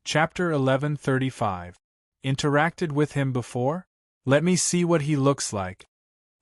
Chapter 1135. Interacted with him before? Let me see what he looks like.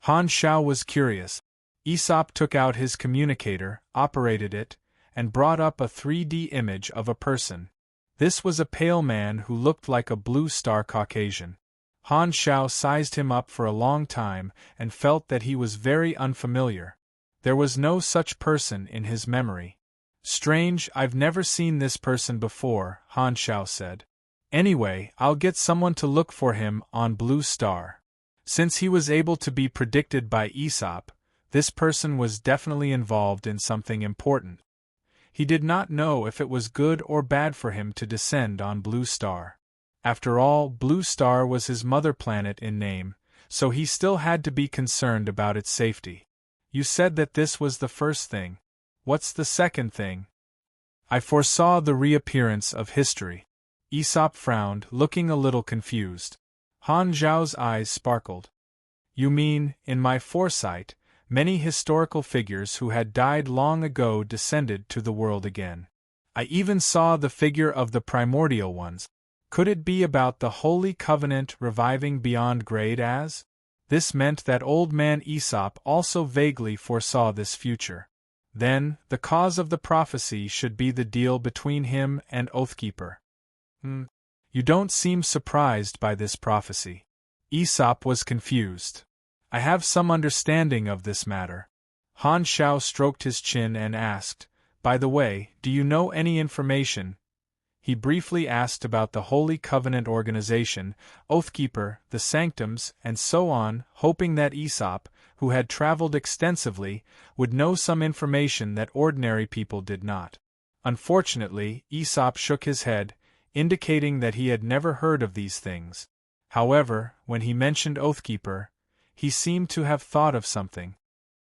Han Xiao was curious. Aesop took out his communicator, operated it, and brought up a 3D image of a person. This was a pale man who looked like a blue star Caucasian. Han Xiao sized him up for a long time and felt that he was very unfamiliar. There was no such person in his memory. Strange, I've never seen this person before, Han Xiao said. Anyway, I'll get someone to look for him on Blue Star. Since he was able to be predicted by Aesop, this person was definitely involved in something important. He did not know if it was good or bad for him to descend on Blue Star. After all, Blue Star was his mother planet in name, so he still had to be concerned about its safety. You said that this was the first thing. What's the second thing? I foresaw the reappearance of history. Aesop frowned, looking a little confused. Han Zhao's eyes sparkled. You mean, in my foresight, many historical figures who had died long ago descended to the world again. I even saw the figure of the primordial ones. Could it be about the Holy Covenant reviving beyond grade as? This meant that old man Aesop also vaguely foresaw this future. Then, the cause of the prophecy should be the deal between him and Oathkeeper. You don't seem surprised by this prophecy. Aesop was confused. I have some understanding of this matter. Han Xiao stroked his chin and asked, by the way, do you know any information? He briefly asked about the Holy Covenant organization, Oathkeeper, the Sanctums, and so on, hoping that Aesop, who had traveled extensively, would know some information that ordinary people did not. Unfortunately, Aesop shook his head, indicating that he had never heard of these things. However, when he mentioned Oathkeeper, he seemed to have thought of something.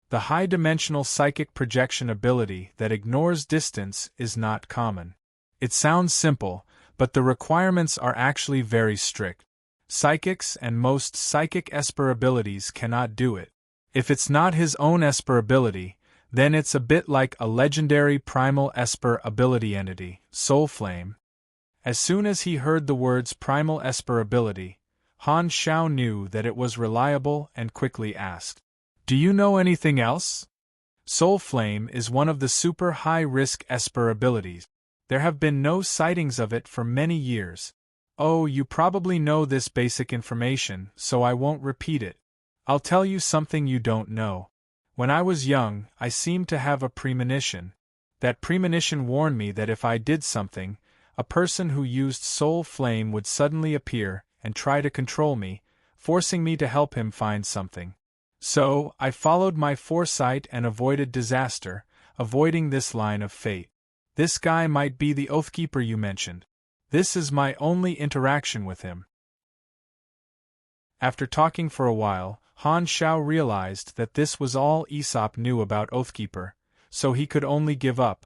The high-dimensional psychic projection ability that ignores distance is not common. It sounds simple, but the requirements are actually very strict. Psychics and most psychic esper abilities cannot do it. If it's not his own esper ability, then it's a bit like a legendary primal esper ability entity, Soul Flame. As soon as he heard the words primal esper ability, Han Xiao knew that it was reliable and quickly asked, do you know anything else? Soul Flame is one of the super high-risk esper abilities. There have been no sightings of it for many years. Oh, you probably know this basic information, so I won't repeat it. I'll tell you something you don't know. When I was young, I seemed to have a premonition. That premonition warned me that if I did something, a person who used Soul Flame would suddenly appear and try to control me, forcing me to help him find something. So, I followed my foresight and avoided disaster, avoiding this line of fate. This guy might be the Oathkeeper you mentioned. This is my only interaction with him. After talking for a while, Han Xiao realized that this was all Aesop knew about Oathkeeper, so he could only give up.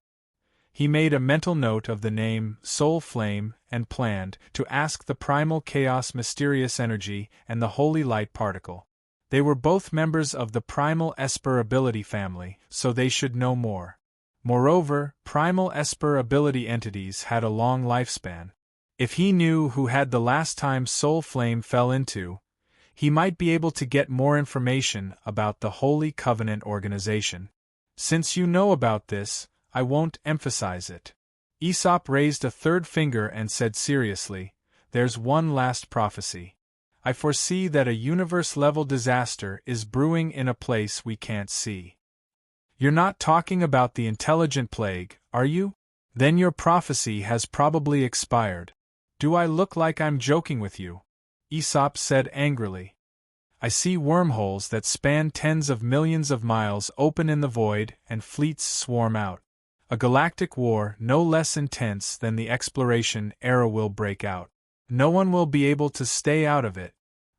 He made a mental note of the name Soul Flame and planned to ask the Primal Chaos Mysterious Energy and the Holy Light Particle. They were both members of the Primal Esper ability family, so they should know more. Moreover, Primal Esper ability entities had a long lifespan. If he knew who had the last time Soul Flame fell into, he might be able to get more information about the Holy Covenant organization. Since you know about this, I won't emphasize it. Aesop raised a third finger and said seriously, there's one last prophecy. I foresee that a universe-level disaster is brewing in a place we can't see. You're not talking about the intelligent plague, are you? Then your prophecy has probably expired. Do I look like I'm joking with you? Aesop said angrily. I see wormholes that span tens of millions of miles open in the void and fleets swarm out. A galactic war no less intense than the exploration era will break out. No one will be able to stay out of it.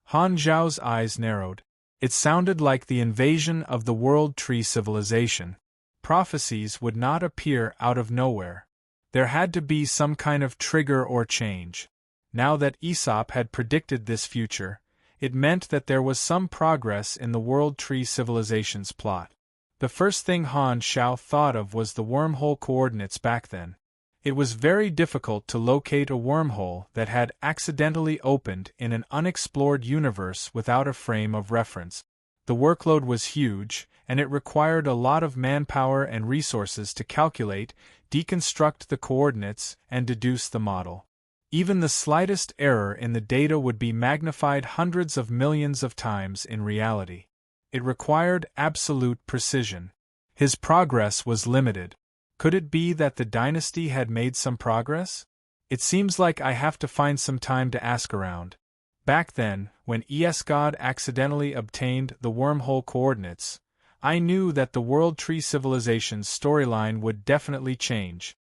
Han Zhao's eyes narrowed. It sounded like the invasion of the World Tree civilization. Prophecies would not appear out of nowhere. There had to be some kind of trigger or change. Now that Aesop had predicted this future, it meant that there was some progress in the World Tree civilization's plot. The first thing Han Xiao thought of was the wormhole coordinates back then. It was very difficult to locate a wormhole that had accidentally opened in an unexplored universe without a frame of reference. The workload was huge, and it required a lot of manpower and resources to calculate, deconstruct the coordinates, and deduce the model. Even the slightest error in the data would be magnified hundreds of millions of times in reality. It required absolute precision. His progress was limited. Could it be that the dynasty had made some progress? It seems like I have to find some time to ask around. Back then, when ESGod accidentally obtained the wormhole coordinates, I knew that the World Tree Civilization's storyline would definitely change.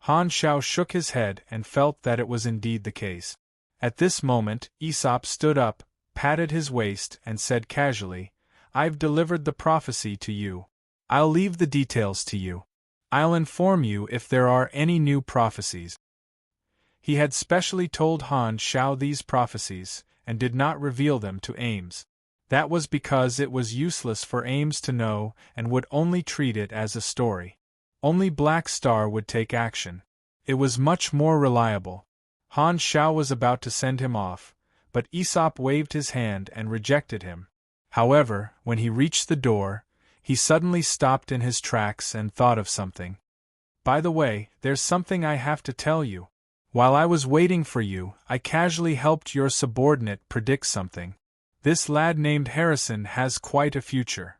Han Shao shook his head and felt that it was indeed the case. At this moment, Aesop stood up, patted his waist, and said casually, "I've delivered the prophecy to you. I'll leave the details to you. I'll inform you if there are any new prophecies." He had specially told Han Shao these prophecies, and did not reveal them to Ames. That was because it was useless for Ames to know and would only treat it as a story. Only Black Star would take action. It was much more reliable. Han Shao was about to send him off, but Aesop waved his hand and rejected him. However, when he reached the door, he suddenly stopped in his tracks and thought of something. "By the way, there's something I have to tell you. While I was waiting for you, I casually helped your subordinate predict something. This lad named Harrison has quite a future.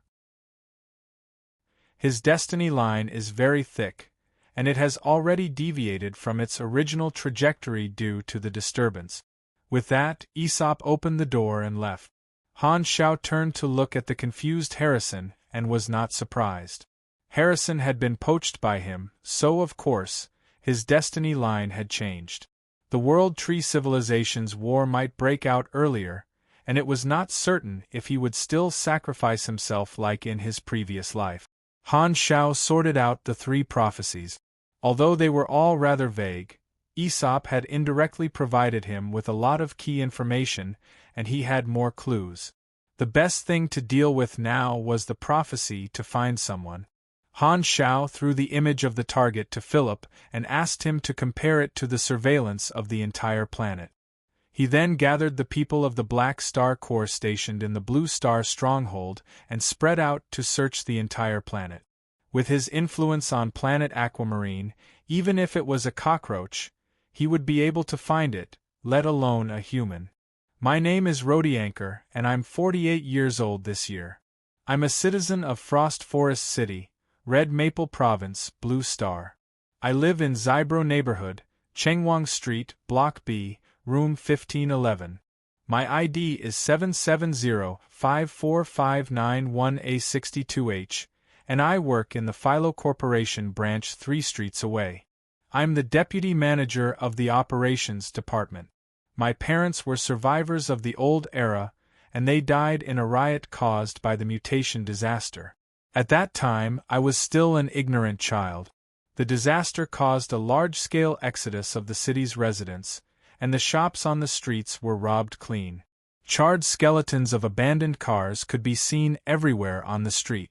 His destiny line is very thick, and it has already deviated from its original trajectory due to the disturbance." With that, Aesop opened the door and left. Han Shao turned to look at the confused Harrison and was not surprised. Harrison had been poached by him, so of course, his destiny line had changed. The World Tree Civilization's war might break out earlier, and it was not certain if he would still sacrifice himself like in his previous life. Han Shao sorted out the 3 prophecies. Although they were all rather vague, Aesop had indirectly provided him with a lot of key information, and he had more clues. The best thing to deal with now was the prophecy to find someone. Han Shao threw the image of the target to Philip and asked him to compare it to the surveillance of the entire planet. He then gathered the people of the Black Star Corps stationed in the Blue Star stronghold and spread out to search the entire planet. With his influence on planet Aquamarine, even if it was a cockroach, he would be able to find it, let alone a human. "My name is Rodianker, and I'm 48 years old this year. I'm a citizen of Frost Forest City, Red Maple Province, Blue Star. I live in Zybro neighborhood, Chengwang Street, Block B, Room 1511. My ID is 770-54591A62H, and I work in the Philo Corporation branch 3 streets away. I'm the deputy manager of the operations department. My parents were survivors of the old era, and they died in a riot caused by the mutation disaster. At that time, I was still an ignorant child. The disaster caused a large-scale exodus of the city's residents, and the shops on the streets were robbed clean. Charred skeletons of abandoned cars could be seen everywhere on the street.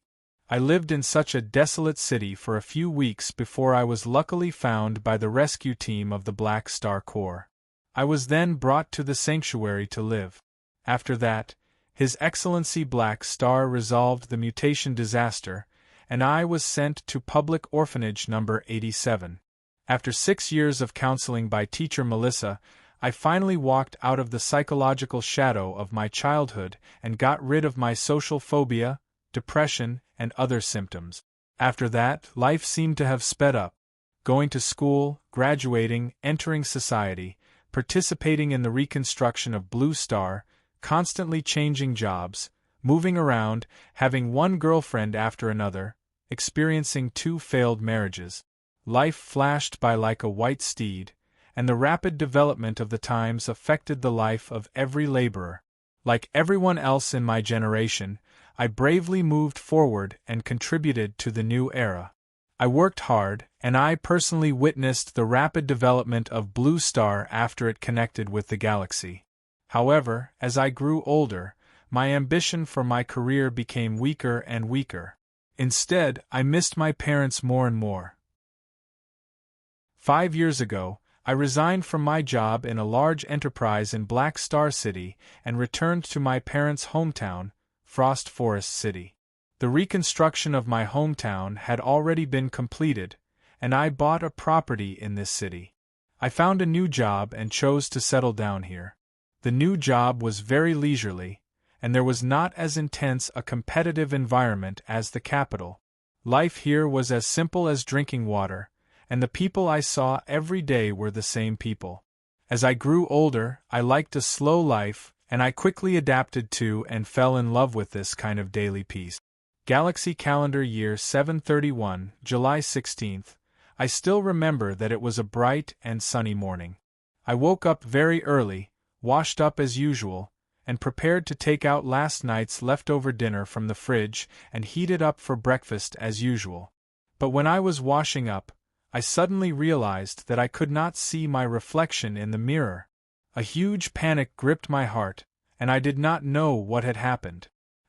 I lived in such a desolate city for a few weeks before I was luckily found by the rescue team of the Black Star Corps. I was then brought to the sanctuary to live. After that, His Excellency Black Star resolved the mutation disaster, and I was sent to Public Orphanage number 87. After 6 years of counseling by teacher Melissa, I finally walked out of the psychological shadow of my childhood and got rid of my social phobia, depression, and other symptoms. After that, life seemed to have sped up. Going to school, graduating, entering society, participating in the reconstruction of Blue Star, constantly changing jobs, moving around, having one girlfriend after another, experiencing 2 failed marriages. Life flashed by like a white steed, and the rapid development of the times affected the life of every laborer. Like everyone else in my generation, I bravely moved forward and contributed to the new era. I worked hard, and I personally witnessed the rapid development of Blue Star after it connected with the galaxy. However, as I grew older, my ambition for my career became weaker and weaker. Instead, I missed my parents more and more. 5 years ago, I resigned from my job in a large enterprise in Black Star City and returned to my parents' hometown, Frost Forest City. The reconstruction of my hometown had already been completed, and I bought a property in this city. I found a new job and chose to settle down here. The new job was very leisurely, and there was not as intense a competitive environment as the capital. Life here was as simple as drinking water, and the people I saw every day were the same people. As I grew older, I liked a slow life, and I quickly adapted to and fell in love with this kind of daily peace. Galaxy Calendar Year 731, July 16th. I still remember that it was a bright and sunny morning. I woke up very early, washed up as usual, and prepared to take out last night's leftover dinner from the fridge and heat it up for breakfast as usual. But when I was washing up, I suddenly realized that I could not see my reflection in the mirror. A huge panic gripped my heart, and I did not know what had happened.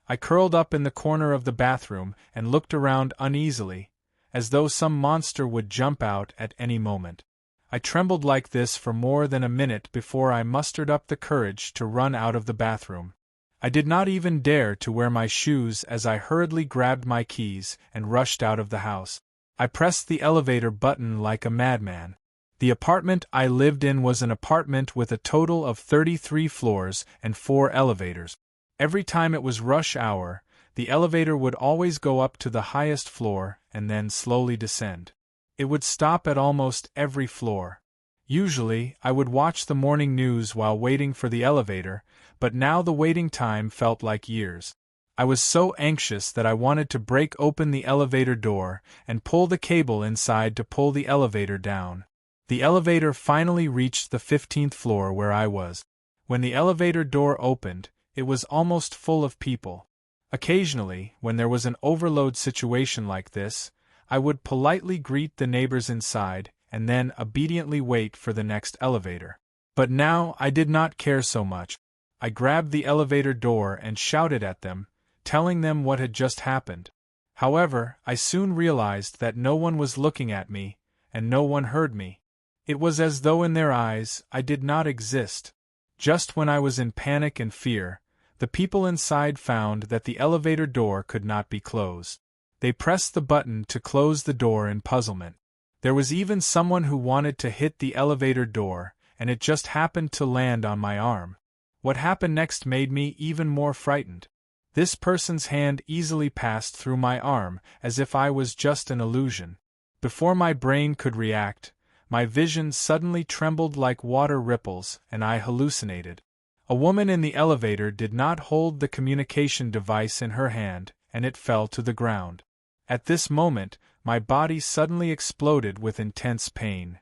I curled up in the corner of the bathroom and looked around uneasily, as though some monster would jump out at any moment. I trembled like this for more than a minute before I mustered up the courage to run out of the bathroom. I did not even dare to wear my shoes as I hurriedly grabbed my keys and rushed out of the house. I pressed the elevator button like a madman. The apartment I lived in was an apartment with a total of 33 floors and 4 elevators. Every time it was rush hour, the elevator would always go up to the highest floor and then slowly descend. It would stop at almost every floor. Usually, I would watch the morning news while waiting for the elevator, but now the waiting time felt like years. I was so anxious that I wanted to break open the elevator door and pull the cable inside to pull the elevator down. The elevator finally reached the 15th floor where I was. When the elevator door opened, it was almost full of people. Occasionally, when there was an overload situation like this, I would politely greet the neighbors inside and then obediently wait for the next elevator. But now I did not care so much. I grabbed the elevator door and shouted at them, telling them what had just happened. However, I soon realized that no one was looking at me, and no one heard me. It was as though in their eyes I did not exist. Just when I was in panic and fear, the people inside found that the elevator door could not be closed. They pressed the button to close the door in puzzlement. There was even someone who wanted to hit the elevator door, and it just happened to land on my arm. What happened next made me even more frightened. This person's hand easily passed through my arm, as if I was just an illusion. Before my brain could react, my vision suddenly trembled like water ripples, and I hallucinated. A woman in the elevator did not hold the communication device in her hand, and it fell to the ground. At this moment, my body suddenly exploded with intense pain.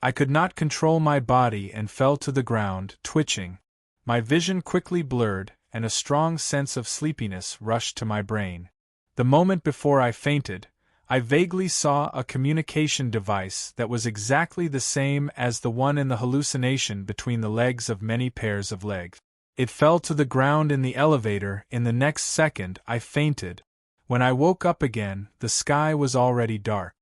I could not control my body and fell to the ground, twitching. My vision quickly blurred, and a strong sense of sleepiness rushed to my brain. The moment before I fainted, I vaguely saw a communication device that was exactly the same as the one in the hallucination between the legs of many pairs of legs. It fell to the ground in the elevator. In the next second, I fainted. When I woke up again, the sky was already dark.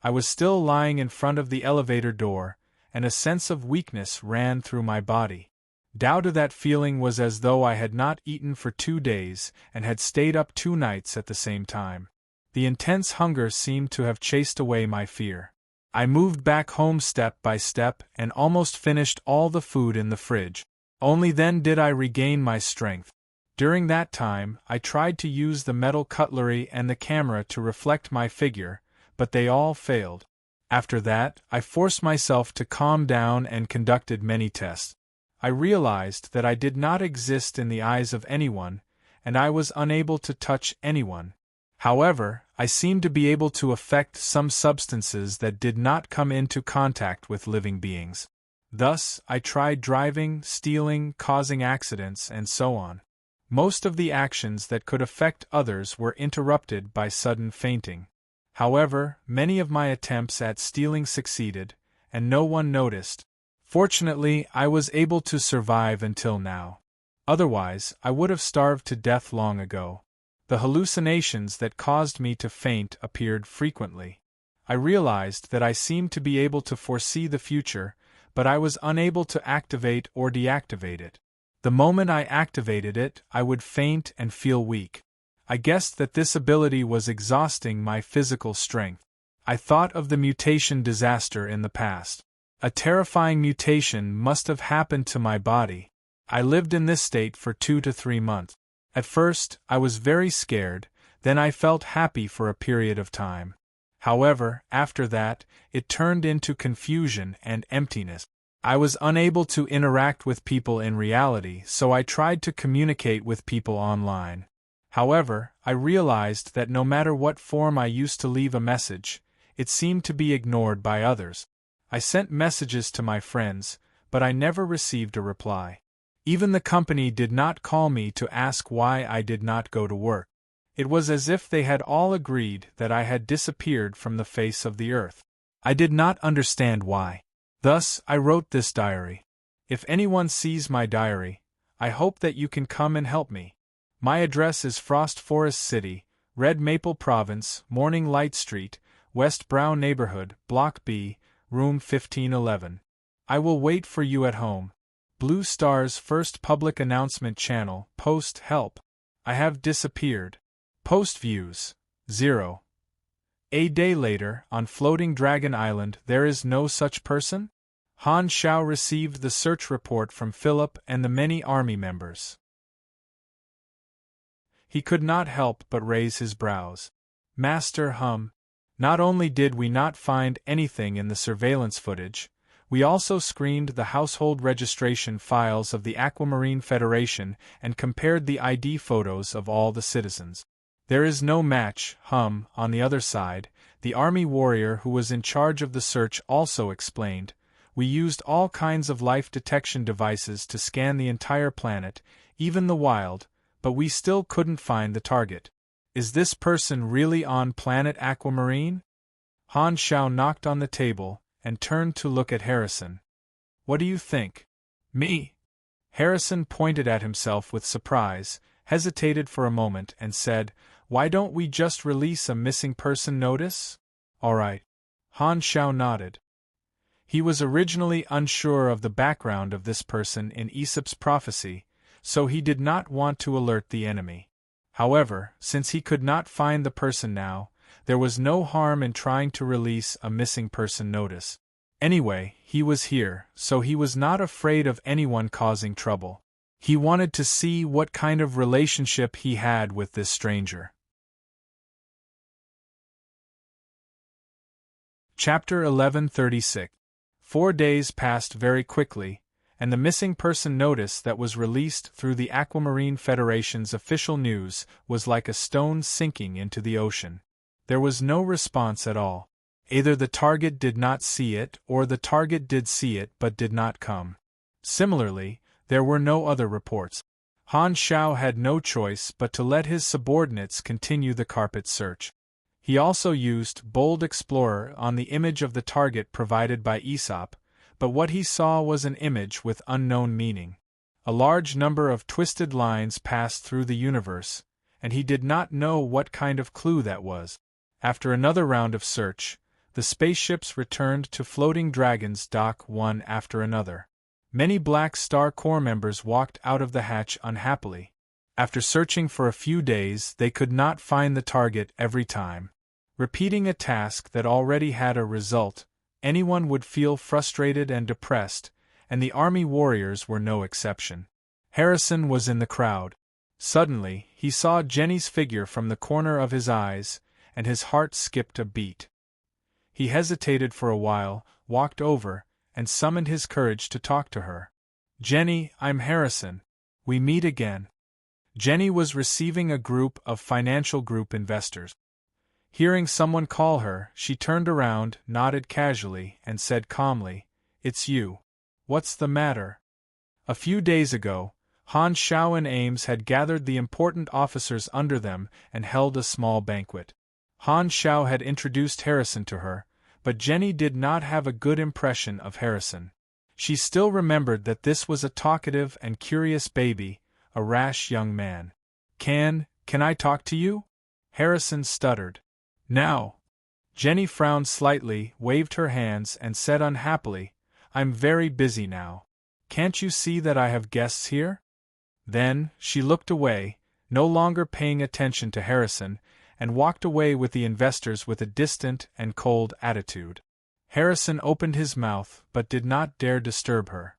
I was still lying in front of the elevator door, and a sense of weakness ran through my body. Doubt of that feeling was as though I had not eaten for 2 days and had stayed up 2 nights at the same time. The intense hunger seemed to have chased away my fear. I moved back home step by step and almost finished all the food in the fridge. Only then did I regain my strength. During that time, I tried to use the metal cutlery and the camera to reflect my figure, but they all failed. After that, I forced myself to calm down and conducted many tests. I realized that I did not exist in the eyes of anyone, and I was unable to touch anyone. However, I seemed to be able to affect some substances that did not come into contact with living beings. Thus, I tried driving, stealing, causing accidents, and so on. Most of the actions that could affect others were interrupted by sudden fainting. However, many of my attempts at stealing succeeded, and no one noticed. Fortunately, I was able to survive until now. Otherwise, I would have starved to death long ago. The hallucinations that caused me to faint appeared frequently. I realized that I seemed to be able to foresee the future, but I was unable to activate or deactivate it. The moment I activated it, I would faint and feel weak. I guessed that this ability was exhausting my physical strength. I thought of the mutation disaster in the past. A terrifying mutation must have happened to my body. I lived in this state for 2 to 3 months. At first, I was very scared, then I felt happy for a period of time. However, after that, it turned into confusion and emptiness. I was unable to interact with people in reality, so I tried to communicate with people online. However, I realized that no matter what form I used to leave a message, it seemed to be ignored by others. I sent messages to my friends, but I never received a reply. Even the company did not call me to ask why I did not go to work. It was as if they had all agreed that I had disappeared from the face of the earth. I did not understand why. Thus, I wrote this diary. If anyone sees my diary, I hope that you can come and help me. My address is Frost Forest City, Red Maple Province, Morning Light Street, West Brown Neighborhood, Block B, Room 1511. I will wait for you at home. Blue Star's first public announcement channel, Post Help. I have disappeared. Post views, 0. A day later, on Floating Dragon Island, there is no such person? Han Shao received the search report from Philip and the many army members. He could not help but raise his brows. Master Hum, not only did we not find anything in the surveillance footage, we also screened the household registration files of the Aquamarine Federation and compared the ID photos of all the citizens. There is no match. Hum, on the other side, the army warrior who was in charge of the search also explained, we used all kinds of life detection devices to scan the entire planet, even the wild, but we still couldn't find the target. Is this person really on planet Aquamarine? Han Shao knocked on the table and turned to look at Harrison. What do you think? Me? Harrison pointed at himself with surprise, hesitated for a moment and said, why don't we just release a missing person notice? All right. Han Shao nodded. He was originally unsure of the background of this person in Aesop's prophecy, so he did not want to alert the enemy. However, since he could not find the person now, there was no harm in trying to release a missing person notice. Anyway, he was here, so he was not afraid of anyone causing trouble. He wanted to see what kind of relationship he had with this stranger. Chapter 1136. 4 days passed very quickly, and the missing person notice that was released through the Aquamarine Federation's official news was like a stone sinking into the ocean. There was no response at all. Either the target did not see it, or the target did see it but did not come. Similarly, there were no other reports. Han Shao had no choice but to let his subordinates continue the carpet search. He also used Bold Explorer on the image of the target provided by Aesop, but what he saw was an image with unknown meaning. A large number of twisted lines passed through the universe, and he did not know what kind of clue that was. After another round of search, the spaceships returned to Floating Dragon's dock one after another. Many Black Star Corps members walked out of the hatch unhappily. After searching for a few days, they could not find the target every time. Repeating a task that already had a result, anyone would feel frustrated and depressed, and the army warriors were no exception. Harrison was in the crowd. Suddenly, he saw Jenny's figure from the corner of his eyes, and his heart skipped a beat. He hesitated for a while, walked over, and summoned his courage to talk to her. Jenny, I'm Harrison. We meet again. Jenny was receiving a group of financial group investors. Hearing someone call her, she turned around, nodded casually, and said calmly, It's you. What's the matter? A few days ago, Han Shao and Ames had gathered the important officers under them and held a small banquet. Han Shao had introduced Harrison to her, but Jenny did not have a good impression of Harrison. She still remembered that this was a talkative and curious baby, a rash young man. Can I talk to you? Harrison stuttered. Now. Jenny frowned slightly, waved her hands, and said unhappily, I'm very busy now. Can't you see that I have guests here? Then, she looked away, no longer paying attention to Harrison, and walked away with the investors with a distant and cold attitude. Harrison opened his mouth but did not dare disturb her.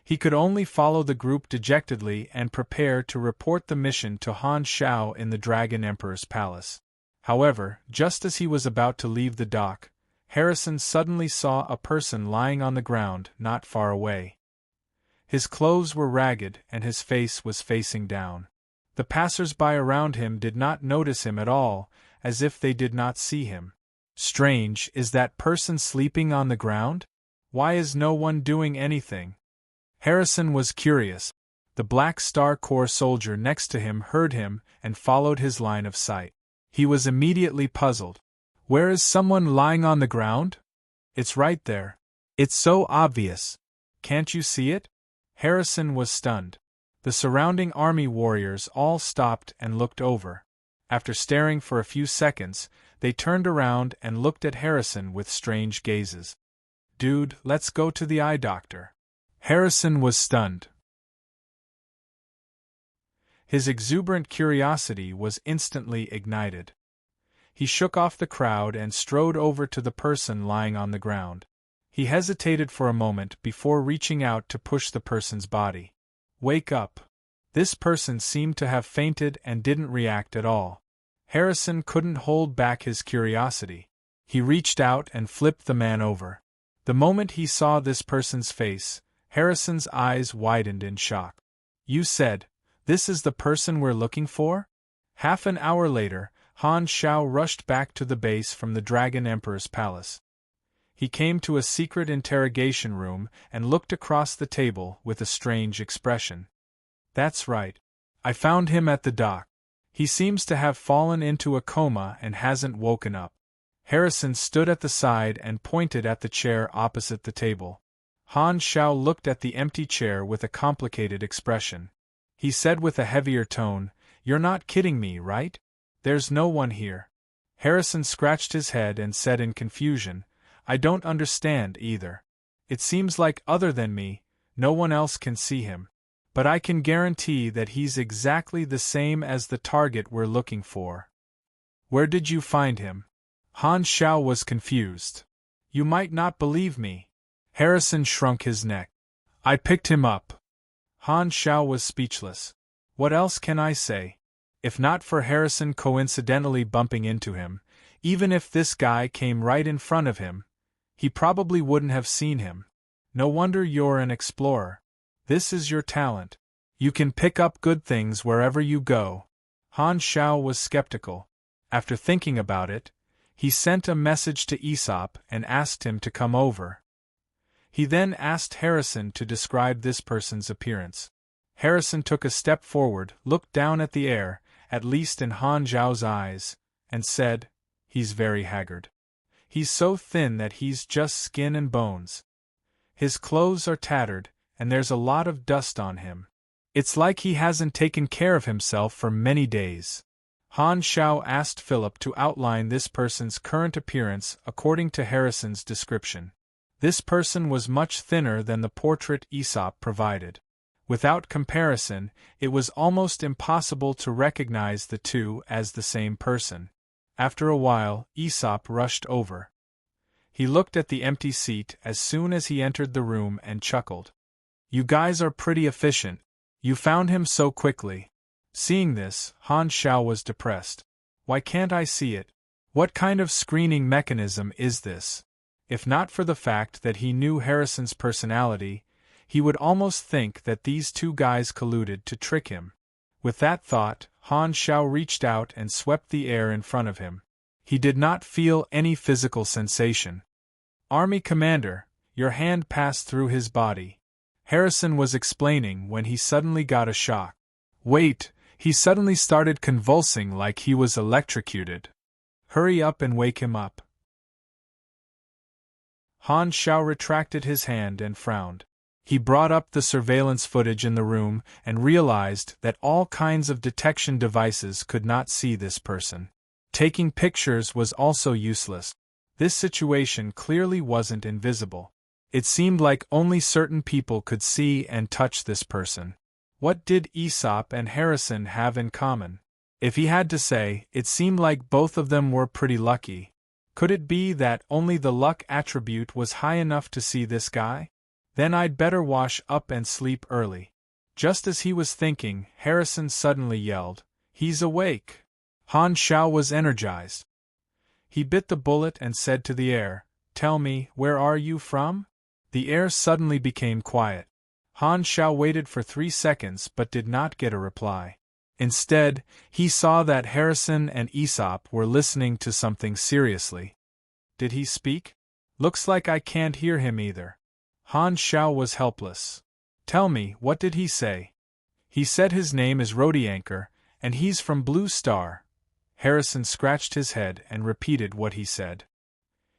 He could only follow the group dejectedly and prepare to report the mission to Han Shao in the Dragon Emperor's palace. However, just as he was about to leave the dock, Harrison suddenly saw a person lying on the ground not far away. His clothes were ragged and his face was facing down. The passers-by around him did not notice him at all, as if they did not see him. Strange, is that person sleeping on the ground? Why is no one doing anything? Harrison was curious. The Black Star Corps soldier next to him heard him and followed his line of sight. He was immediately puzzled. Where is someone lying on the ground? It's right there. It's so obvious. Can't you see it? Harrison was stunned. The surrounding army warriors all stopped and looked over. After staring for a few seconds, they turned around and looked at Harrison with strange gazes. Dude, let's go to the eye doctor. Harrison was stunned. His exuberant curiosity was instantly ignited. He shook off the crowd and strode over to the person lying on the ground. He hesitated for a moment before reaching out to push the person's body. Wake up. This person seemed to have fainted and didn't react at all. Harrison couldn't hold back his curiosity. He reached out and flipped the man over. The moment he saw this person's face, Harrison's eyes widened in shock. You said, this is the person we're looking for? Half an hour later, Han Shao rushed back to the base from the Dragon Emperor's palace. He came to a secret interrogation room and looked across the table with a strange expression. That's right. I found him at the dock. He seems to have fallen into a coma and hasn't woken up. Harrison stood at the side and pointed at the chair opposite the table. Han Shao looked at the empty chair with a complicated expression. He said with a heavier tone, You're not kidding me, right? There's no one here. Harrison scratched his head and said in confusion, I don't understand either. It seems like other than me, no one else can see him. But I can guarantee that he's exactly the same as the target we're looking for. Where did you find him? Han Shao was confused. You might not believe me. Harrison shrunk his neck. I picked him up. Han Shao was speechless. What else can I say? If not for Harrison coincidentally bumping into him, even if this guy came right in front of him, he probably wouldn't have seen him. No wonder you're an explorer. This is your talent. You can pick up good things wherever you go. Han Shao was skeptical. After thinking about it, he sent a message to Aesop and asked him to come over. He then asked Harrison to describe this person's appearance. Harrison took a step forward, looked down at the air, at least in Han Shao's eyes, and said, He's very haggard. He's so thin that he's just skin and bones. His clothes are tattered, and there's a lot of dust on him. It's like he hasn't taken care of himself for many days. Han Shao asked Philip to outline this person's current appearance according to Harrison's description. This person was much thinner than the portrait Aesop provided. Without comparison, it was almost impossible to recognize the two as the same person. After a while, Aesop rushed over. He looked at the empty seat as soon as he entered the room and chuckled. You guys are pretty efficient. You found him so quickly. Seeing this, Han Shao was depressed. Why can't I see it? What kind of screening mechanism is this? If not for the fact that he knew Harrison's personality, he would almost think that these two guys colluded to trick him. With that thought, Han Shao reached out and swept the air in front of him. He did not feel any physical sensation. Army Commander, your hand passed through his body. Harrison was explaining when he suddenly got a shock. Wait, he suddenly started convulsing like he was electrocuted. Hurry up and wake him up. Han Shao retracted his hand and frowned. He brought up the surveillance footage in the room and realized that all kinds of detection devices could not see this person. Taking pictures was also useless. This situation clearly wasn't invisible. It seemed like only certain people could see and touch this person. What did Aesop and Harrison have in common? If he had to say, it seemed like both of them were pretty lucky. Could it be that only the luck attribute was high enough to see this guy? Then I'd better wash up and sleep early. Just as he was thinking, Harrison suddenly yelled, "He's awake!" Han Shao was energized. He bit the bullet and said to the air, "Tell me, where are you from?" The air suddenly became quiet. Han Shao waited for 3 seconds but did not get a reply. Instead, he saw that Harrison and Aesop were listening to something seriously. Did he speak? Looks like I can't hear him either. Han Shao was helpless. Tell me, what did he say? He said his name is Rodianker, and he's from Blue Star. Harrison scratched his head and repeated what he said.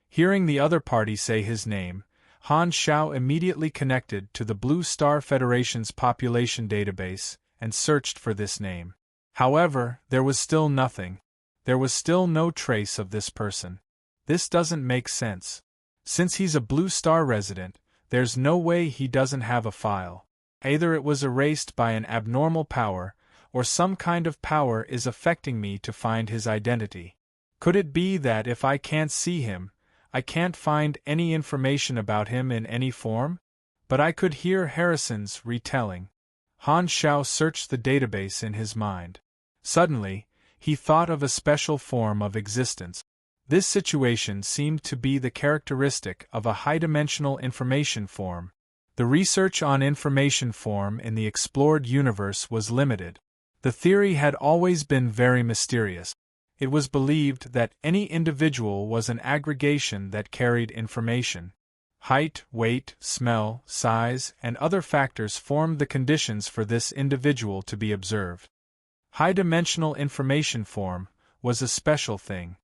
Hearing the other party say his name, Han Shao immediately connected to the Blue Star Federation's population database and searched for this name. However, there was still nothing. There was still no trace of this person. This doesn't make sense. Since he's a Blue Star resident, there's no way he doesn't have a file. Either it was erased by an abnormal power, or some kind of power is affecting me to find his identity. Could it be that if I can't see him, I can't find any information about him in any form? But I could hear Harrison's retelling. Han Shao searched the database in his mind. Suddenly, he thought of a special form of existence. This situation seemed to be the characteristic of a high-dimensional information form. The research on information form in the explored universe was limited. The theory had always been very mysterious. It was believed that any individual was an aggregation that carried information. Height, weight, smell, size, and other factors formed the conditions for this individual to be observed. High-dimensional information form was a special thing.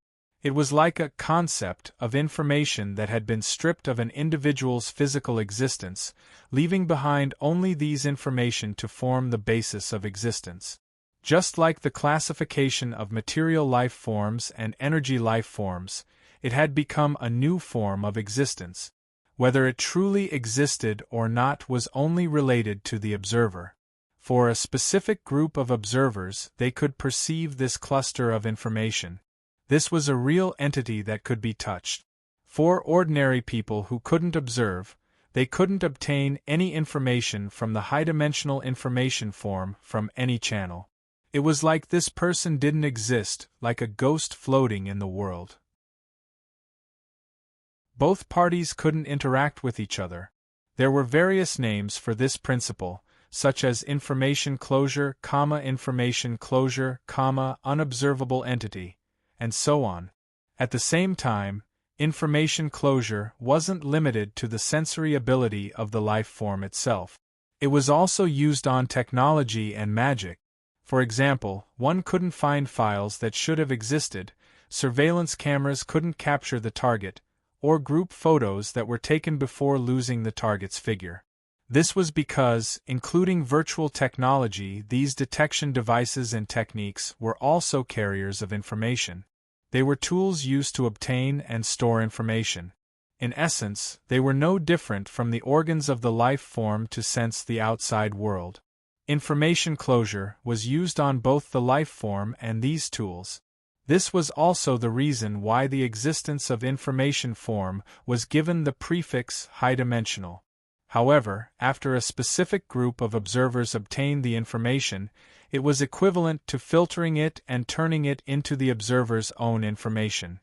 It was like a concept of information that had been stripped of an individual's physical existence, leaving behind only these information to form the basis of existence. Just like the classification of material life forms and energy life forms, it had become a new form of existence. Whether it truly existed or not was only related to the observer. For a specific group of observers, they could perceive this cluster of information. This was a real entity that could be touched. For ordinary people who couldn't observe, they couldn't obtain any information from the high-dimensional information form from any channel. It was like this person didn't exist, like a ghost floating in the world. Both parties couldn't interact with each other. There were various names for this principle, such as information closure, unobservable entity, and so on. At the same time, information closure wasn't limited to the sensory ability of the life form itself. It was also used on technology and magic. For example, one couldn't find files that should have existed, surveillance cameras couldn't capture the target, or group photos that were taken before losing the target's figure. This was because, including virtual technology, these detection devices and techniques were also carriers of information. They were tools used to obtain and store information. In essence, they were no different from the organs of the life form to sense the outside world. Information closure was used on both the life form and these tools. This was also the reason why the existence of information form was given the prefix high-dimensional. However, after a specific group of observers obtained the information, it was equivalent to filtering it and turning it into the observer's own information.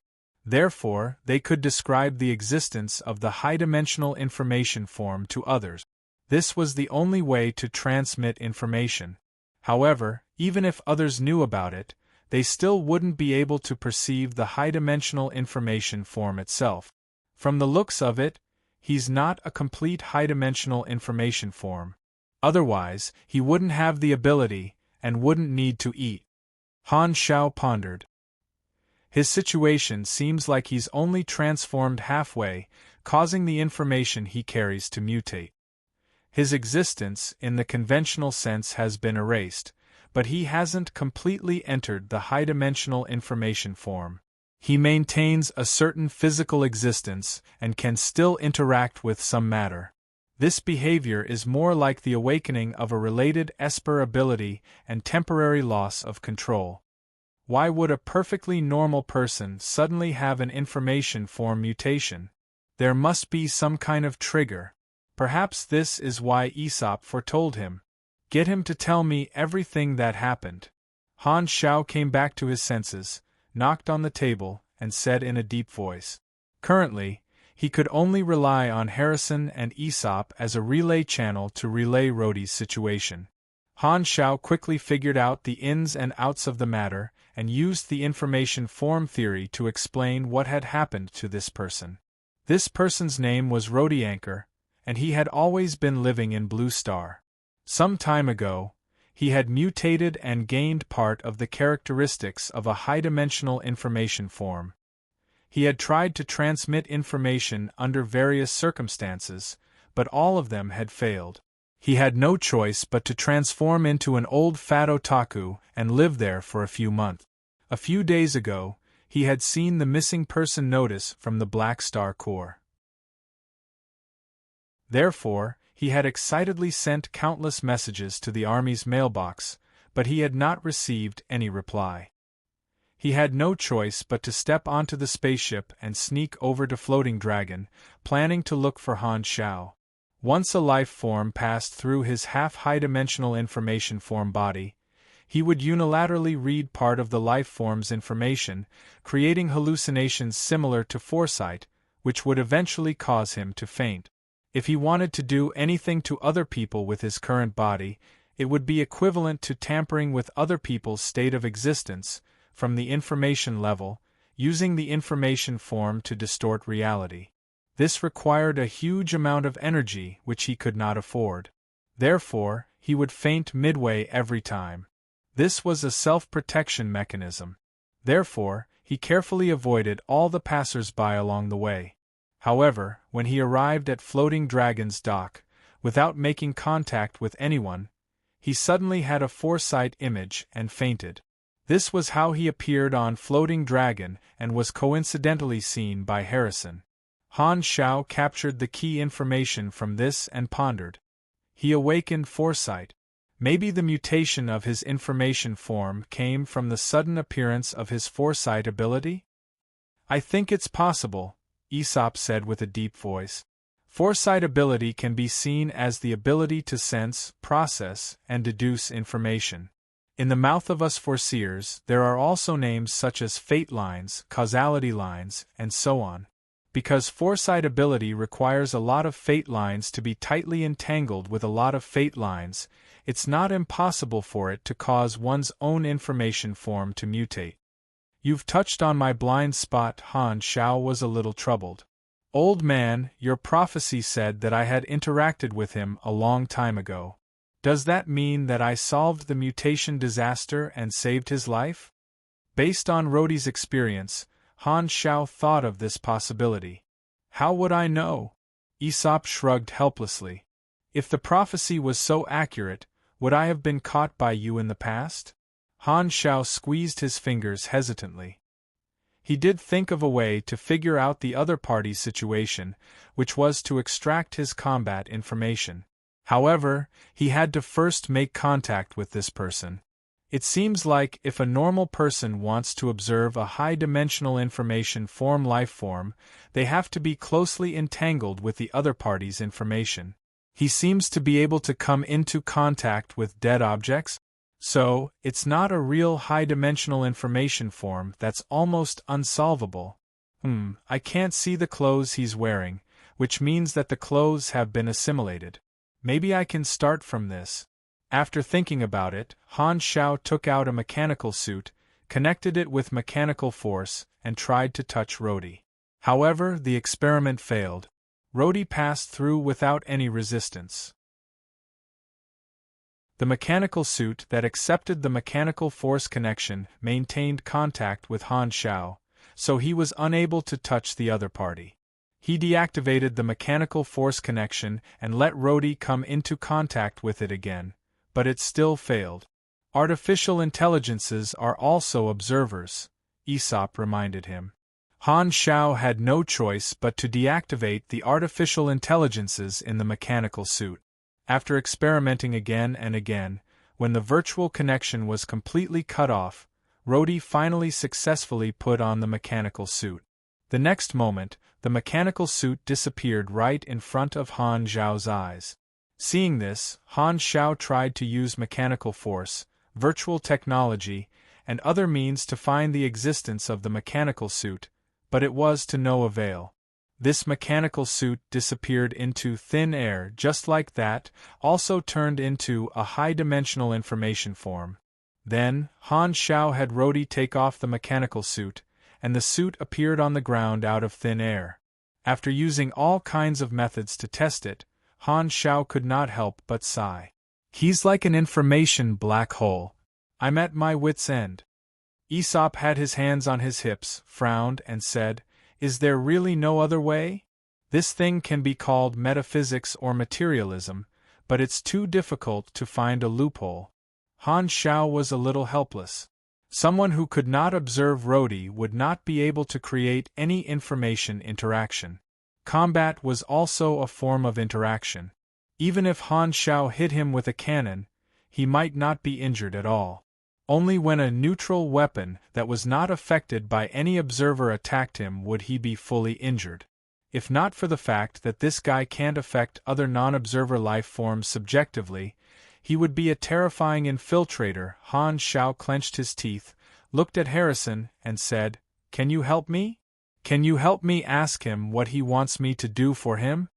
Therefore, they could describe the existence of the high-dimensional information form to others. This was the only way to transmit information. However, even if others knew about it, they still wouldn't be able to perceive the high-dimensional information form itself. From the looks of it, he's not a complete high-dimensional information form. Otherwise, he wouldn't have the ability, and wouldn't need to eat. Han Shao pondered. His situation seems like he's only transformed halfway, causing the information he carries to mutate. His existence, in the conventional sense, has been erased, but he hasn't completely entered the high-dimensional information form. He maintains a certain physical existence and can still interact with some matter. This behavior is more like the awakening of a related Esper ability and temporary loss of control. Why would a perfectly normal person suddenly have an information form mutation? There must be some kind of trigger. Perhaps this is why Aesop foretold him. Get him to tell me everything that happened. Han Xiao came back to his senses, knocked on the table, and said in a deep voice. Currently, he could only rely on Harrison and Aesop as a relay channel to relay Rhodey's situation. Han Xiao quickly figured out the ins and outs of the matter and used the information form theory to explain what had happened to this person. This person's name was Rhodey Anchor, and he had always been living in Blue Star. Some time ago, he had mutated and gained part of the characteristics of a high-dimensional information form. He had tried to transmit information under various circumstances, but all of them had failed. He had no choice but to transform into an old fat otaku and live there for a few months. A few days ago, he had seen the missing person notice from the Black Star Corps. Therefore, he had excitedly sent countless messages to the Army's mailbox, but he had not received any reply. He had no choice but to step onto the spaceship and sneak over to Floating Dragon, planning to look for Han Xiao. Once a life form passed through his half-high-dimensional information form body, he would unilaterally read part of the life form's information, creating hallucinations similar to foresight, which would eventually cause him to faint. If he wanted to do anything to other people with his current body, it would be equivalent to tampering with other people's state of existence, from the information level, using the information form to distort reality. This required a huge amount of energy which he could not afford. Therefore, he would faint midway every time. This was a self-protection mechanism. Therefore, he carefully avoided all the passers-by along the way. However, when he arrived at Floating Dragon's dock, without making contact with anyone, he suddenly had a foresight image and fainted. This was how he appeared on Floating Dragon and was coincidentally seen by Harrison. Han Xiao captured the key information from this and pondered. He awakened foresight. Maybe the mutation of his information form came from the sudden appearance of his foresight ability? I think it's possible, Aesop said with a deep voice. Foresight ability can be seen as the ability to sense, process, and deduce information. In the mouth of us foreseers, there are also names such as fate lines, causality lines, and so on. Because foresight ability requires a lot of fate lines to be tightly entangled with a lot of fate lines, it's not impossible for it to cause one's own information form to mutate. You've touched on my blind spot. Han Xiao was a little troubled. Old man, your prophecy said that I had interacted with him a long time ago. Does that mean that I solved the mutation disaster and saved his life? Based on Rhodey's experience, Han Xiao thought of this possibility. How would I know? Aesop shrugged helplessly. If the prophecy was so accurate, would I have been caught by you in the past? Han Xiao squeezed his fingers hesitantly. He did think of a way to figure out the other party's situation, which was to extract his combat information. However, he had to first make contact with this person. It seems like if a normal person wants to observe a high-dimensional information form life form, they have to be closely entangled with the other party's information. He seems to be able to come into contact with dead objects, so it's not a real high-dimensional information form that's almost unsolvable. I can't see the clothes he's wearing, which means that the clothes have been assimilated. Maybe I can start from this. After thinking about it, Han Xiao took out a mechanical suit, connected it with mechanical force, and tried to touch Rhodey. However, the experiment failed. Rhodey passed through without any resistance. The mechanical suit that accepted the mechanical force connection maintained contact with Han Xiao, so he was unable to touch the other party. He deactivated the mechanical force connection and let Rhodey come into contact with it again, but it still failed. Artificial intelligences are also observers, Aesop reminded him. Han Shao had no choice but to deactivate the artificial intelligences in the mechanical suit. After experimenting again and again, when the virtual connection was completely cut off, Rhodey finally successfully put on the mechanical suit. The next moment, the mechanical suit disappeared right in front of Han Xiao's eyes. Seeing this, Han Xiao tried to use mechanical force, virtual technology, and other means to find the existence of the mechanical suit, but it was to no avail. This mechanical suit disappeared into thin air just like that, also turned into a high-dimensional information form. Then, Han Xiao had Rhodey take off the mechanical suit, and the suit appeared on the ground out of thin air. After using all kinds of methods to test it, Han Xiao could not help but sigh. He's like an information black hole. I'm at my wit's end. Aesop had his hands on his hips, frowned, and said, "Is there really no other way? This thing can be called metaphysics or materialism, but it's too difficult to find a loophole." Han Xiao was a little helpless. Someone who could not observe Rhodey would not be able to create any information interaction. Combat was also a form of interaction. Even if Han Xiao hit him with a cannon, he might not be injured at all. Only when a neutral weapon that was not affected by any observer attacked him would he be fully injured. If not for the fact that this guy can't affect other non-observer life forms subjectively, he would be a terrifying infiltrator. Han Xiao clenched his teeth, looked at Harrison, and said, "Can you help me? Can you help me ask him what he wants me to do for him?"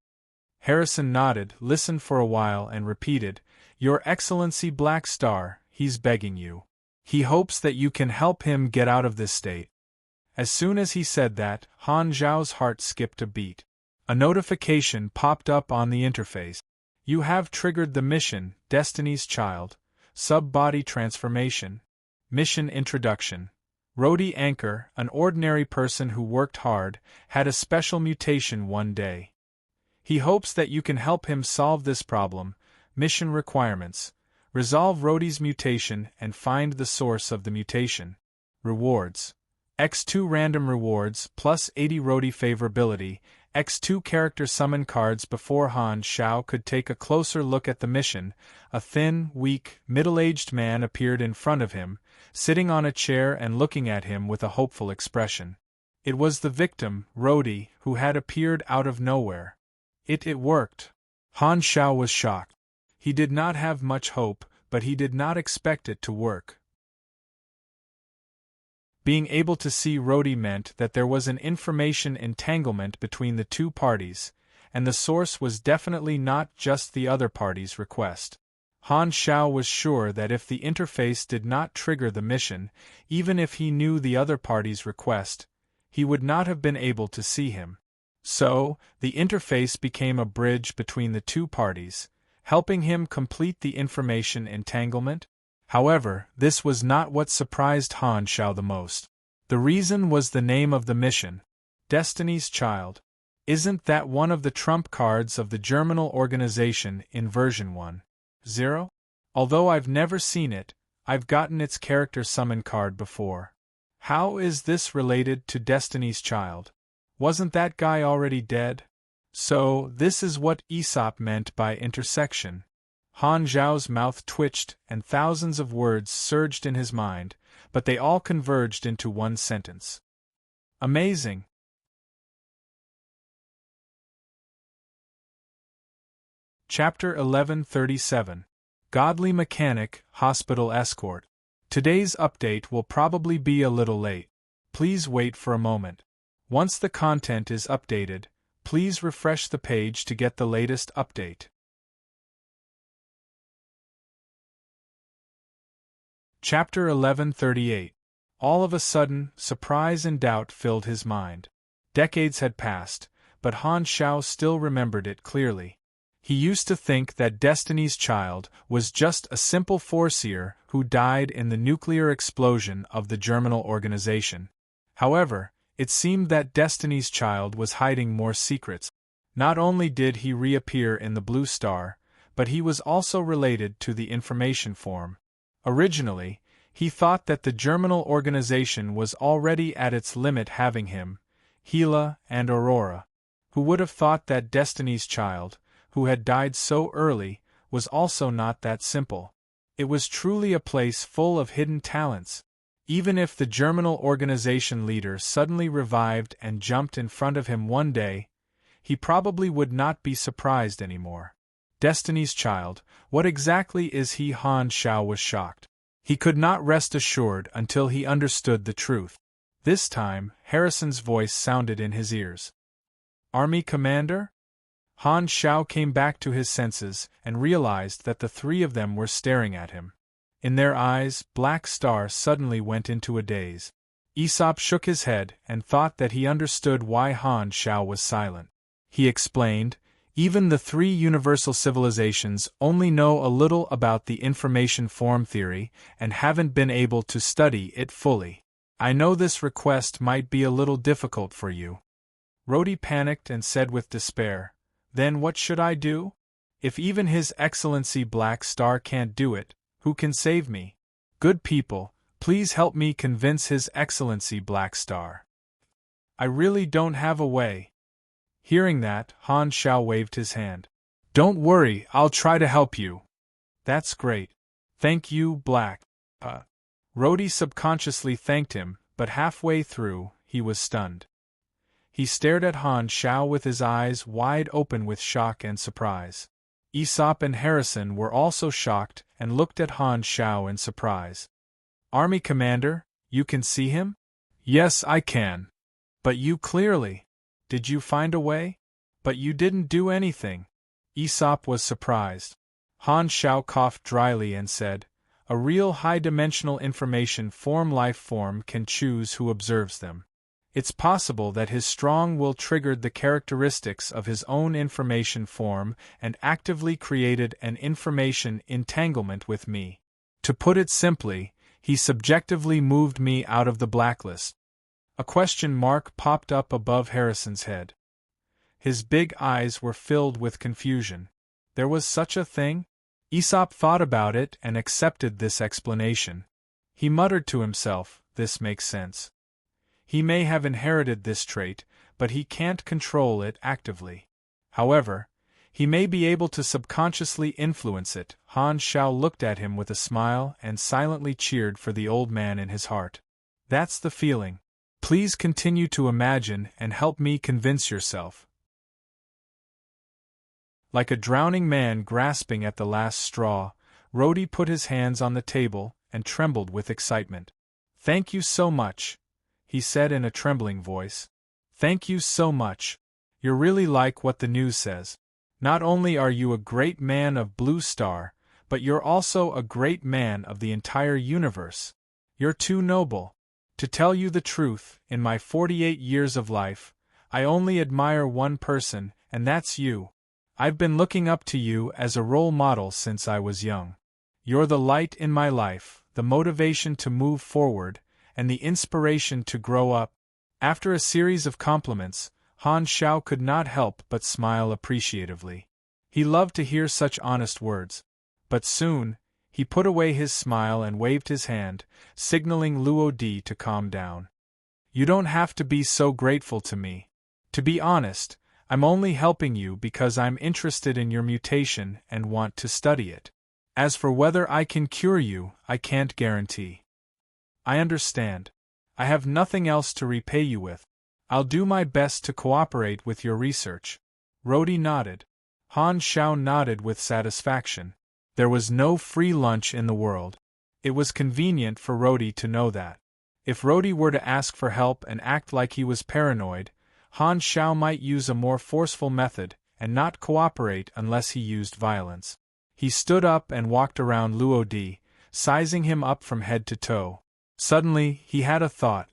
Harrison nodded, listened for a while, and repeated, "Your Excellency Black Star, he's begging you. He hopes that you can help him get out of this state." As soon as he said that, Han Xiao's heart skipped a beat. A notification popped up on the interface. "You have triggered the mission, Destiny's Child. Sub-body transformation. Mission introduction. Rhodey Anchor, an ordinary person who worked hard, had a special mutation one day. He hopes that you can help him solve this problem. Mission requirements. Resolve Rhodey's mutation and find the source of the mutation. Rewards. X2 random rewards, plus 80 Rhodey favorability, X2 character summon cards. Before Han Xiao could take a closer look at the mission, a thin, weak, middle-aged man appeared in front of him, sitting on a chair and looking at him with a hopeful expression. It was the victim, Rhodey, who had appeared out of nowhere. It worked. Han Xiao was shocked. He did not have much hope, but he did not expect it to work. Being able to see Rhodey meant that there was an information entanglement between the two parties, and the source was definitely not just the other party's request. Han Xiao was sure that if the interface did not trigger the mission, even if he knew the other party's request, he would not have been able to see him. So, the interface became a bridge between the two parties, helping him complete the information entanglement. However, this was not what surprised Han Xiao the most. The reason was the name of the mission, Destiny's Child. Isn't that one of the trump cards of the Germinal organization in version 1.0? Although I've never seen it, I've gotten its character summon card before. How is this related to Destiny's Child? Wasn't that guy already dead? So, this is what Aesop meant by intersection. Han Xiao's mouth twitched and thousands of words surged in his mind, but they all converged into one sentence. Amazing! Chapter 1137. Godly Mechanic, Hospital Escort. Today's update will probably be a little late. Please wait for a moment. Once the content is updated, please refresh the page to get the latest update. Chapter 1138. All of a sudden, surprise and doubt filled his mind. Decades had passed, but Han Xiao still remembered it clearly. He used to think that Destiny's Child was just a simple foreseer who died in the nuclear explosion of the Germinal organization. However, it seemed that Destiny's Child was hiding more secrets. Not only did he reappear in the Blue Star, but he was also related to the information form. Originally, he thought that the germinal organization was already at its limit, having him, Gila, and Aurora. Who would have thought that Destiny's Child, who had died so early, was also not that simple? It was truly a place full of hidden talents. Even if the germinal organization leader suddenly revived and jumped in front of him one day, he probably would not be surprised anymore. Destiny's Child, what exactly is he? Han Shao was shocked. He could not rest assured until he understood the truth. This time, Harrison's voice sounded in his ears. Army Commander? Han Shao came back to his senses and realized that the three of them were staring at him. In their eyes, Black Star suddenly went into a daze. Aesop shook his head and thought that he understood why Han Shao was silent. He explained, even the three universal civilizations only know a little about the information form theory and haven't been able to study it fully. I know this request might be a little difficult for you. Rhodey panicked and said with despair, then what should I do? If even His Excellency Black Star can't do it, who can save me? Good people, please help me convince His Excellency Black Star. I really don't have a way. Hearing that, Han Shao waved his hand. Don't worry, I'll try to help you. That's great. Thank you, Black. Rhodey subconsciously thanked him, but halfway through, he was stunned. He stared at Han Shao with his eyes wide open with shock and surprise. Aesop and Harrison were also shocked and looked at Han Shao in surprise. Army Commander, you can see him? Yes, I can. But you clearly. Did you find a way? But you didn't do anything. Aesop was surprised. Han Shao coughed dryly and said, a real high-dimensional information form life form can choose who observes them. It's possible that his strong will triggered the characteristics of his own information form and actively created an information entanglement with me. To put it simply, he subjectively moved me out of the blacklist. A question mark popped up above Harrison's head. His big eyes were filled with confusion. There was such a thing? Aesop thought about it and accepted this explanation. He muttered to himself, this makes sense. He may have inherited this trait, but he can't control it actively. However, he may be able to subconsciously influence it. Han Shao looked at him with a smile and silently cheered for the old man in his heart. That's the feeling. Please continue to imagine and help me convince yourself. Like a drowning man grasping at the last straw, Rhodey put his hands on the table and trembled with excitement. Thank you so much, he said in a trembling voice. Thank you so much. You're really like what the news says. Not only are you a great man of Blue Star, but you're also a great man of the entire universe. You're too noble. To tell you the truth, in my 48 years of life, I only admire one person, and that's you. I've been looking up to you as a role model since I was young. You're the light in my life, the motivation to move forward, and the inspiration to grow up. After a series of compliments, Han Shao could not help but smile appreciatively. He loved to hear such honest words. But soon, he put away his smile and waved his hand, signaling Luo Di to calm down. You don't have to be so grateful to me. To be honest, I'm only helping you because I'm interested in your mutation and want to study it. As for whether I can cure you, I can't guarantee. I understand. I have nothing else to repay you with. I'll do my best to cooperate with your research. Rhodey nodded. Han Shao nodded with satisfaction. There was no free lunch in the world. It was convenient for Rhodey to know that. If Rhodey were to ask for help and act like he was paranoid, Han Shao might use a more forceful method and not cooperate unless he used violence. He stood up and walked around Luo Di, sizing him up from head to toe. Suddenly, he had a thought.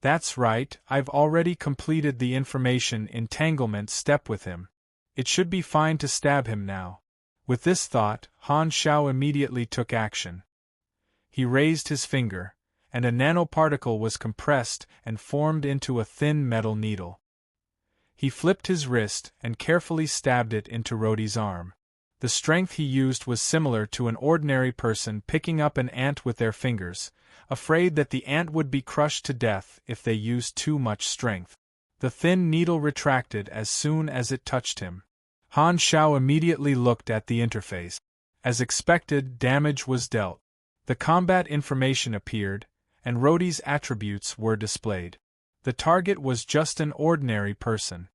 That's right, I've already completed the information entanglement step with him. It should be fine to stab him now. With this thought, Han Shao immediately took action. He raised his finger, and a nanoparticle was compressed and formed into a thin metal needle. He flipped his wrist and carefully stabbed it into Rhodey's arm. The strength he used was similar to an ordinary person picking up an ant with their fingers, afraid that the ant would be crushed to death if they used too much strength. The thin needle retracted as soon as it touched him. Han Shao immediately looked at the interface. As expected, damage was dealt. The combat information appeared, and Rhodey's attributes were displayed. The target was just an ordinary person.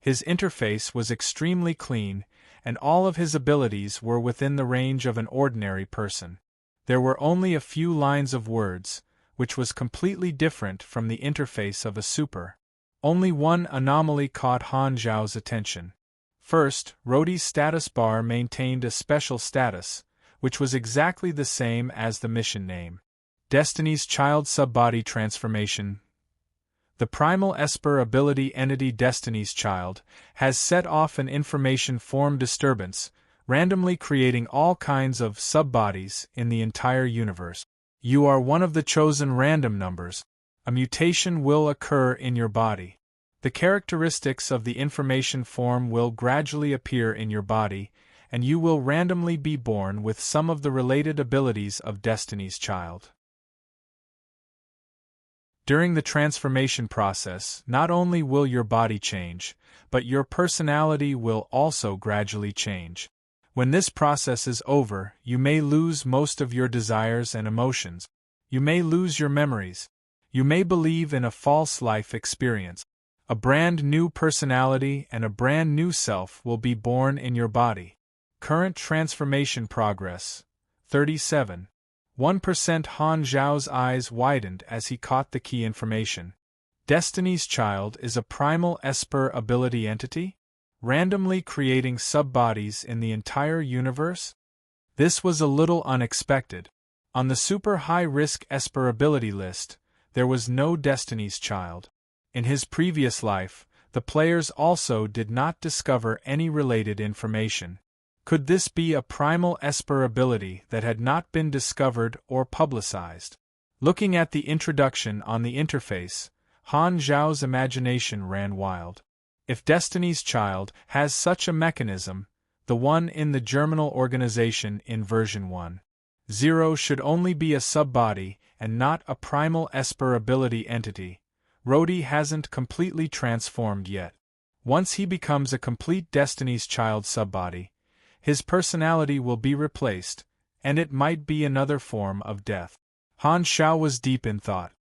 His interface was extremely clean, and all of his abilities were within the range of an ordinary person. There were only a few lines of words, which was completely different from the interface of a super. Only one anomaly caught Han Zhao's attention. First, Rhodey's status bar maintained a special status, which was exactly the same as the mission name. Destiny's Child Subbody Transformation. The primal Esper ability entity Destiny's Child has set off an information form disturbance, randomly creating all kinds of subbodies in the entire universe. You are one of the chosen random numbers. A mutation will occur in your body. The characteristics of the information form will gradually appear in your body, and you will randomly be born with some of the related abilities of Destiny's Child. During the transformation process, not only will your body change, but your personality will also gradually change. When this process is over, you may lose most of your desires and emotions. You may lose your memories. You may believe in a false life experience. A brand new personality and a brand new self will be born in your body. Current transformation progress. 37. 1% Han Zhao's eyes widened as he caught the key information. Destiny's Child is a primal Esper ability entity, randomly creating subbodies in the entire universe? This was a little unexpected. On the super high-risk Esper ability list, there was no Destiny's Child. In his previous life, the players also did not discover any related information. Could this be a primal Esper ability that had not been discovered or publicized? Looking at the introduction on the interface, Han Zhao's imagination ran wild. If Destiny's Child has such a mechanism, the one in the Germinal organization in version 1.0 should only be a subbody and not a primal Esper ability entity. Rhodey hasn't completely transformed yet. Once he becomes a complete Destiny's Child subbody, his personality will be replaced, and it might be another form of death. Han Shao was deep in thought.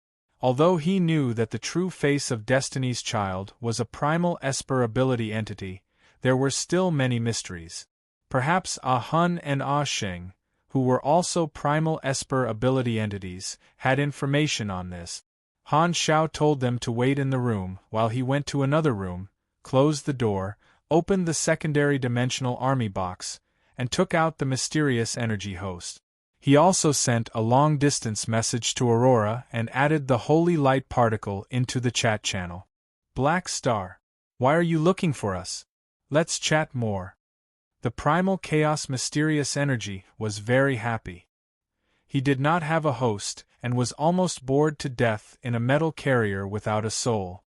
Although he knew that the true face of Destiny's Child was a primal Esper ability entity, there were still many mysteries. Perhaps Ah Hun and Ah Sheng, who were also primal Esper ability entities, had information on this. Han Shao told them to wait in the room while he went to another room, closed the door, opened the secondary dimensional army box, and took out the mysterious energy host. He also sent a long-distance message to Aurora and added the holy light particle into the chat channel. Black Star, why are you looking for us? Let's chat more. The primal chaos mysterious energy was very happy. He did not have a host and was almost bored to death in a metal carrier without a soul.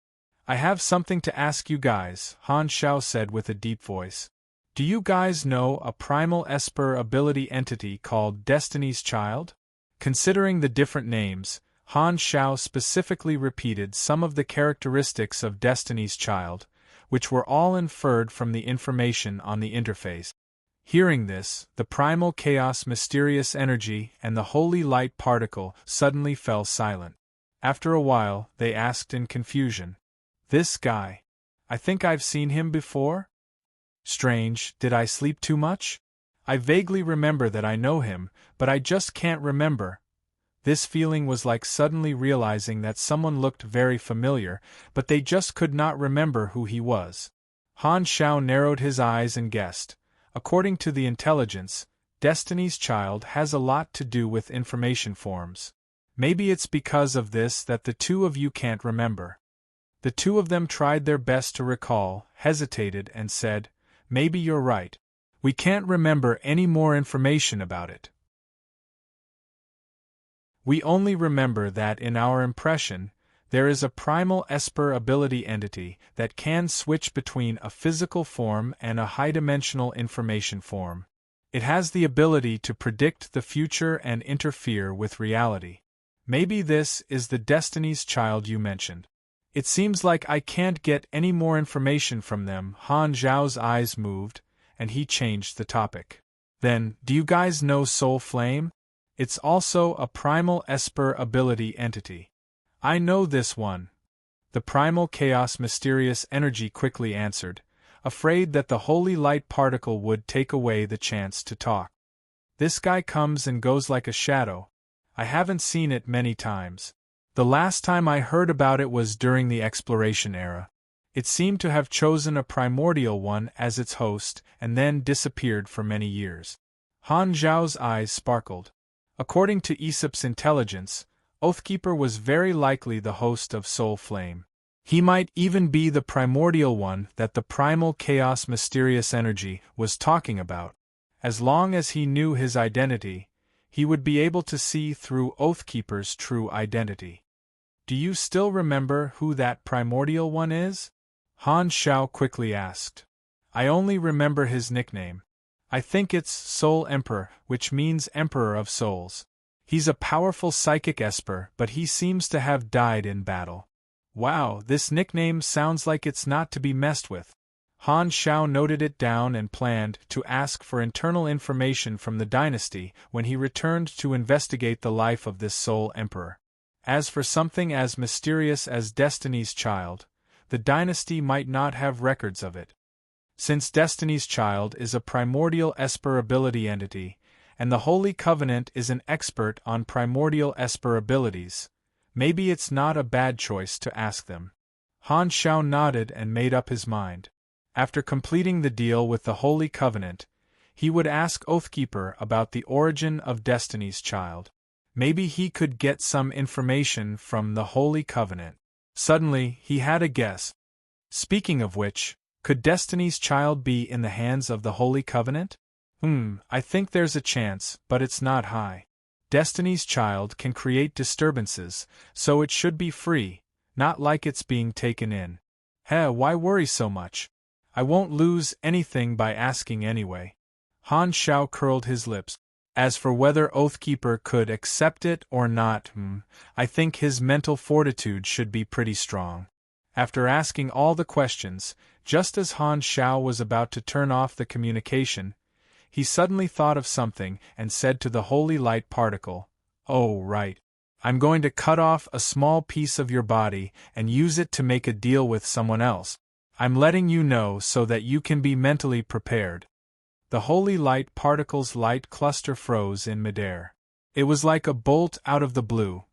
I have something to ask you guys, Han Shao said with a deep voice. Do you guys know a primal Esper ability entity called Destiny's Child? Considering the different names, Han Shao specifically repeated some of the characteristics of Destiny's Child, which were all inferred from the information on the interface. Hearing this, the primal chaos mysterious energy and the holy light particle suddenly fell silent. After a while, they asked in confusion. This guy. I think I've seen him before? Strange, did I sleep too much? I vaguely remember that I know him, but I just can't remember. This feeling was like suddenly realizing that someone looked very familiar, but they just could not remember who he was. Han Shao narrowed his eyes and guessed. According to the intelligence, Destiny's Child has a lot to do with information forms. Maybe it's because of this that the two of you can't remember. The two of them tried their best to recall, hesitated, and said, Maybe you're right. We can't remember any more information about it. We only remember that in our impression, There is a primal esper ability entity that can switch between a physical form and a high-dimensional information form. It has the ability to predict the future and interfere with reality. Maybe this is the Destiny's Child you mentioned. It seems like I can't get any more information from them. Han Zhao's eyes moved, and he changed the topic. Then, do you guys know Soul Flame? It's also a primal esper ability entity. I know this one. The primal chaos mysterious energy quickly answered, afraid that the holy light particle would take away the chance to talk. This guy comes and goes like a shadow. I haven't seen it many times. The last time I heard about it was during the exploration era. It seemed to have chosen a primordial one as its host and then disappeared for many years. Han Zhao's eyes sparkled. According to Aesop's intelligence, Oathkeeper was very likely the host of Soul Flame. He might even be the primordial one that the primal chaos mysterious energy was talking about. As long as he knew his identity, he would be able to see through Oathkeeper's true identity. Do you still remember who that primordial one is? Han Xiao quickly asked. I only remember his nickname. I think it's Soul Emperor, which means Emperor of Souls. He's a powerful psychic esper, but he seems to have died in battle. Wow, this nickname sounds like it's not to be messed with. Han Xiao noted it down and planned to ask for internal information from the dynasty when he returned to investigate the life of this Soul Emperor. As for something as mysterious as Destiny's Child, the dynasty might not have records of it. Since Destiny's Child is a primordial esper ability entity, and the Holy Covenant is an expert on primordial esper abilities, maybe it's not a bad choice to ask them. Han Xiao nodded and made up his mind. After completing the deal with the Holy Covenant, he would ask Oathkeeper about the origin of Destiny's Child. Maybe he could get some information from the Holy Covenant. Suddenly, he had a guess. Speaking of which, could Destiny's Child be in the hands of the Holy Covenant? I think there's a chance, but it's not high. Destiny's Child can create disturbances, so it should be free, not like it's being taken in. Why worry so much? I won't lose anything by asking anyway. Han Xiao curled his lips. As for whether Oathkeeper could accept it or not, I think his mental fortitude should be pretty strong. After asking all the questions, just as Han Xiao was about to turn off the communication, he suddenly thought of something and said to the holy light particle, "Oh, right. I'm going to cut off a small piece of your body and use it to make a deal with someone else. I'm letting you know so that you can be mentally prepared." The holy light particle's light cluster froze in midair. It was like a bolt out of the blue.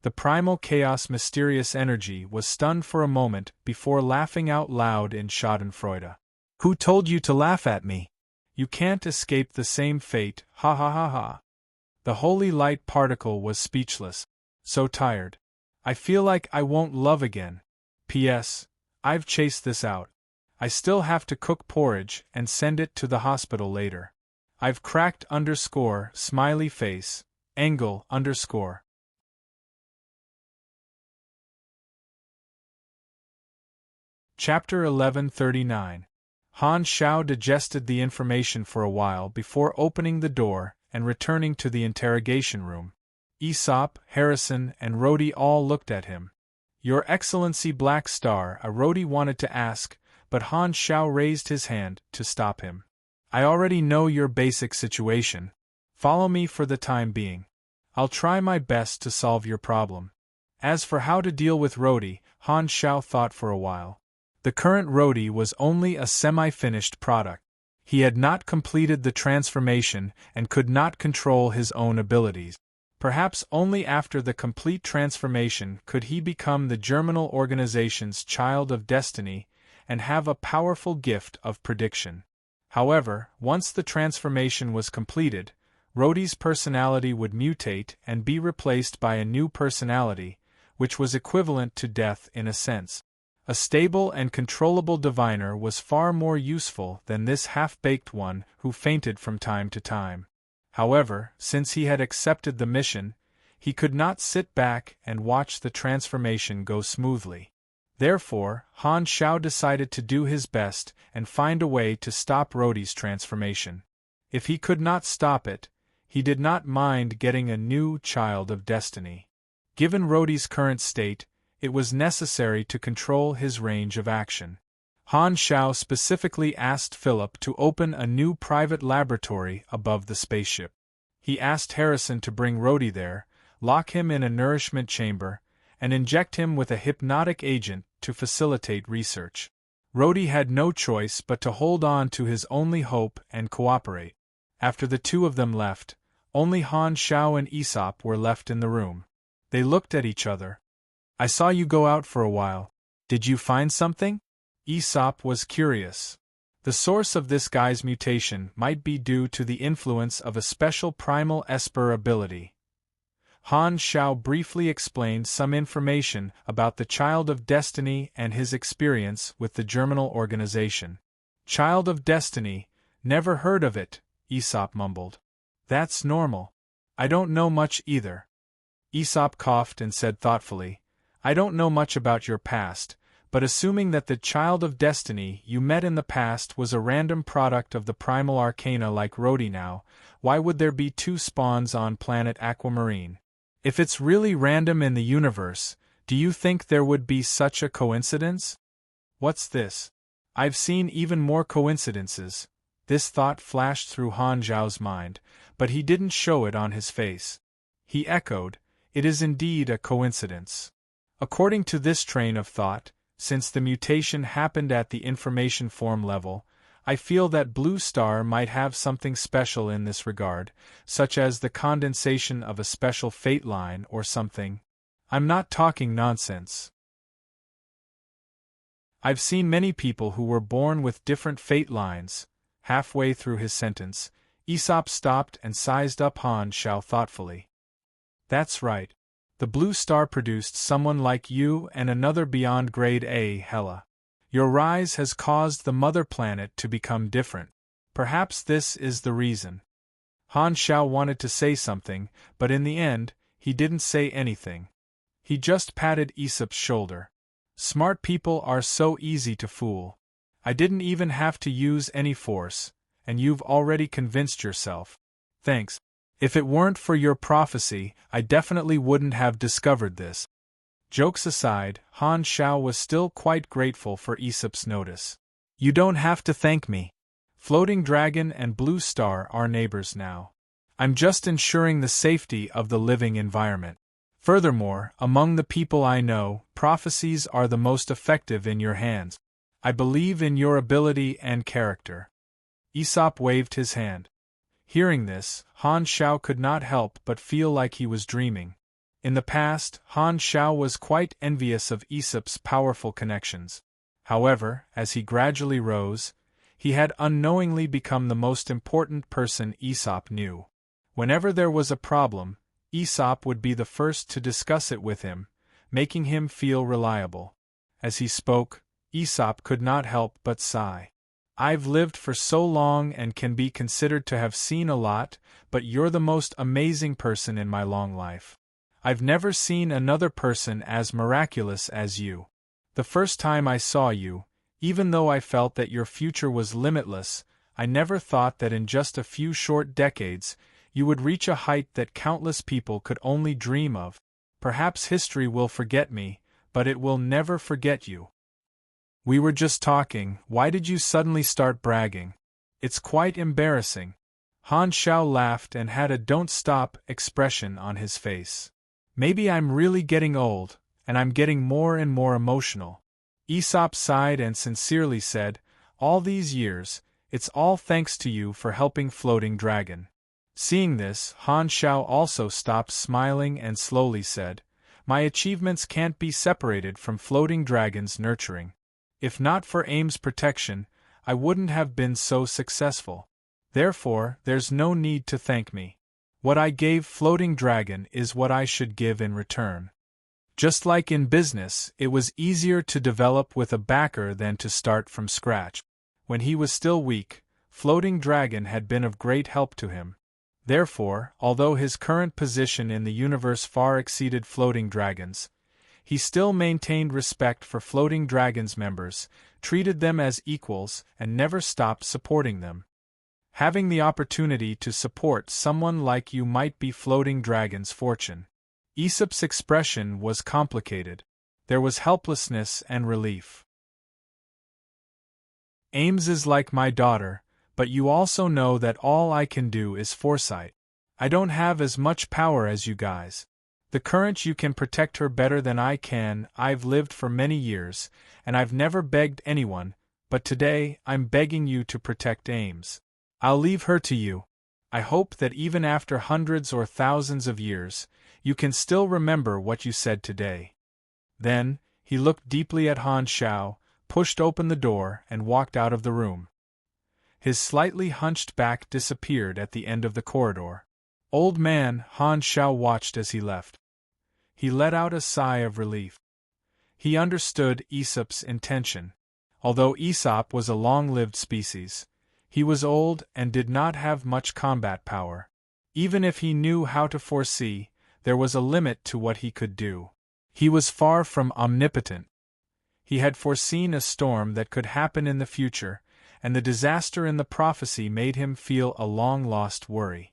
The primal chaos mysterious energy was stunned for a moment before laughing out loud in schadenfreude. Who told you to laugh at me? You can't escape the same fate, ha ha ha ha. The holy light particle was speechless. So tired. I feel like I won't love again. P.S. I've chased this out. I still have to cook porridge and send it to the hospital later. I've cracked _ smiley face, angle _ Chapter 1139. Han Xiao digested the information for a while before opening the door and returning to the interrogation room. Aesop, Harrison, and Rhodey all looked at him. Your Excellency Black Star, Rhodey wanted to ask, but Han Xiao raised his hand to stop him. I already know your basic situation. Follow me for the time being. I'll try my best to solve your problem. As for how to deal with Rhodey, Han Xiao thought for a while. The current Rhodey was only a semi-finished product. He had not completed the transformation and could not control his own abilities. Perhaps only after the complete transformation could he become the germinal organization's child of destiny and have a powerful gift of prediction. However, once the transformation was completed, Rhodey's personality would mutate and be replaced by a new personality, which was equivalent to death in a sense. A stable and controllable diviner was far more useful than this half-baked one who fainted from time to time. However, since he had accepted the mission, he could not sit back and watch the transformation go smoothly. Therefore, Han Shao decided to do his best and find a way to stop Rhodey's transformation. If he could not stop it, he did not mind getting a new child of destiny. Given Rhodey's current state, it was necessary to control his range of action. Han Shao specifically asked Philip to open a new private laboratory above the spaceship. He asked Harrison to bring Rhodey there, lock him in a nourishment chamber, and inject him with a hypnotic agent to facilitate research. Rhodey had no choice but to hold on to his only hope and cooperate. After the two of them left, only Han Shao and Aesop were left in the room. They looked at each other. "I saw you go out for a while. Did you find something?" Aesop was curious. The source of this guy's mutation might be due to the influence of a special primal esper ability. Han Shao briefly explained some information about the Child of Destiny and his experience with the Germinal organization. "Child of Destiny, never heard of it," Aesop mumbled. "That's normal. I don't know much either." Aesop coughed and said thoughtfully, "I don't know much about your past, but assuming that the Child of Destiny you met in the past was a random product of the primal arcana like Rhodey now, why would there be two spawns on planet Aquamarine? If it's really random in the universe, do you think there would be such a coincidence?" "What's this? I've seen even more coincidences." This thought flashed through Han Zhao's mind, but he didn't show it on his face. He echoed, "It is indeed a coincidence." According to this train of thought, since the mutation happened at the information form level, I feel that Blue Star might have something special in this regard, such as the condensation of a special fate line or something. I'm not talking nonsense. I've seen many people who were born with different fate lines. Halfway through his sentence, Aesop stopped and sized up Han Shao thoughtfully. "That's right. The Blue Star produced someone like you and another beyond grade A Hela. Your rise has caused the mother planet to become different. Perhaps this is the reason." Han Shao wanted to say something, but in the end, he didn't say anything. He just patted Aesop's shoulder. "Smart people are so easy to fool. I didn't even have to use any force, and you've already convinced yourself. Thanks. If it weren't for your prophecy, I definitely wouldn't have discovered this." Jokes aside, Han Shao was still quite grateful for Aesop's notice. "You don't have to thank me. Floating Dragon and Blue Star are neighbors now. I'm just ensuring the safety of the living environment. Furthermore, among the people I know, prophecies are the most effective in your hands. I believe in your ability and character." Aesop waved his hand. Hearing this, Han Shao could not help but feel like he was dreaming. In the past, Han Shao was quite envious of Aesop's powerful connections. However, as he gradually rose, he had unknowingly become the most important person Aesop knew. Whenever there was a problem, Aesop would be the first to discuss it with him, making him feel reliable. As he spoke, Aesop could not help but sigh. "I've lived for so long and can be considered to have seen a lot, but you're the most amazing person in my long life. I've never seen another person as miraculous as you. The first time I saw you, even though I felt that your future was limitless, I never thought that in just a few short decades, you would reach a height that countless people could only dream of. Perhaps history will forget me, but it will never forget you." "We were just talking, why did you suddenly start bragging? It's quite embarrassing." Han Shao laughed and had a "don't stop" expression on his face. "Maybe I'm really getting old, and I'm getting more and more emotional." Aesop sighed and sincerely said, "All these years, it's all thanks to you for helping Floating Dragon." Seeing this, Han Shao also stopped smiling and slowly said, "My achievements can't be separated from Floating Dragon's nurturing. If not for AIM's protection, I wouldn't have been so successful. Therefore, there's no need to thank me. What I gave Floating Dragon is what I should give in return." Just like in business, it was easier to develop with a backer than to start from scratch. When he was still weak, Floating Dragon had been of great help to him. Therefore, although his current position in the universe far exceeded Floating Dragons, he still maintained respect for Floating Dragons members, treated them as equals, and never stopped supporting them. Having the opportunity to support someone like you might be Floating Dragon's fortune. Aesop's expression was complicated. There was helplessness and relief. Ames is like my daughter, but you also know that all I can do is foresight. I don't have as much power as you guys. The current you can protect her better than I can. I've lived for many years, and I've never begged anyone, but today I'm begging you to protect Ames. I'll leave her to you. I hope that even after hundreds or thousands of years, you can still remember what you said today. Then, he looked deeply at Han Shao, pushed open the door, and walked out of the room. His slightly hunched back disappeared at the end of the corridor. Old man, Han Shao watched as he left. He let out a sigh of relief. He understood Aesop's intention. Although Aesop was a long-lived species, he was old and did not have much combat power. Even if he knew how to foresee, there was a limit to what he could do. He was far from omnipotent. He had foreseen a storm that could happen in the future, and the disaster in the prophecy made him feel a long-lost worry.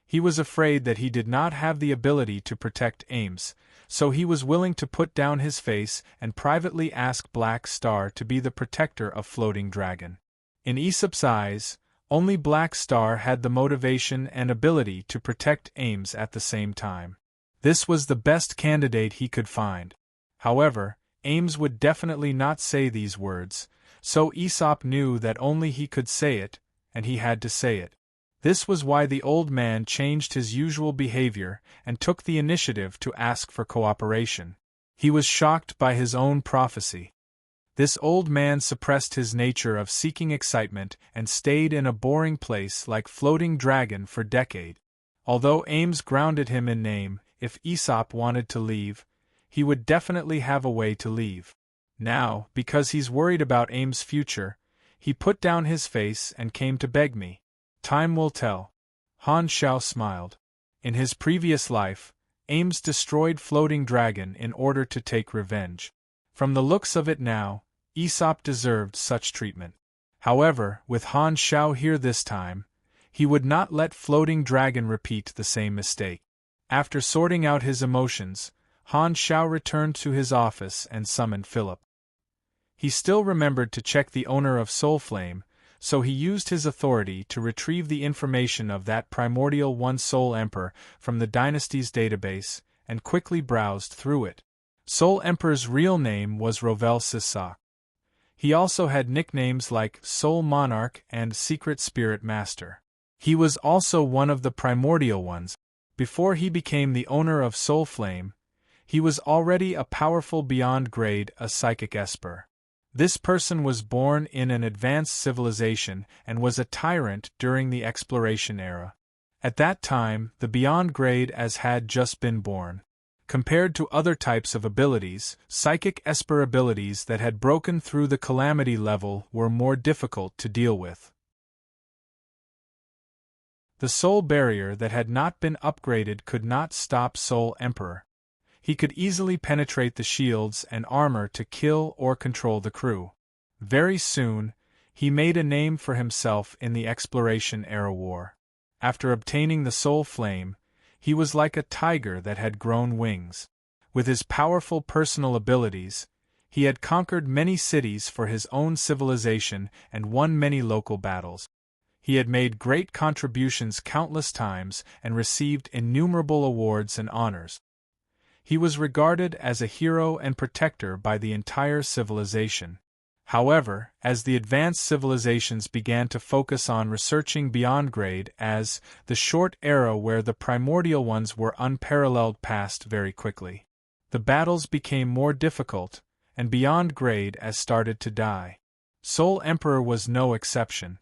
He was afraid that he did not have the ability to protect Ames, so he was willing to put down his face and privately ask Black Star to be the protector of Floating Dragon. In Aesop's eyes, only Black Star had the motivation and ability to protect Ames at the same time. This was the best candidate he could find. However, Ames would definitely not say these words, so Aesop knew that only he could say it, and he had to say it. This was why the old man changed his usual behavior and took the initiative to ask for cooperation. He was shocked by his own prophecy. This old man suppressed his nature of seeking excitement and stayed in a boring place like Floating Dragon for decades. Although Ames grounded him in name, if Aesop wanted to leave, he would definitely have a way to leave. Now, because he's worried about Ames' future, he put down his face and came to beg me. Time will tell. Han Shao smiled. In his previous life, Ames destroyed Floating Dragon in order to take revenge. From the looks of it now, Aesop deserved such treatment. However, with Han Shao here this time, he would not let Floating Dragon repeat the same mistake. After sorting out his emotions, Han Shao returned to his office and summoned Philip. He still remembered to check the owner of Soulflame, so he used his authority to retrieve the information of that primordial One Soul Emperor from the dynasty's database, and quickly browsed through it. Soul Emperor's real name was Rovel Sisak. He also had nicknames like Soul Monarch and Secret Spirit Master. He was also one of the primordial ones. Before he became the owner of Soulflame, he was already a powerful beyond grade, a psychic esper. This person was born in an advanced civilization and was a tyrant during the exploration era. At that time, the beyond grade as had just been born. Compared to other types of abilities, psychic esper abilities that had broken through the calamity level were more difficult to deal with. The soul barrier that had not been upgraded could not stop Soul Emperor. He could easily penetrate the shields and armor to kill or control the crew. Very soon, he made a name for himself in the exploration era war. After obtaining the Soul Flame, he was like a tiger that had grown wings. With his powerful personal abilities, he had conquered many cities for his own civilization and won many local battles. He had made great contributions countless times and received innumerable awards and honors. He was regarded as a hero and protector by the entire civilization. However, as the advanced civilizations began to focus on researching beyond grade as the short era where the primordial ones were unparalleled passed very quickly. The battles became more difficult, and beyond grade as started to die. Soul Emperor was no exception.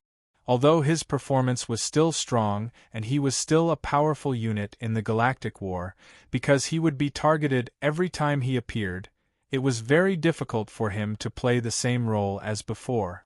Although his performance was still strong and he was still a powerful unit in the Galactic War, because he would be targeted every time he appeared, it was very difficult for him to play the same role as before.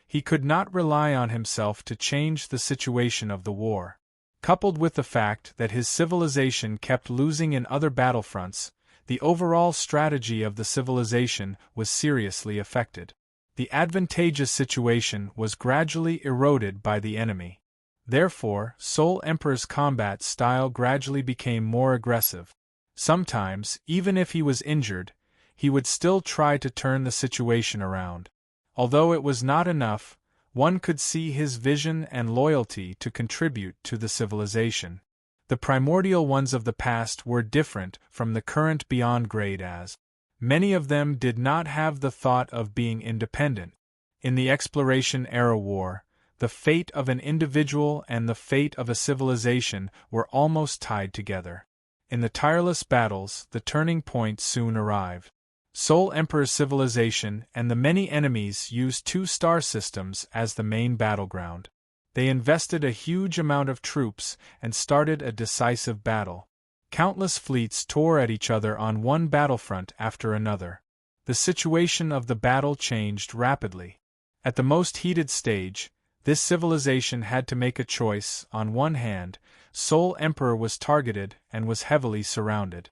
He could not rely on himself to change the situation of the war. Coupled with the fact that his civilization kept losing in other battlefronts, the overall strategy of the civilization was seriously affected. The advantageous situation was gradually eroded by the enemy. Therefore, Soul Emperor's combat style gradually became more aggressive. Sometimes, even if he was injured, he would still try to turn the situation around. Although it was not enough, one could see his vision and loyalty to contribute to the civilization. The primordial ones of the past were different from the current beyond grade, as many of them did not have the thought of being independent. In the Exploration Era War, the fate of an individual and the fate of a civilization were almost tied together. In the tireless battles, the turning point soon arrived. Soul Emperor's civilization and the many enemies used two star systems as the main battleground. They invested a huge amount of troops and started a decisive battle. Countless fleets tore at each other on one battlefront after another. The situation of the battle changed rapidly. At the most heated stage, this civilization had to make a choice. On one hand, Soul Emperor was targeted and was heavily surrounded.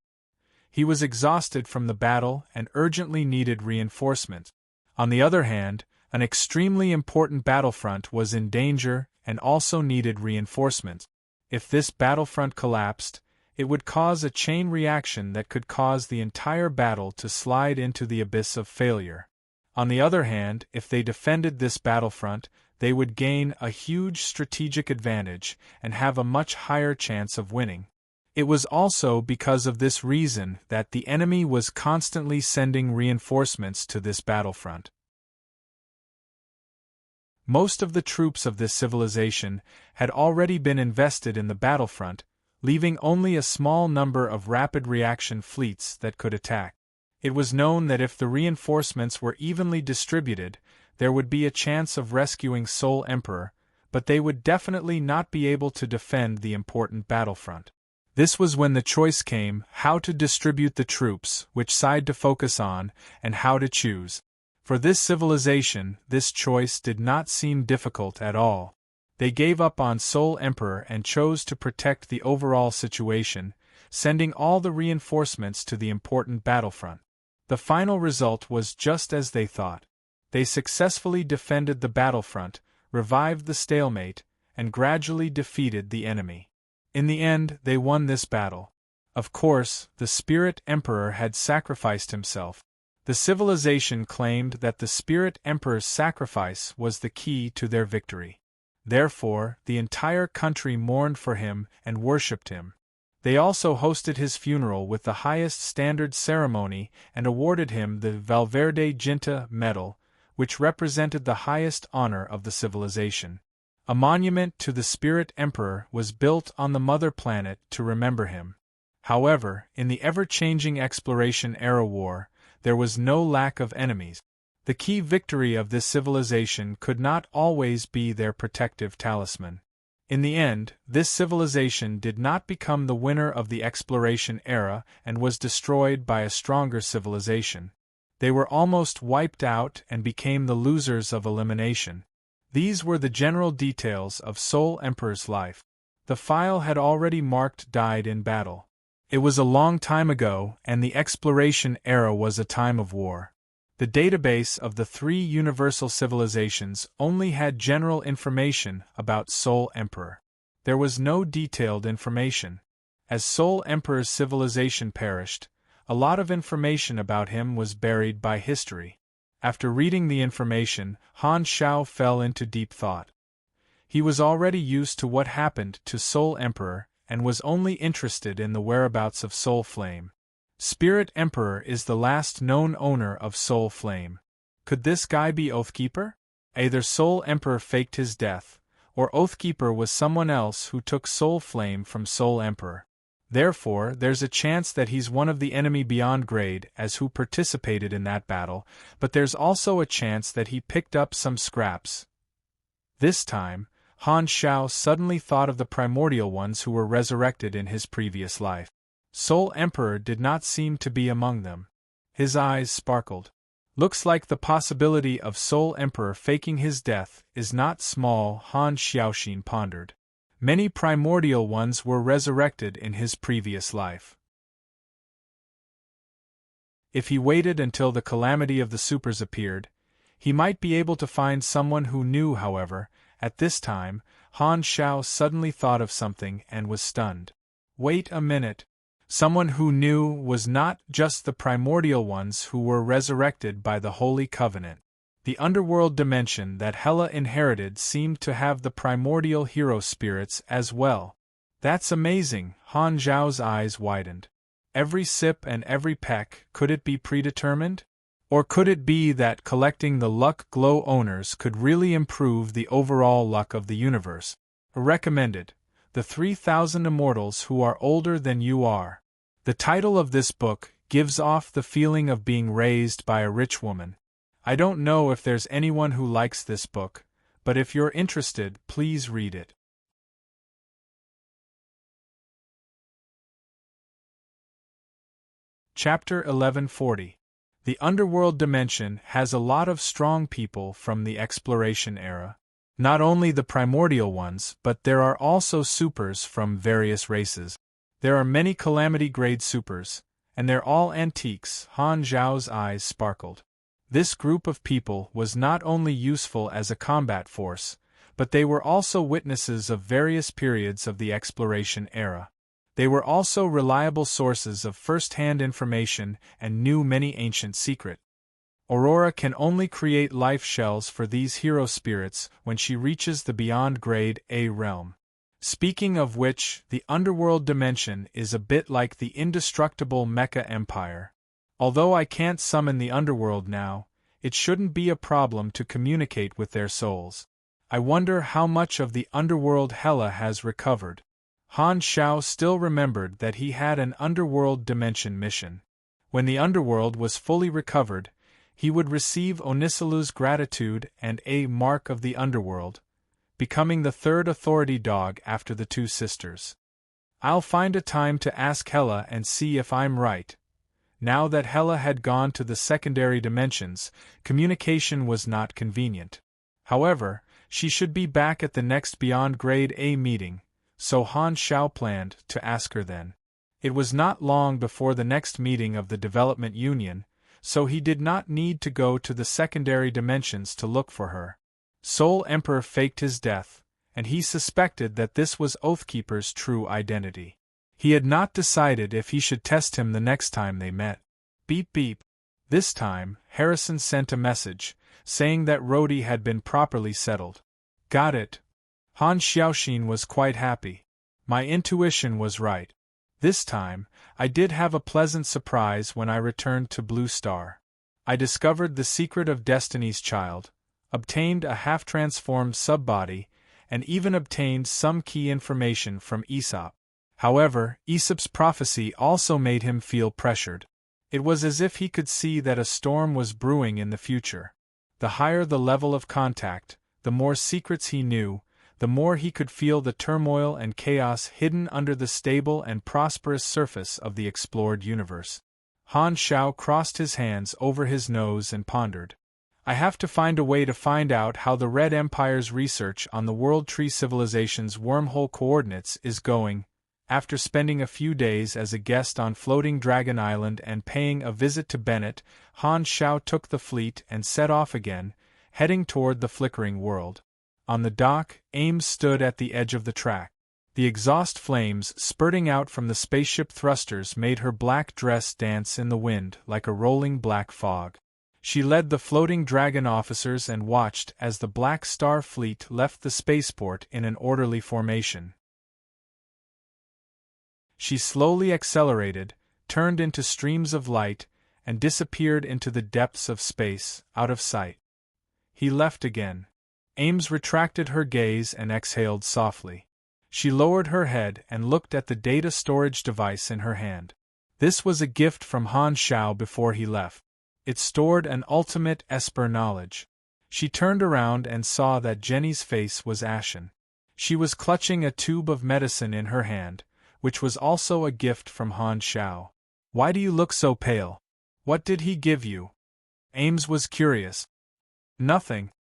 He was exhausted from the battle and urgently needed reinforcement. On the other hand, an extremely important battlefront was in danger and also needed reinforcement. If this battlefront collapsed, it would cause a chain reaction that could cause the entire battle to slide into the abyss of failure. On the other hand, if they defended this battlefront, they would gain a huge strategic advantage and have a much higher chance of winning. It was also because of this reason that the enemy was constantly sending reinforcements to this battlefront. Most of the troops of this civilization had already been invested in the battlefront, leaving only a small number of rapid reaction fleets that could attack. It was known that if the reinforcements were evenly distributed, there would be a chance of rescuing Soul Emperor, but they would definitely not be able to defend the important battlefront. This was when the choice came: how to distribute the troops, which side to focus on, and how to choose. For this civilization, this choice did not seem difficult at all. They gave up on Soul Emperor and chose to protect the overall situation, sending all the reinforcements to the important battlefront. The final result was just as they thought. They successfully defended the battlefront, revived the stalemate, and gradually defeated the enemy. In the end, they won this battle. Of course, the Spirit Emperor had sacrificed himself. The civilization claimed that the Spirit Emperor's sacrifice was the key to their victory. Therefore, the entire country mourned for him and worshipped him. They also hosted his funeral with the highest standard ceremony and awarded him the Valverde Ginta Medal, which represented the highest honor of the civilization. A monument to the Spirit Emperor was built on the mother planet to remember him. However, in the ever-changing Exploration Era War, there was no lack of enemies. The key victory of this civilization could not always be their protective talisman. In the end, this civilization did not become the winner of the Exploration Era and was destroyed by a stronger civilization. They were almost wiped out and became the losers of elimination. These were the general details of Soul Emperor's life. The file had already marked died in battle. It was a long time ago, and the Exploration Era was a time of war. The database of the three universal civilizations only had general information about Soul Emperor. There was no detailed information. As Soul Emperor's civilization perished, a lot of information about him was buried by history. After reading the information, Han Xiao fell into deep thought. He was already used to what happened to Soul Emperor and was only interested in the whereabouts of Soul Flame. Spirit Emperor is the last known owner of Soul Flame. Could this guy be Oathkeeper? Either Soul Emperor faked his death, or Oathkeeper was someone else who took Soul Flame from Soul Emperor. Therefore, there's a chance that he's one of the enemy beyond grade as who participated in that battle, but there's also a chance that he picked up some scraps. This time, Han Xiao suddenly thought of the primordial ones who were resurrected in his previous life. Soul Emperor did not seem to be among them. His eyes sparkled. Looks like the possibility of Soul Emperor faking his death is not small, Han Xiaoxin pondered. Many primordial ones were resurrected in his previous life. If he waited until the calamity of the supers appeared, he might be able to find someone who knew. However, at this time, Han Shao suddenly thought of something and was stunned. Wait a minute. Someone who knew was not just the primordial ones who were resurrected by the Holy Covenant. The underworld dimension that Hela inherited seemed to have the primordial hero spirits as well. That's amazing, Han Zhao's eyes widened. Every sip and every peck, could it be predetermined? Or could it be that collecting the luck glow owners could really improve the overall luck of the universe? Recommended. The 3,000 Immortals Who Are Older Than You Are. The title of this book gives off the feeling of being raised by a rich woman. I don't know if there's anyone who likes this book, but if you're interested, please read it. Chapter 1140. The underworld dimension has a lot of strong people from the exploration era. Not only the primordial ones, but there are also supers from various races. There are many calamity-grade supers, and they're all antiques. Han Zhao's eyes sparkled. This group of people was not only useful as a combat force, but they were also witnesses of various periods of the exploration era. They were also reliable sources of first-hand information and knew many ancient secrets. Aurora can only create life shells for these hero spirits when she reaches the Beyond Grade A realm. Speaking of which, the underworld dimension is a bit like the indestructible Mecha Empire. Although I can't summon the underworld now, it shouldn't be a problem to communicate with their souls. I wonder how much of the underworld Hela has recovered. Han Shao still remembered that he had an underworld dimension mission. When the underworld was fully recovered, he would receive Onisilu's gratitude and a mark of the underworld, becoming the third authority dog after the two sisters. I'll find a time to ask Hela and see if I'm right. Now that Hela had gone to the secondary dimensions, communication was not convenient. However, she should be back at the next Beyond Grade A meeting, so Han Shao planned to ask her then. It was not long before the next meeting of the Development Union, so he did not need to go to the secondary dimensions to look for her. Soul Emperor faked his death, and he suspected that this was Oathkeeper's true identity. He had not decided if he should test him the next time they met. Beep beep. This time, Harrison sent a message, saying that Rhodey had been properly settled. Got it. Han Xiaoxin was quite happy. My intuition was right. This time, I did have a pleasant surprise when I returned to Blue Star. I discovered the secret of Destiny's Child, obtained a half-transformed subbody, and even obtained some key information from Aesop. However, Aesop's prophecy also made him feel pressured. It was as if he could see that a storm was brewing in the future. The higher the level of contact, the more secrets he knew, the more he could feel the turmoil and chaos hidden under the stable and prosperous surface of the explored universe. Han Shao crossed his hands over his nose and pondered. I have to find a way to find out how the Red Empire's research on the World Tree Civilization's wormhole coordinates is going. After spending a few days as a guest on Floating Dragon Island and paying a visit to Bennett, Han Shao took the fleet and set off again, heading toward the flickering world. On the dock, Ames stood at the edge of the track. The exhaust flames spurting out from the spaceship thrusters made her black dress dance in the wind like a rolling black fog. She led the Floating Dragon officers and watched as the Black Star fleet left the spaceport in an orderly formation. She slowly accelerated, turned into streams of light, and disappeared into the depths of space, out of sight. He left again. Ames retracted her gaze and exhaled softly. She lowered her head and looked at the data storage device in her hand. This was a gift from Han Shao before he left. It stored an ultimate Esper knowledge. She turned around and saw that Jenny's face was ashen. She was clutching a tube of medicine in her hand, which was also a gift from Han Shao. Why do you look so pale? What did he give you? Ames was curious. Nothing.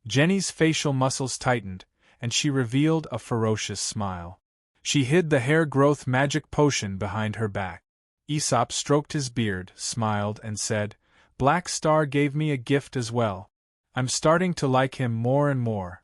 Jenny's facial muscles tightened, and she revealed a ferocious smile. She hid the hair growth magic potion behind her back. Aesop stroked his beard, smiled, and said, "Black Star gave me a gift as well. I'm starting to like him more and more."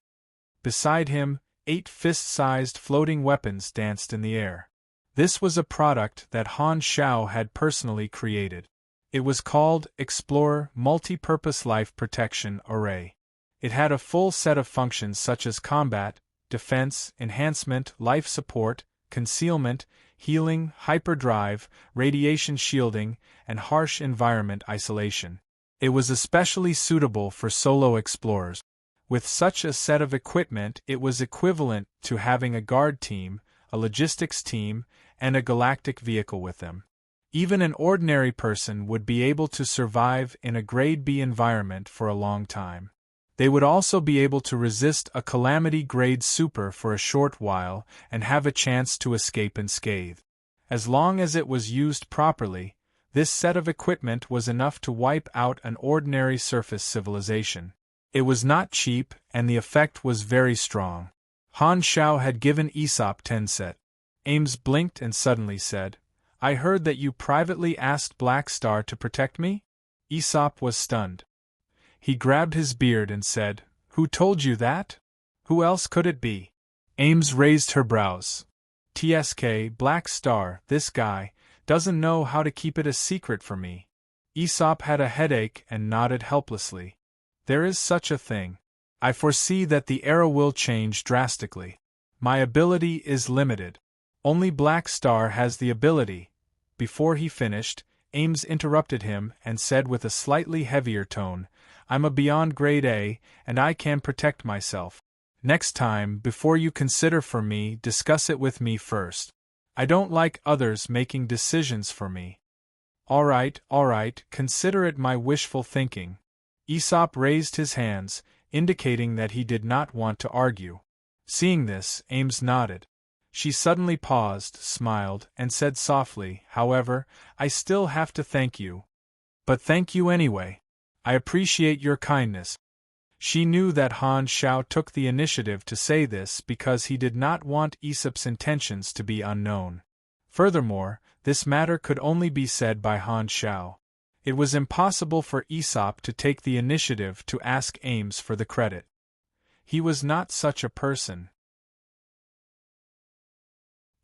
Beside him, 8 fist-sized floating weapons danced in the air. This was a product that Han Shao had personally created. It was called Explorer Multi-Purpose Life Protection Array. It had a full set of functions such as combat, defense, enhancement, life support, concealment, healing, hyperdrive, radiation shielding, and harsh environment isolation. It was especially suitable for solo explorers. With such a set of equipment, it was equivalent to having a guard team, a logistics team, and a galactic vehicle with them. Even an ordinary person would be able to survive in a Grade B environment for a long time. They would also be able to resist a Calamity Grade Super for a short while and have a chance to escape unscathed. As long as it was used properly, this set of equipment was enough to wipe out an ordinary surface civilization. It was not cheap, and the effect was very strong. Han Shao had given Aesop 10 set. Ames blinked and suddenly said, "I heard that you privately asked Black Star to protect me?" Aesop was stunned. He grabbed his beard and said, "Who told you that? Who else could it be?" Ames raised her brows. "TSK, Black Star, this guy, doesn't know how to keep it a secret from me." Aesop had a headache and nodded helplessly. "There is such a thing. I foresee that the era will change drastically. My ability is limited. Only Black Star has the ability." Before he finished, Ames interrupted him and said with a slightly heavier tone, "I'm a Beyond Grade A, and I can protect myself. Next time, before you consider for me, discuss it with me first. I don't like others making decisions for me." All right, consider it my wishful thinking." Aesop raised his hands, indicating that he did not want to argue. Seeing this, Ames nodded. She suddenly paused, smiled, and said softly, "However, I still have to thank you. But thank you anyway. I appreciate your kindness." She knew that Han Shao took the initiative to say this because he did not want Aesop's intentions to be unknown. Furthermore, this matter could only be said by Han Shao. It was impossible for Aesop to take the initiative to ask Ames for the credit. He was not such a person.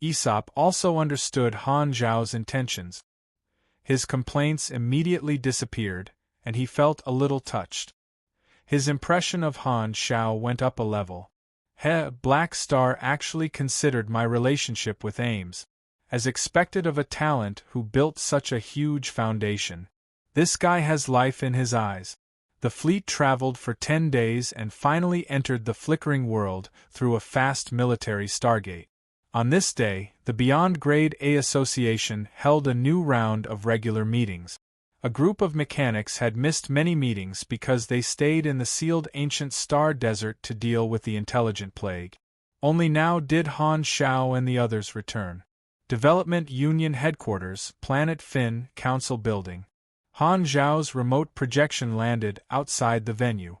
Aesop also understood Han Zhao's intentions. His complaints immediately disappeared, and he felt a little touched. His impression of Han Shao went up a level. Black Star actually considered my relationship with Ames, as expected of a talent who built such a huge foundation. This guy has life in his eyes. The fleet traveled for 10 days and finally entered the flickering world through a fast military stargate. On this day, the Beyond Grade A Association held a new round of regular meetings. A group of mechanics had missed many meetings because they stayed in the sealed ancient star desert to deal with the intelligent plague. Only now did Han Shao and the others return. Development Union Headquarters, Planet Finn, Council Building. Han Zhao's remote projection landed outside the venue.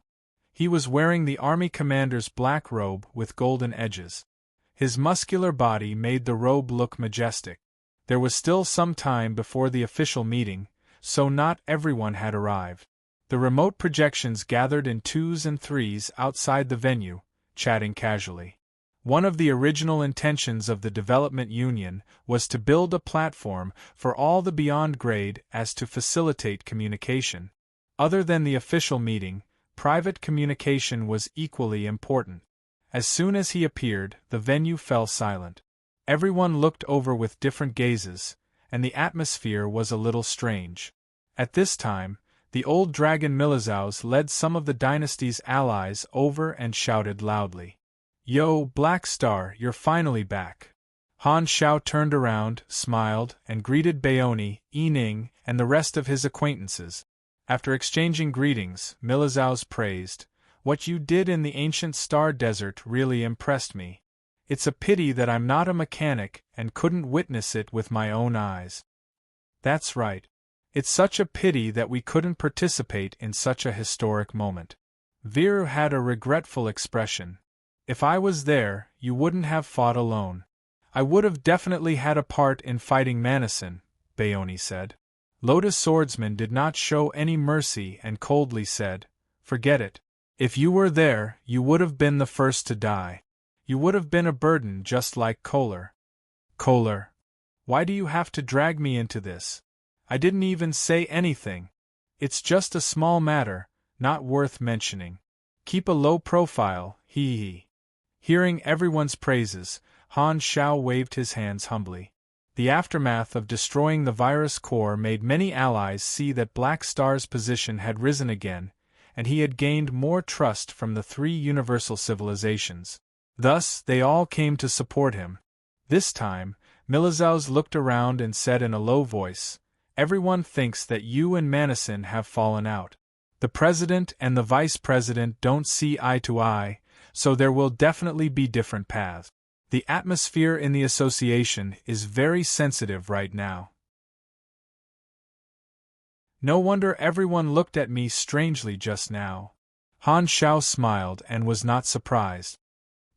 He was wearing the army commander's black robe with golden edges. His muscular body made the robe look majestic. There was still some time before the official meeting, so not everyone had arrived. The remote projections gathered in 2s and 3s outside the venue, chatting casually. One of the original intentions of the Development Union was to build a platform for all the Beyond Grade as to facilitate communication. Other than the official meeting, private communication was equally important. As soon as he appeared, the venue fell silent. Everyone looked over with different gazes, and the atmosphere was a little strange. At this time, the old dragon Milizaus led some of the dynasty's allies over and shouted loudly, "Yo, Black Star, you're finally back." Han Shao turned around, smiled, and greeted Baoni, Yining, and the rest of his acquaintances. After exchanging greetings, Milizaus praised, "What you did in the ancient star desert really impressed me. It's a pity that I'm not a mechanic and couldn't witness it with my own eyes." "That's right. It's such a pity that we couldn't participate in such a historic moment." Viru had a regretful expression. If I was there, you wouldn't have fought alone. I would have definitely had a part in fighting Manison, Bayoni said. Lotus Swordsman did not show any mercy and coldly said, Forget it. If you were there, you would have been the first to die. You would have been a burden just like Kohler. Kohler. Why do you have to drag me into this? I didn't even say anything. It's just a small matter, not worth mentioning. Keep a low profile, hee hee. Hearing everyone's praises, Han Shao waved his hands humbly. The aftermath of destroying the virus core made many allies see that Black Star's position had risen again, and he had gained more trust from the three universal civilizations. Thus, they all came to support him. This time, Milizaus looked around and said in a low voice, Everyone thinks that you and Manison have fallen out. The president and the vice president don't see eye to eye, so there will definitely be different paths. The atmosphere in the association is very sensitive right now. No wonder everyone looked at me strangely just now. Han Shao smiled and was not surprised.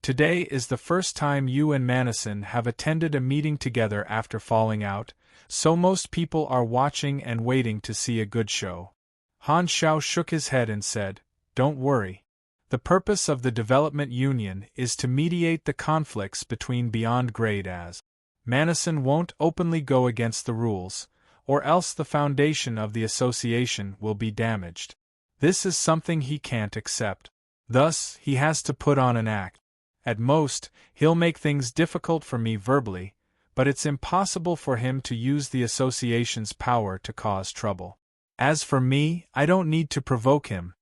Today is the first time you and Manison have attended a meeting together after falling out, so most people are watching and waiting to see a good show. Han Shao shook his head and said, Don't worry. The purpose of the Development Union is to mediate the conflicts between Beyond Grade as Manison won't openly go against the rules, or else the foundation of the association will be damaged. This is something he can't accept. Thus, he has to put on an act. At most, he'll make things difficult for me verbally, but it's impossible for him to use the association's power to cause trouble. As for me, I don't need to provoke him.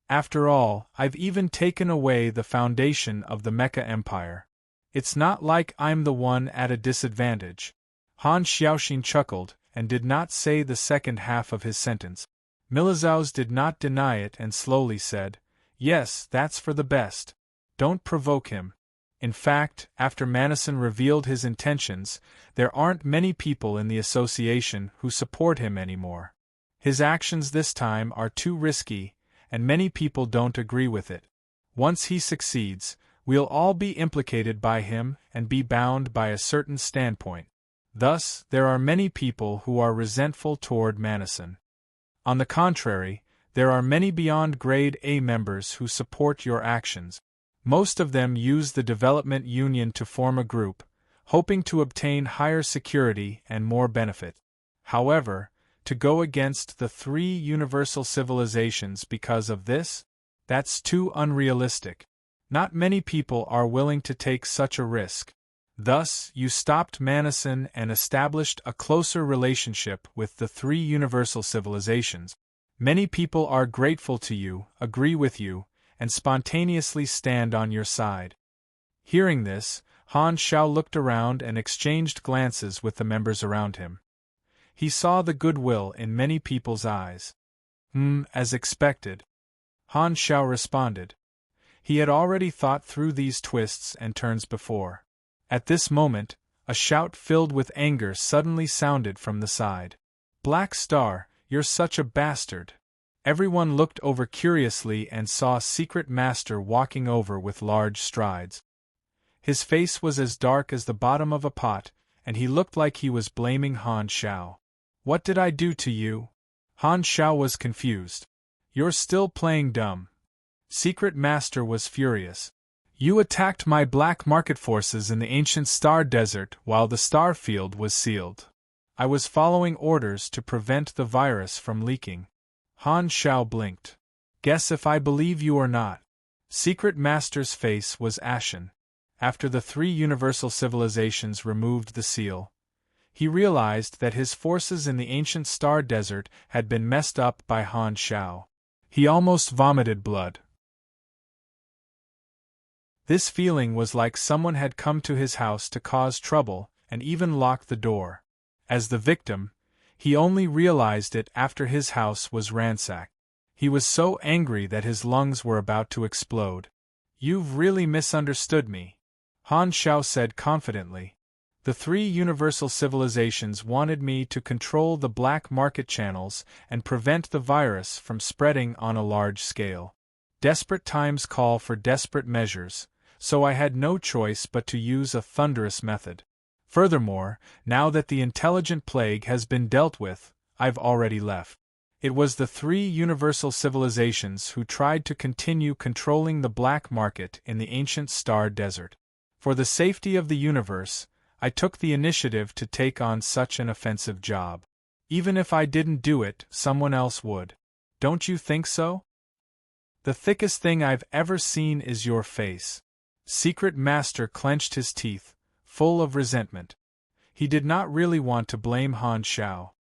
After all, I've even taken away the foundation of the Mecha Empire. It's not like I'm the one at a disadvantage. Han Xiaoxin chuckled, and did not say the second half of his sentence. Milizaus did not deny it and slowly said, Yes, that's for the best. Don't provoke him. In fact, after Manison revealed his intentions, there aren't many people in the association who support him anymore. His actions this time are too risky, and many people don't agree with it. Once he succeeds, we'll all be implicated by him and be bound by a certain standpoint. Thus, there are many people who are resentful toward Manison. On the contrary, there are many Beyond Grade A members who support your actions. Most of them use the Development Union to form a group, hoping to obtain higher security and more benefit. However, to go against the three universal civilizations because of this? That's too unrealistic. Not many people are willing to take such a risk. Thus, you stopped Manison and established a closer relationship with the three universal civilizations. Many people are grateful to you, agree with you, and spontaneously stand on your side. Hearing this, Han Shao looked around and exchanged glances with the members around him. He saw the goodwill in many people's eyes. As expected. Han Shao responded. He had already thought through these twists and turns before. At this moment, a shout filled with anger suddenly sounded from the side. Black Star, you're such a bastard. Everyone looked over curiously and saw Secret Master walking over with large strides. His face was as dark as the bottom of a pot, and he looked like he was blaming Han Shao. What did I do to you? Han Shao was confused. You're still playing dumb. Secret Master was furious. You attacked my black market forces in the ancient Star Desert while the star field was sealed. I was following orders to prevent the virus from leaking. Han Shao blinked. Guess if I believe you or not. Secret Master's face was ashen. After the three universal civilizations removed the seal, he realized that his forces in the ancient Star Desert had been messed up by Han Shao. He almost vomited blood. This feeling was like someone had come to his house to cause trouble and even locked the door. As the victim, he only realized it after his house was ransacked. He was so angry that his lungs were about to explode. You've really misunderstood me, Han Shao said confidently. The three universal civilizations wanted me to control the black market channels and prevent the virus from spreading on a large scale. Desperate times call for desperate measures, so I had no choice but to use a thunderous method. Furthermore, now that the intelligent plague has been dealt with, I've already left. It was the 3 universal civilizations who tried to continue controlling the black market in the ancient star desert. For the safety of the universe, I took the initiative to take on such an offensive job. Even if I didn't do it, someone else would. Don't you think so? The thickest thing I've ever seen is your face. Secret Master clenched his teeth, full of resentment. He did not really want to blame Han Shao.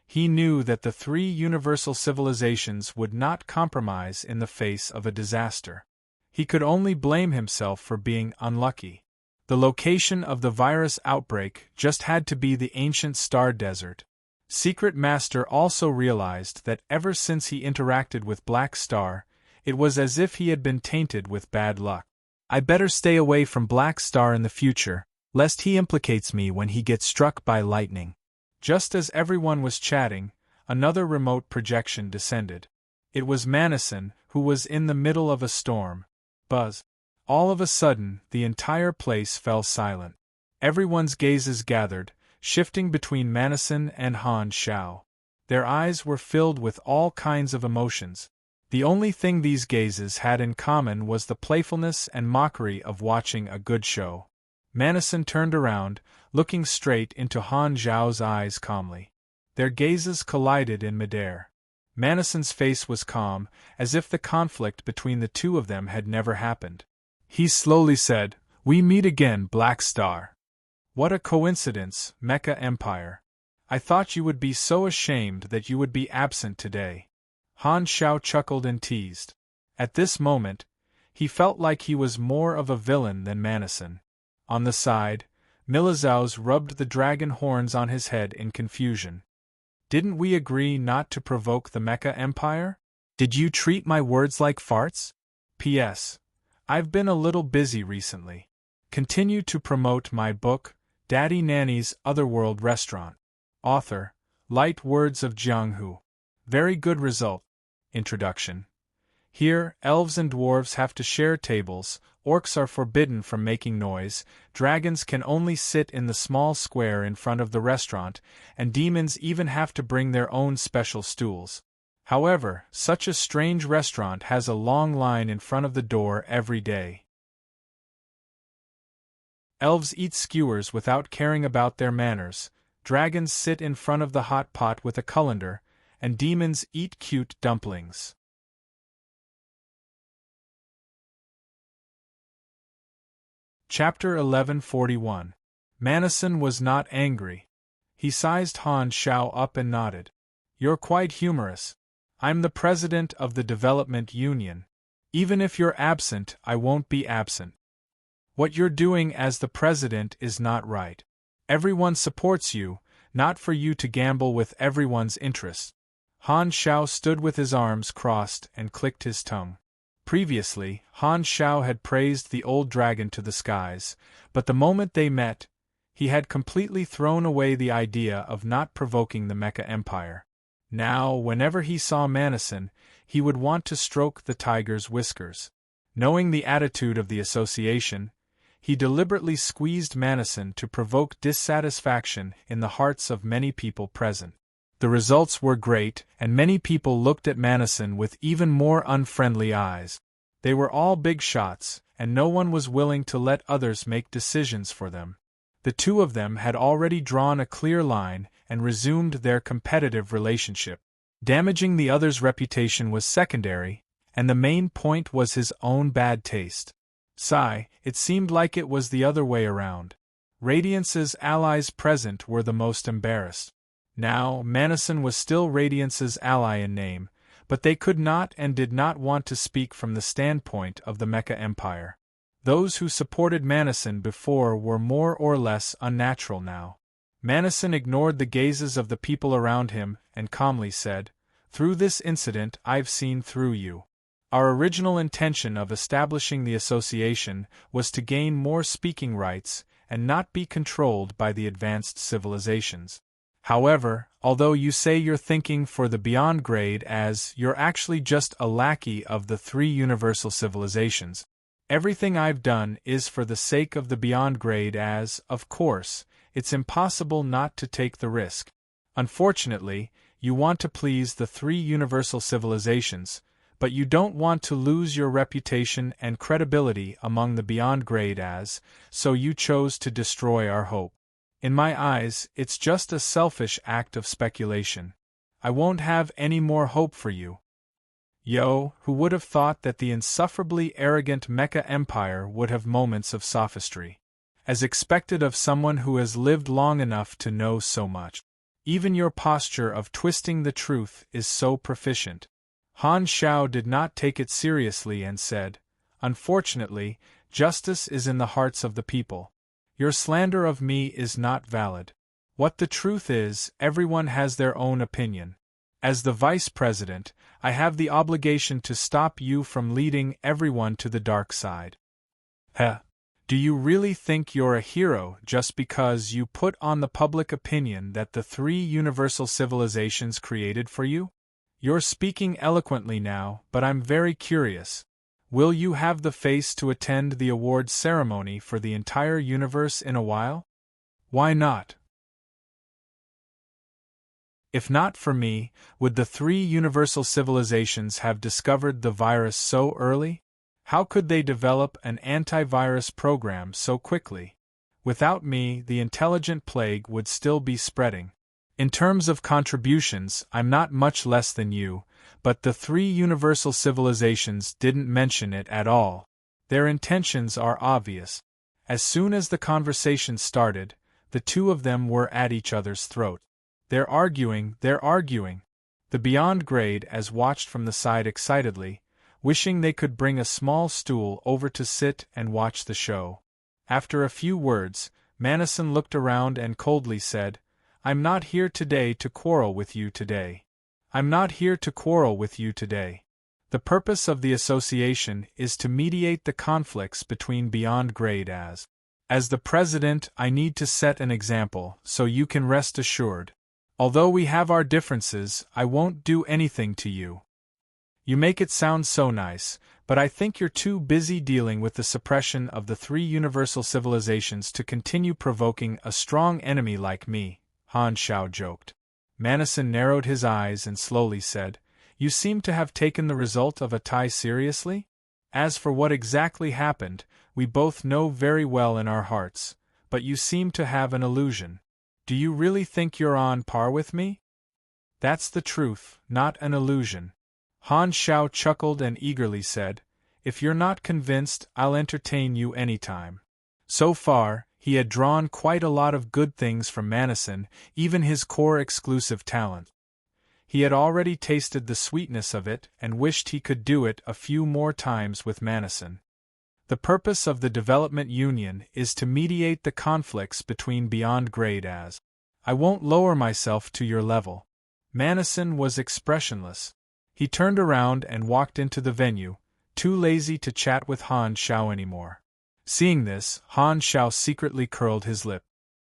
He knew that the 3 universal civilizations would not compromise in the face of a disaster. He could only blame himself for being unlucky. The location of the virus outbreak just had to be the ancient star desert. Secret Master also realized that ever since he interacted with Black Star, it was as if he had been tainted with bad luck. I better stay away from Black Star in the future, lest he implicates me when he gets struck by lightning. Just as everyone was chatting, another remote projection descended. It was Manison, who was in the middle of a storm. Buzz. All of a sudden, the entire place fell silent. Everyone's gazes gathered, shifting between Manison and Han Shao. Their eyes were filled with all kinds of emotions. The only thing these gazes had in common was the playfulness and mockery of watching a good show. Manison turned around, looking straight into Han Zhao's eyes calmly. Their gazes collided in midair. Manison's face was calm, as if the conflict between the two of them had never happened. He slowly said, "We meet again, Black Star. What a coincidence, Mecha Empire. I thought you would be so ashamed that you would be absent today." Han Shao chuckled and teased. At this moment, he felt like he was more of a villain than Manison. On the side, Milizaus rubbed the dragon horns on his head in confusion. "Didn't we agree not to provoke the Mecha Empire? Did you treat my words like farts? P.S. I've been a little busy recently. Continue to promote my book, Daddy Nanny's Otherworld Restaurant. Author, Light Words of Jianghu. Very good result. Introduction. Here, elves and dwarves have to share tables, orcs are forbidden from making noise, dragons can only sit in the small square in front of the restaurant, and demons even have to bring their own special stools. However, such a strange restaurant has a long line in front of the door every day. Elves eat skewers without caring about their manners, dragons sit in front of the hot pot with a colander, and demons eat cute dumplings. Chapter 1141. Manison was not angry. He sized Han Shao up and nodded. "You're quite humorous. I'm the president of the Development Union. Even if you're absent, I won't be absent. What you're doing as the president is not right. Everyone supports you, not for you to gamble with everyone's interests." Han Shao stood with his arms crossed and clicked his tongue. Previously, Han Shao had praised the old dragon to the skies, but the moment they met, he had completely thrown away the idea of not provoking the Mecha Empire. Now, whenever he saw Manison, he would want to stroke the tiger's whiskers. Knowing the attitude of the association, he deliberately squeezed Manison to provoke dissatisfaction in the hearts of many people present. The results were great, and many people looked at Manison with even more unfriendly eyes. They were all big shots, and no one was willing to let others make decisions for them. The two of them had already drawn a clear line and resumed their competitive relationship. Damaging the other's reputation was secondary, and the main point was his own bad taste. Sigh, it seemed like it was the other way around. Radiance's allies present were the most embarrassed. Now, Manison was still Radiance's ally in name, but they could not and did not want to speak from the standpoint of the Mecha Empire. Those who supported Manison before were more or less unnatural now. Manison ignored the gazes of the people around him and calmly said, "Through this incident I've seen through you. Our original intention of establishing the association was to gain more speaking rights and not be controlled by the advanced civilizations. However, although you say you're thinking for the beyond grade as you're actually just a lackey of the 3 universal civilizations, Everything I've done is for the sake of the beyond grade as, of course, it's impossible not to take the risk. Unfortunately, you want to please the 3 universal civilizations, but you don't want to lose your reputation and credibility among the beyond grade as, so you chose to destroy our hope. In my eyes, it's just a selfish act of speculation. I won't have any more hope for you. Yo, who would have thought that the insufferably arrogant Mecha Empire would have moments of sophistry? As expected of someone who has lived long enough to know so much. Even your posture of twisting the truth is so proficient. Han Xiao did not take it seriously and said, "Unfortunately, justice is in the hearts of the people. Your slander of me is not valid. What the truth is, everyone has their own opinion. As the vice president, I have the obligation to stop you from leading everyone to the dark side." Heh. Do you really think you're a hero just because you put on the public opinion that the 3 universal civilizations created for you? You're speaking eloquently now, but I'm very curious. Will you have the face to attend the awards ceremony for the entire universe in a while? Why not? If not for me, would the 3 universal civilizations have discovered the virus so early? How could they develop an antivirus program so quickly? Without me, the intelligent plague would still be spreading. In terms of contributions, I'm not much less than you, but the 3 universal civilizations didn't mention it at all. Their intentions are obvious. As soon as the conversation started, the 2 of them were at each other's throat. They're arguing. The beyond grade as watched from the side excitedly, wishing they could bring a small stool over to sit and watch the show. After a few words, Manison looked around and coldly said, "I'm not here today to quarrel with you today. I'm not here to quarrel with you today. The purpose of the association is to mediate the conflicts between beyond grade as. As the president, I need to set an example, so you can rest assured. Although we have our differences, I won't do anything to you. You make it sound so nice, but I think you're too busy dealing with the suppression of the 3 universal civilizations to continue provoking a strong enemy like me," Han Xiao joked. Manison narrowed his eyes and slowly said, "You seem to have taken the result of a tie seriously? As for what exactly happened, we both know very well in our hearts, but you seem to have an illusion. Do you really think you're on par with me? That's the truth, not an illusion." Han Xiao chuckled and eagerly said, "If you're not convinced, I'll entertain you anytime." So far, he had drawn quite a lot of good things from Manison, even his core exclusive talent. He had already tasted the sweetness of it and wished he could do it a few more times with Manison. The purpose of the development union is to mediate the conflicts between beyond grade as. I won't lower myself to your level. Manison was expressionless. He turned around and walked into the venue, too lazy to chat with Han Xiao anymore. Seeing this, Han Xiao secretly curled his lip.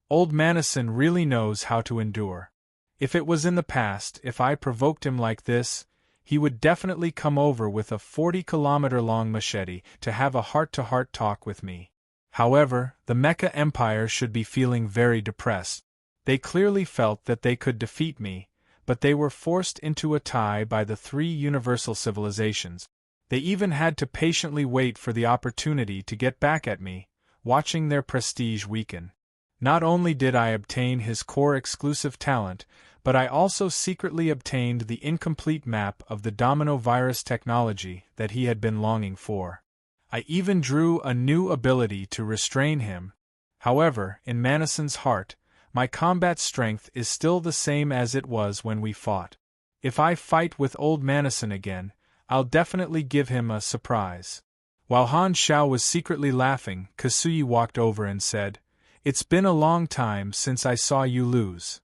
Old Manison really knows how to endure. If it was in the past, if I provoked him like this, he would definitely come over with a 40-kilometer-long machete to have a heart-to-heart talk with me. However, the Mecha Empire should be feeling very depressed. They clearly felt that they could defeat me, but they were forced into a tie by the 3 universal civilizations. They even had to patiently wait for the opportunity to get back at me, watching their prestige weaken. Not only did I obtain his core exclusive talent, but I also secretly obtained the incomplete map of the domino virus technology that he had been longing for. I even drew a new ability to restrain him. However, in Manison's heart, my combat strength is still the same as it was when we fought. If I fight with old Manison again, I'll definitely give him a surprise. While Han Xiao was secretly laughing, Kasuyi walked over and said, "It's been a long time since I saw you lose.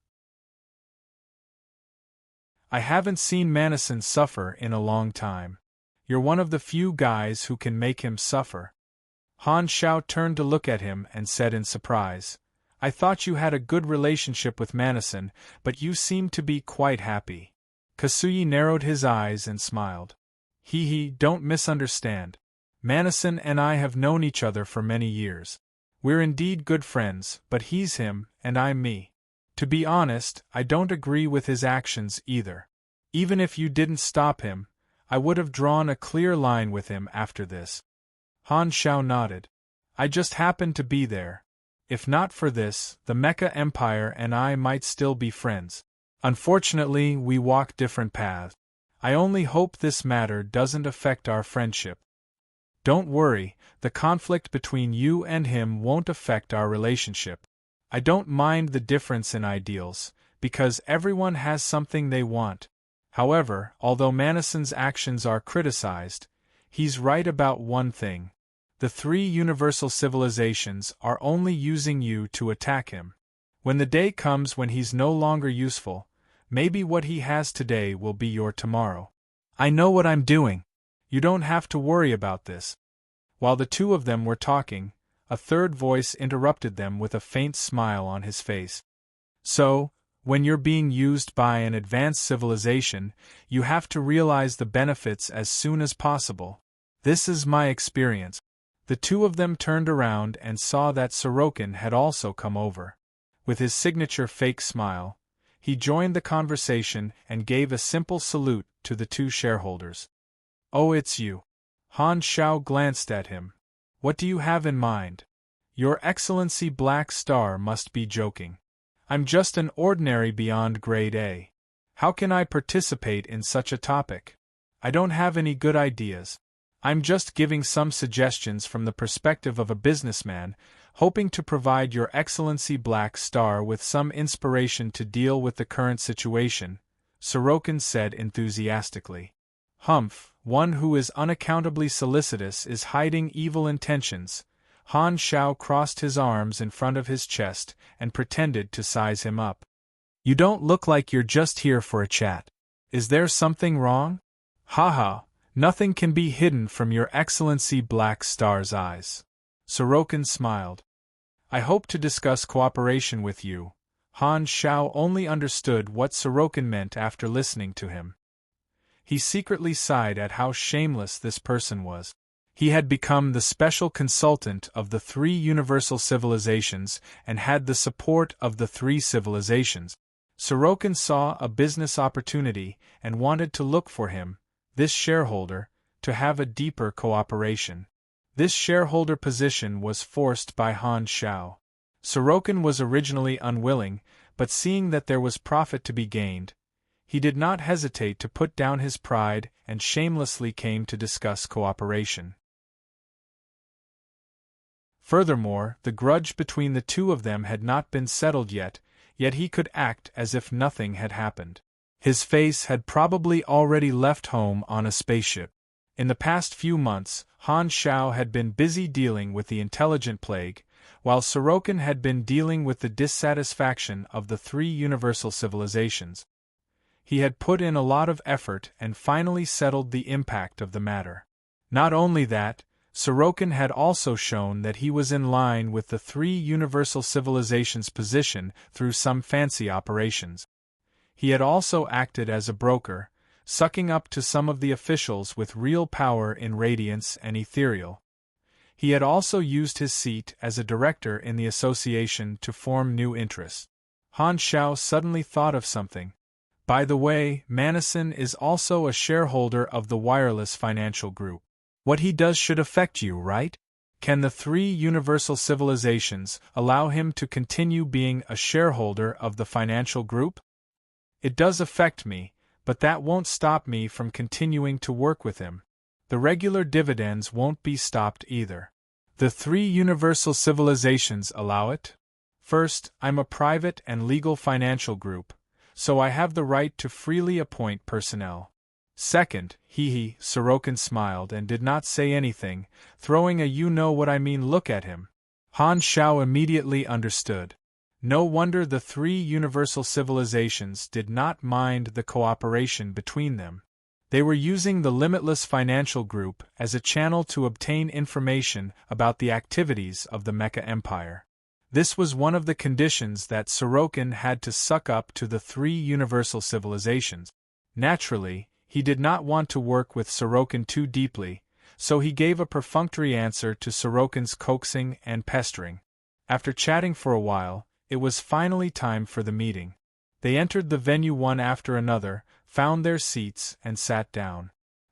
I haven't seen Manison suffer in a long time. You're one of the few guys who can make him suffer." Han Xiao turned to look at him and said in surprise, "I thought you had a good relationship with Manison, but you seem to be quite happy." Kasuyi narrowed his eyes and smiled. Don't misunderstand. Manison and I have known each other for many years. We're indeed good friends, but he's him, and I'm me. To be honest, I don't agree with his actions either. Even if you didn't stop him, I would have drawn a clear line with him after this. Han Shao nodded. I just happened to be there. If not for this, the Mecha Empire and I might still be friends. Unfortunately, we walk different paths. I only hope this matter doesn't affect our friendship. Don't worry, the conflict between you and him won't affect our relationship. I don't mind the difference in ideals, because everyone has something they want. However, although Manison's actions are criticized, he's right about one thing. The three universal civilizations are only using you to attack him. When the day comes when he's no longer useful, maybe what he has today will be your tomorrow. I know what I'm doing. You don't have to worry about this. While the two of them were talking, a third voice interrupted them with a faint smile on his face. So, when you're being used by an advanced civilization, you have to realize the benefits as soon as possible. This is my experience. The two of them turned around and saw that Sorokin had also come over. With his signature fake smile, he joined the conversation and gave a simple salute to the two shareholders. Oh, it's you. Han Shao glanced at him. What do you have in mind? Your Excellency Black Star must be joking. I'm just an ordinary beyond grade A. How can I participate in such a topic? I don't have any good ideas. I'm just giving some suggestions from the perspective of a businessman, hoping to provide Your Excellency Black Star with some inspiration to deal with the current situation, Sorokin said enthusiastically. Humph, one who is unaccountably solicitous is hiding evil intentions. Han Shao crossed his arms in front of his chest and pretended to size him up. You don't look like you're just here for a chat. Is there something wrong? Haha, nothing can be hidden from Your Excellency Black Star's eyes. Sorokin smiled. I hope to discuss cooperation with you. Han Shao only understood what Sorokin meant after listening to him. He secretly sighed at how shameless this person was. He had become the special consultant of the three universal civilizations and had the support of the three civilizations. Sorokin saw a business opportunity and wanted to look for him, this shareholder, to have a deeper cooperation. This shareholder position was forced by Han Shao. Sorokin was originally unwilling, but seeing that there was profit to be gained, he did not hesitate to put down his pride and shamelessly came to discuss cooperation. Furthermore, the grudge between the two of them had not been settled yet he could act as if nothing had happened. His face had probably already left home on a spaceship. In the past few months, Han Shao had been busy dealing with the intelligent plague, while Sorokin had been dealing with the dissatisfaction of the three universal civilizations. He had put in a lot of effort and finally settled the impact of the matter. Not only that, Sorokin had also shown that he was in line with the three universal civilizations' position through some fancy operations. He had also acted as a broker, sucking up to some of the officials with real power in Radiance and Ethereal. He had also used his seat as a director in the association to form new interests. Han Shao suddenly thought of something. By the way, Manison is also a shareholder of the Wireless Financial Group. What he does should affect you, right? Can the three universal civilizations allow him to continue being a shareholder of the financial group? It does affect me, but that won't stop me from continuing to work with him. The regular dividends won't be stopped either. The three universal civilizations allow it. First, I'm a private and legal financial group, so I have the right to freely appoint personnel. Second, Sorokin smiled and did not say anything, throwing a you-know-what-I-mean look at him. Han Shao immediately understood. No wonder the three universal civilizations did not mind the cooperation between them. They were using the Limitless Financial Group as a channel to obtain information about the activities of the Mecha Empire. This was one of the conditions that Sorokin had to suck up to the three universal civilizations. Naturally, he did not want to work with Sorokin too deeply, so he gave a perfunctory answer to Sorokin's coaxing and pestering. After chatting for a while, it was finally time for the meeting. They entered the venue one after another, found their seats, and sat down.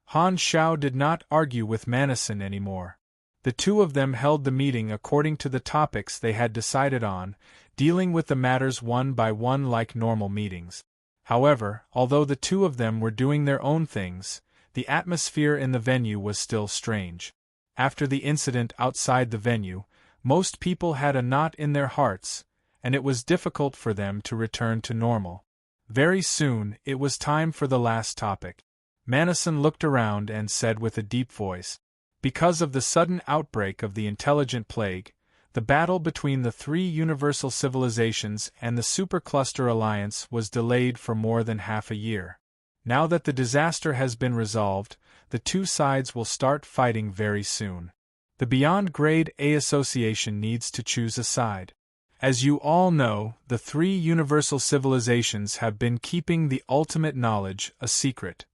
Han Shao did not argue with Manison anymore. The two of them held the meeting according to the topics they had decided on, dealing with the matters one by one like normal meetings. However, although the two of them were doing their own things, the atmosphere in the venue was still strange. After the incident outside the venue, most people had a knot in their hearts, and it was difficult for them to return to normal. Very soon, it was time for the last topic. Manison looked around and said with a deep voice, "Because of the sudden outbreak of the intelligent plague, the battle between the three universal civilizations and the Supercluster Alliance was delayed for more than half a year. Now that the disaster has been resolved, the two sides will start fighting very soon. The Beyond Grade A Association needs to choose a side. As you all know, the three universal civilizations have been keeping the ultimate knowledge a secret.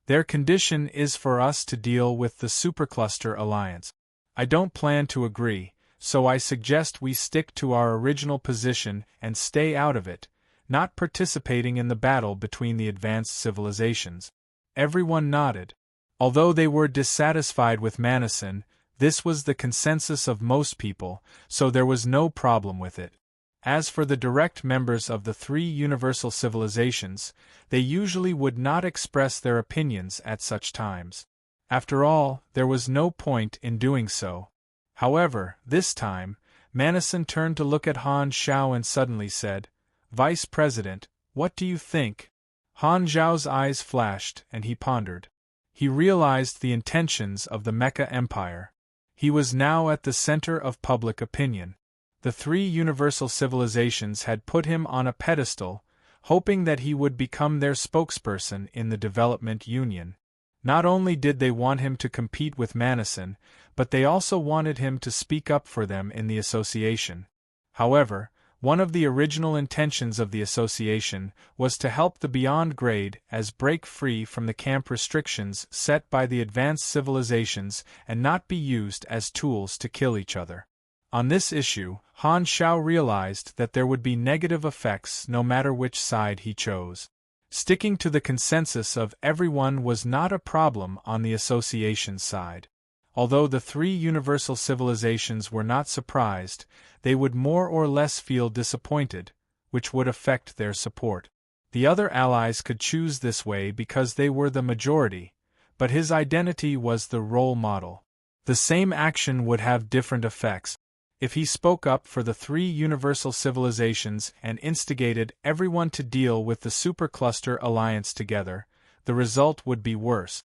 Their condition is for us to deal with the Supercluster Alliance. I don't plan to agree, so I suggest we stick to our original position and stay out of it, not participating in the battle between the advanced civilizations." Everyone nodded. Although they were dissatisfied with Manison, this was the consensus of most people, so there was no problem with it. As for the direct members of the three universal civilizations, they usually would not express their opinions at such times. After all, there was no point in doing so. However, this time, Manison turned to look at Han Shao and suddenly said, "Vice President, what do you think?" Han Zhao's eyes flashed, and he pondered. He realized the intentions of the Mecha Empire. He was now at the center of public opinion. The three universal civilizations had put him on a pedestal, hoping that he would become their spokesperson in the development union. Not only did they want him to compete with Manison, but they also wanted him to speak up for them in the association. However, one of the original intentions of the association was to help the Beyond Grade as break free from the camp restrictions set by the advanced civilizations and not be used as tools to kill each other. On this issue, Han Shao realized that there would be negative effects no matter which side he chose. Sticking to the consensus of everyone was not a problem on the association side. Although the three universal civilizations were not surprised, they would more or less feel disappointed, which would affect their support. The other allies could choose this way because they were the majority, but his identity was the role model. The same action would have different effects. If he spoke up for the three universal civilizations and instigated everyone to deal with the Supercluster Alliance together, the result would be worse.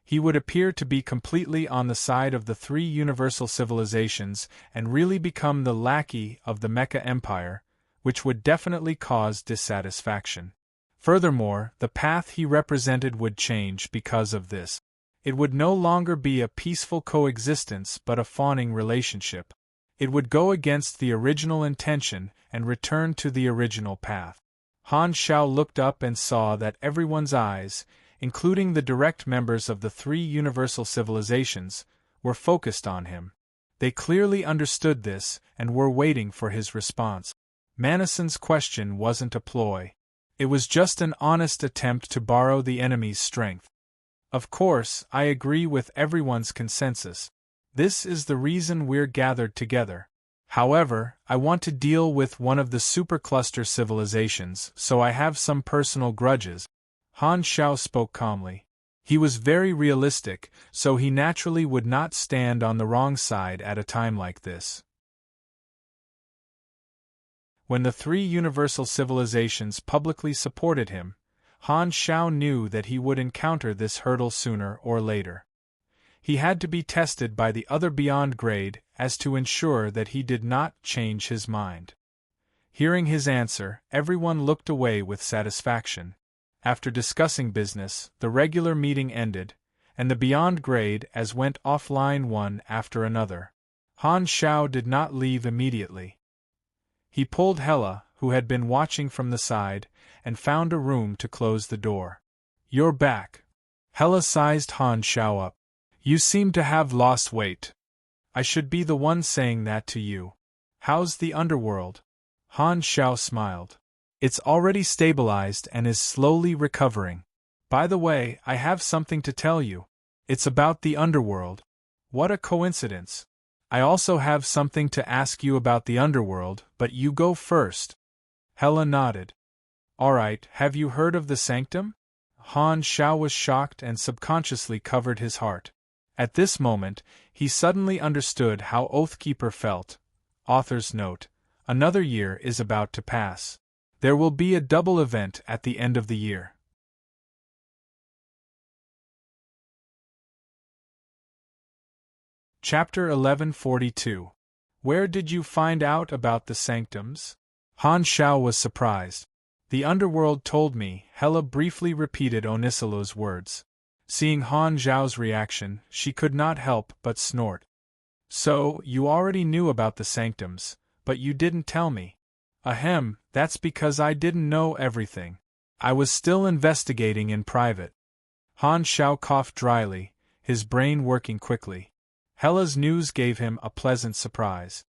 He would appear to be completely on the side of the three universal civilizations and really become the lackey of the Mecha Empire, which would definitely cause dissatisfaction. Furthermore, the path he represented would change because of this. It would no longer be a peaceful coexistence but a fawning relationship. It would go against the original intention and return to the original path. Han Shao looked up and saw that everyone's eyes, including the direct members of the three universal civilizations, were focused on him. They clearly understood this and were waiting for his response. Manison's question wasn't a ploy. It was just an honest attempt to borrow the enemy's strength. Of course, I agree with everyone's consensus. This is the reason we're gathered together. However, I want to deal with one of the supercluster civilizations, so I have some personal grudges. Han Shao spoke calmly. He was very realistic, so he naturally would not stand on the wrong side at a time like this. When the three universal civilizations publicly supported him, Han Shao knew that he would encounter this hurdle sooner or later. He had to be tested by the other Beyond Grade as to ensure that he did not change his mind. Hearing his answer, everyone looked away with satisfaction. After discussing business, the regular meeting ended, and the Beyond Grade as went offline one after another. Han Shao did not leave immediately. He pulled Hela, who had been watching from the side, and found a room to close the door. "You're back." Hela sized Han Xiao up. You seem to have lost weight. I should be the one saying that to you. How's the underworld? Han Xiao smiled. It's already stabilized and is slowly recovering. By the way, I have something to tell you. It's about the underworld. What a coincidence. I also have something to ask you about the underworld, but you go first. Hela nodded. Alright, have you heard of the sanctum? Han Xiao was shocked and subconsciously covered his heart. At this moment, he suddenly understood how Oathkeeper felt. Author's note: another year is about to pass. There will be a double event at the end of the year. Chapter 1142. Where did you find out about the sanctums? Han Xiao was surprised. The underworld told me, Hela briefly repeated Onisilo's words. Seeing Han Xiao's reaction, she could not help but snort. So, you already knew about the sanctums, but you didn't tell me. Ahem, that's because I didn't know everything. I was still investigating in private. Han Xiao coughed dryly, his brain working quickly. Hela's news gave him a pleasant surprise.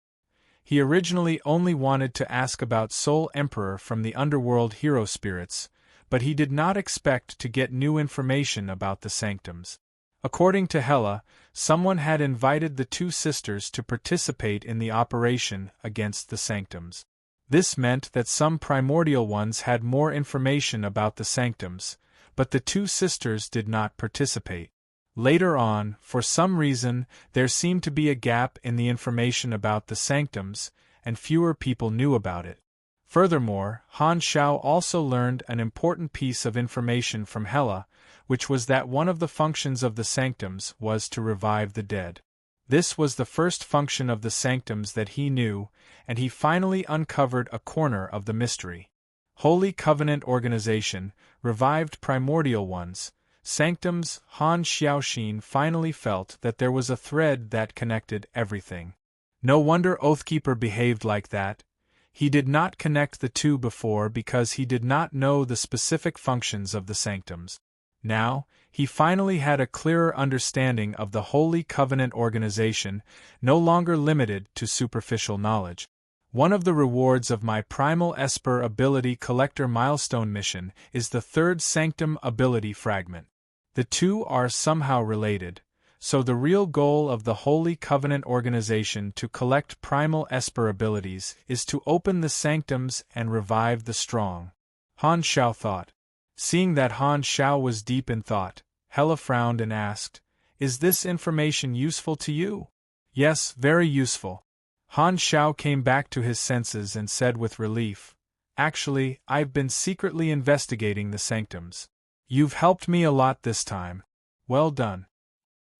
He originally only wanted to ask about Soul Emperor from the underworld hero spirits, but he did not expect to get new information about the sanctums. According to Hela, someone had invited the two sisters to participate in the operation against the sanctums. This meant that some primordial ones had more information about the sanctums, but the two sisters did not participate. Later on, for some reason, there seemed to be a gap in the information about the sanctums, and fewer people knew about it. Furthermore, Han Xiao also learned an important piece of information from Hela, which was that one of the functions of the sanctums was to revive the dead. This was the first function of the sanctums that he knew, and he finally uncovered a corner of the mystery. Holy Covenant Organization, revived primordial ones, sanctums. Han Xiaoxin finally felt that there was a thread that connected everything. No wonder Oathkeeper behaved like that. He did not connect the two before because he did not know the specific functions of the sanctums. Now, he finally had a clearer understanding of the Holy Covenant Organization, no longer limited to superficial knowledge. One of the rewards of my Primal Esper Ability Collector Milestone mission is the third Sanctum Ability Fragment. The two are somehow related, so the real goal of the Holy Covenant Organization to collect Primal Esper abilities is to open the sanctums and revive the strong. Han Xiao thought. Seeing that Han Xiao was deep in thought, Hela frowned and asked, "Is this information useful to you?" "Yes, very useful." Han Xiao came back to his senses and said with relief, "Actually, I've been secretly investigating the sanctums. You've helped me a lot this time. Well done."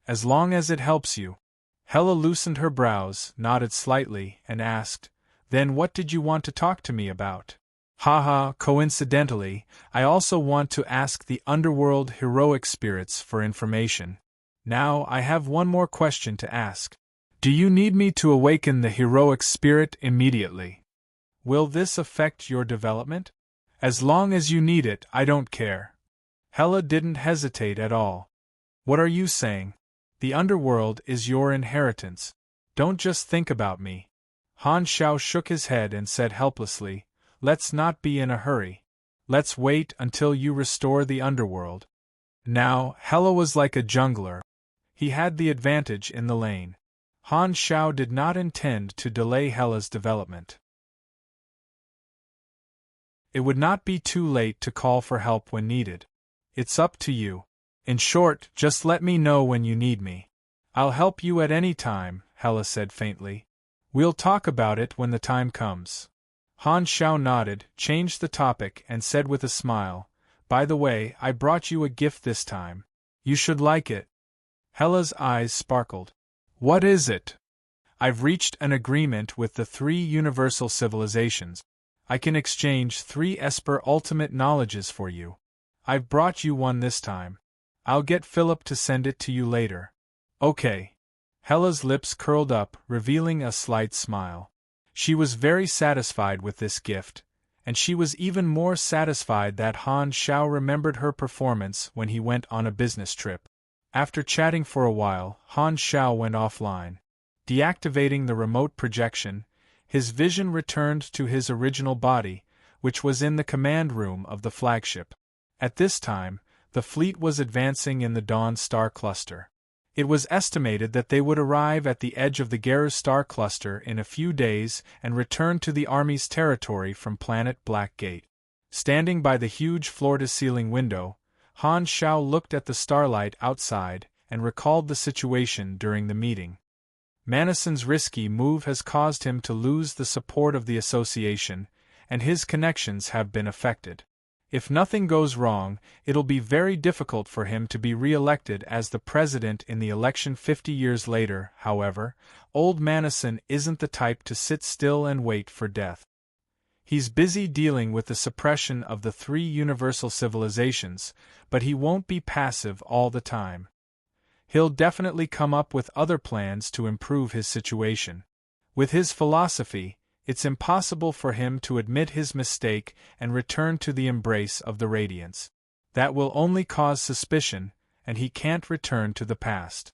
"As long as it helps you." Hela loosened her brows, nodded slightly, and asked, "Then what did you want to talk to me about?" "Haha, coincidentally, I also want to ask the underworld heroic spirits for information. Now I have one more question to ask. Do you need me to awaken the heroic spirit immediately? Will this affect your development? As long as you need it, I don't care." Hela didn't hesitate at all. "What are you saying? The underworld is your inheritance. Don't just think about me." Han Xiao shook his head and said helplessly, "Let's not be in a hurry. Let's wait until you restore the underworld." Now, Hela was like a jungler. He had the advantage in the lane. Han Xiao did not intend to delay Hela's development. It would not be too late to call for help when needed. It's up to you. In short, just let me know when you need me. "I'll help you at any time," Hela said faintly. "We'll talk about it when the time comes." Han Xiao nodded, changed the topic, and said with a smile, "By the way, I brought you a gift this time. You should like it." Hela's eyes sparkled. "What is it?" "I've reached an agreement with the 3 universal civilizations. I can exchange 3 Esper ultimate knowledges for you. I've brought you one this time. I'll get Philip to send it to you later." "Okay." Hela's lips curled up, revealing a slight smile. She was very satisfied with this gift, and she was even more satisfied that Han Xiao remembered her performance when he went on a business trip. After chatting for a while, Han Xiao went offline. Deactivating the remote projection, his vision returned to his original body, which was in the command room of the flagship. At this time, the fleet was advancing in the Dawn star cluster. It was estimated that they would arrive at the edge of the Garrus star cluster in a few days and return to the Army's territory from planet Black Gate. Standing by the huge floor-to-ceiling window, Han Xiao looked at the starlight outside and recalled the situation during the meeting. Manason's risky move has caused him to lose the support of the association, and his connections have been affected. If nothing goes wrong, it'll be very difficult for him to be re-elected as the president in the election 50 years later. However, old Manason isn't the type to sit still and wait for death. He's busy dealing with the suppression of the 3 universal civilizations, but he won't be passive all the time. He'll definitely come up with other plans to improve his situation. With his philosophy, it's impossible for him to admit his mistake and return to the embrace of the Radiance. That will only cause suspicion, and he can't return to the past.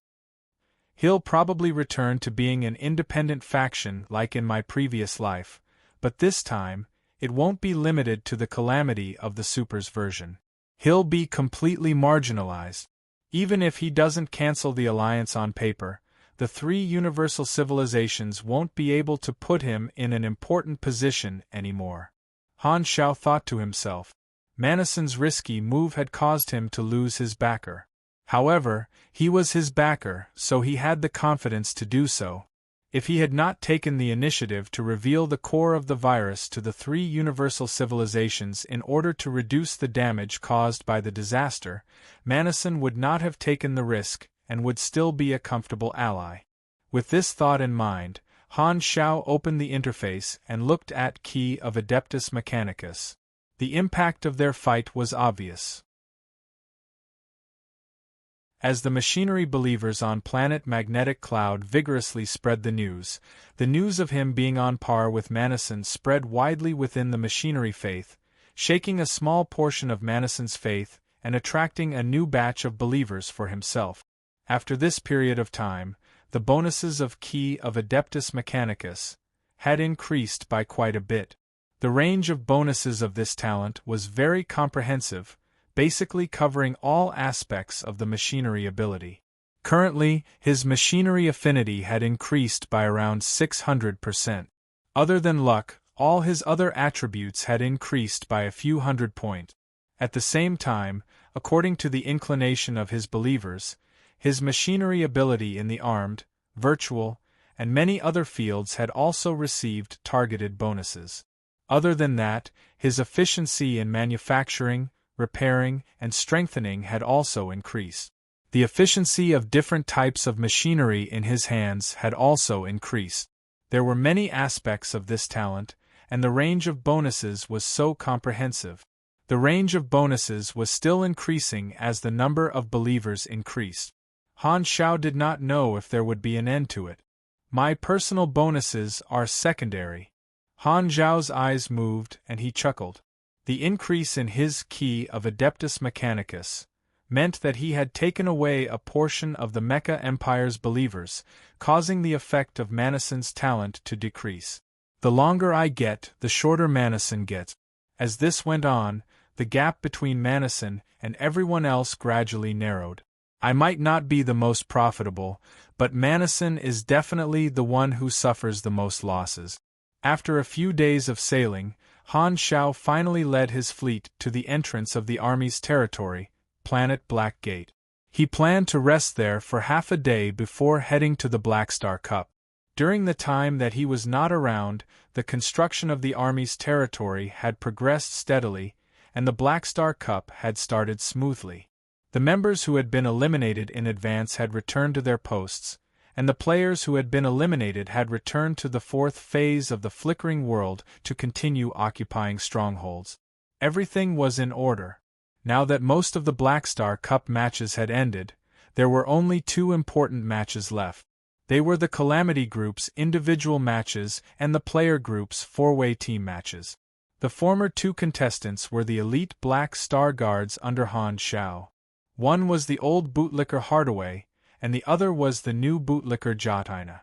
He'll probably return to being an independent faction like in my previous life, but this time, it won't be limited to the calamity of the Super's version. He'll be completely marginalized. Even if he doesn't cancel the alliance on paper, the 3 universal civilizations won't be able to put him in an important position anymore. Han Xiao thought to himself. Manason's risky move had caused him to lose his backer. However, he was his backer, so he had the confidence to do so. If he had not taken the initiative to reveal the core of the virus to the 3 universal civilizations in order to reduce the damage caused by the disaster, Manason would not have taken the risk and would still be a comfortable ally. With this thought in mind, Han Xiao opened the interface and looked at Key of Adeptus Mechanicus. The impact of their fight was obvious. As the machinery believers on planet Magnetic Cloud vigorously spread the news of him being on par with Manason spread widely within the machinery faith, shaking a small portion of Manason's faith and attracting a new batch of believers for himself. After this period of time, the bonuses of Key of Adeptus Mechanicus had increased by quite a bit. The range of bonuses of this talent was very comprehensive, basically covering all aspects of the machinery ability. Currently, his machinery affinity had increased by around 600%. Other than luck, all his other attributes had increased by a few hundred points. At the same time, according to the inclination of his believers, his machinery ability in the armed, virtual, and many other fields had also received targeted bonuses. Other than that, his efficiency in manufacturing, repairing, and strengthening had also increased. The efficiency of different types of machinery in his hands had also increased. There were many aspects of this talent, and the range of bonuses was so comprehensive. The range of bonuses was still increasing as the number of believers increased. Han Xiao did not know if there would be an end to it. My personal bonuses are secondary. Han Xiao's eyes moved and he chuckled. The increase in his Key of Adeptus Mechanicus meant that he had taken away a portion of the Mecha Empire's believers, causing the effect of Manason's talent to decrease. The longer I get, the shorter Manason gets. As this went on, the gap between Manason and everyone else gradually narrowed. I might not be the most profitable, but Manason is definitely the one who suffers the most losses. After a few days of sailing, Han Xiao finally led his fleet to the entrance of the Army's territory, planet Black Gate. He planned to rest there for half a day before heading to the Black Star Cup. During the time that he was not around, the construction of the Army's territory had progressed steadily, and the Black Star Cup had started smoothly. The members who had been eliminated in advance had returned to their posts, and the players who had been eliminated had returned to the 4th phase of the Flickering World to continue occupying strongholds. Everything was in order. Now that most of the Black Star Cup matches had ended, there were only 2 important matches left. They were the Calamity Group's individual matches and the Player Group's 4-way team matches. The former two contestants were the elite Black Star Guards under Han Shao. One was the old bootlicker Hardaway, and the other was the new bootlicker Jotina.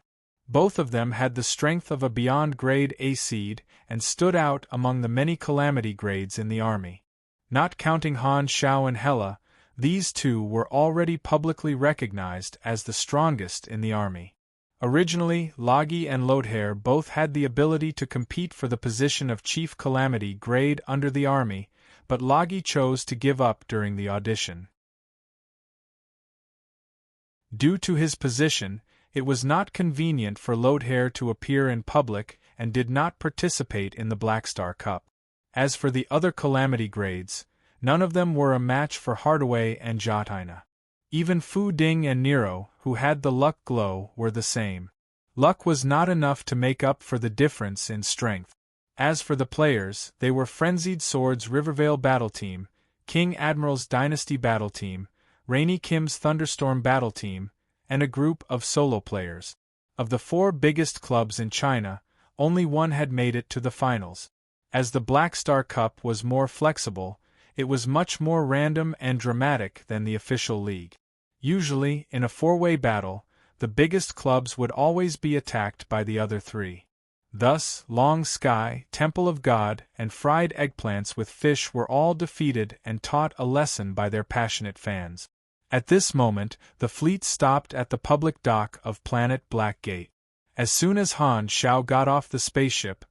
Both of them had the strength of a beyond grade A seed and stood out among the many calamity grades in the army. Not counting Han Shao and Hela, these two were already publicly recognized as the strongest in the army. Originally, Logi and Lothair both had the ability to compete for the position of Chief Calamity grade under the army, but Logi chose to give up during the audition. Due to his position, it was not convenient for Lothair to appear in public and did not participate in the Black Star Cup. As for the other calamity grades, none of them were a match for Hardaway and Jotina. Even Fu Ding and Nero, who had the luck glow, were the same. Luck was not enough to make up for the difference in strength. As for the players, they were Frenzied Swords Rivervale Battle Team, King Admiral's Dynasty Battle Team, Rainy Kim's Thunderstorm Battle Team, and a group of solo players. Of the four biggest clubs in China, only one had made it to the finals. As the Black Star Cup was more flexible, it was much more random and dramatic than the official league. Usually, in a four-way battle, the biggest clubs would always be attacked by the other three. Thus, Long Sky, Temple of God, and Fried Eggplants with Fish were all defeated and taught a lesson by their passionate fans. At this moment, the fleet stopped at the public dock of Planet Blackgate. As soon as Han Shao got off the spaceship,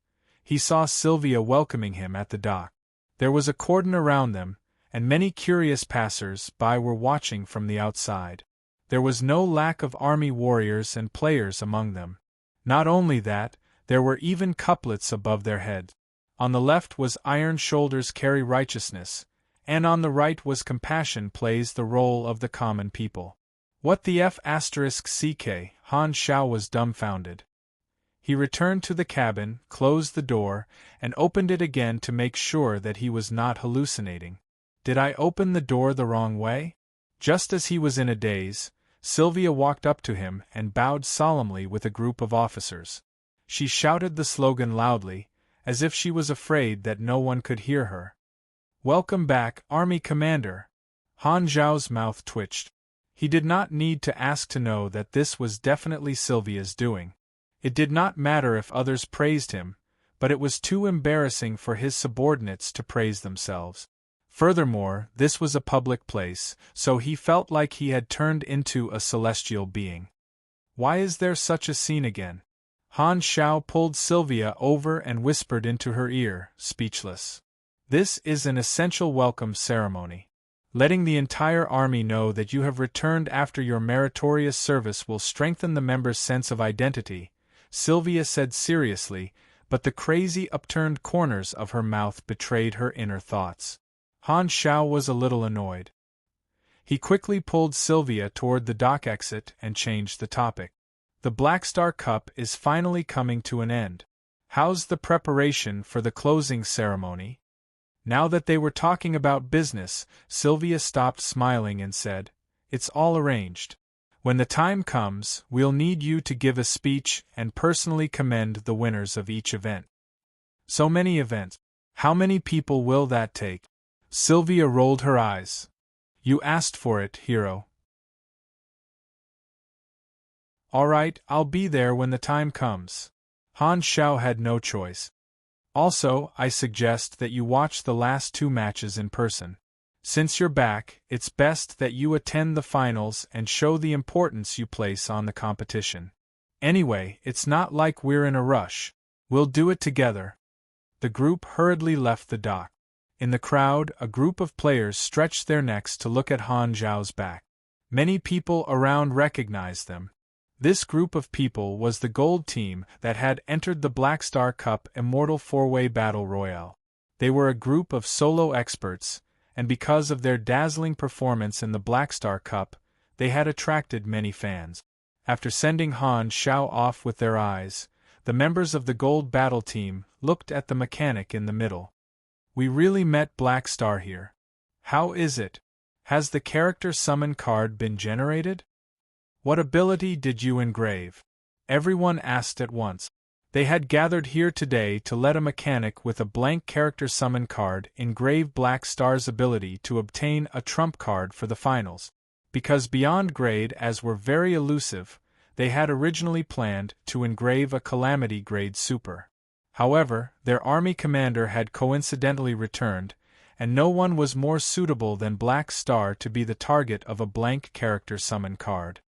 he saw Sylvia welcoming him at the dock. There was a cordon around them, and many curious passers-by were watching from the outside. There was no lack of army warriors and players among them. Not only that, there were even couplets above their heads. On the left was Iron Shoulders Carry Righteousness, and on the right was Compassion plays the role of the common people. What the F***ck, Han Shao was dumbfounded. He returned to the cabin, closed the door, and opened it again to make sure that he was not hallucinating. Did I open the door the wrong way? Just as he was in a daze, Sylvia walked up to him and bowed solemnly with a group of officers. She shouted the slogan loudly, as if she was afraid that no one could hear her. "Welcome back, Army Commander!" Han Zhao's mouth twitched. He did not need to ask to know that this was definitely Sylvia's doing. It did not matter if others praised him, but it was too embarrassing for his subordinates to praise themselves. Furthermore, this was a public place, so he felt like he had turned into a celestial being. Why is there such a scene again? Han Shao pulled Sylvia over and whispered into her ear, speechless. This is an essential welcome ceremony. Letting the entire army know that you have returned after your meritorious service will strengthen the members' sense of identity, Sylvia said seriously, but the crazy upturned corners of her mouth betrayed her inner thoughts. Han Shao was a little annoyed. He quickly pulled Sylvia toward the dock exit and changed the topic. The Black Star Cup is finally coming to an end. How's the preparation for the closing ceremony? Now that they were talking about business, Sylvia stopped smiling and said, "It's all arranged. When the time comes, we'll need you to give a speech and personally commend the winners of each event." So many events. How many people will that take? Sylvia rolled her eyes. You asked for it, hero. All right, I'll be there when the time comes. Han Shao had no choice. Also, I suggest that you watch the last two matches in person. Since you're back, it's best that you attend the finals and show the importance you place on the competition. Anyway, it's not like we're in a rush. We'll do it together. The group hurriedly left the dock. In the crowd, a group of players stretched their necks to look at Han Zhao's back. Many people around recognized them. This group of people was the gold team that had entered the Black Star Cup Immortal Four-Way Battle Royale. They were a group of solo experts, and because of their dazzling performance in the Black Star Cup, they had attracted many fans. After sending Han Shao off with their eyes, the members of the gold battle team looked at the mechanic in the middle. We really met Black Star here. How is it? Has the character summon card been generated? What ability did you engrave? Everyone asked at once. They had gathered here today to let a mechanic with a blank character summon card engrave Black Star's ability to obtain a trump card for the finals. Because beyond grade as were very elusive, they had originally planned to engrave a Calamity grade super. However, their army commander had coincidentally returned, and no one was more suitable than Black Star to be the target of a blank character summon card.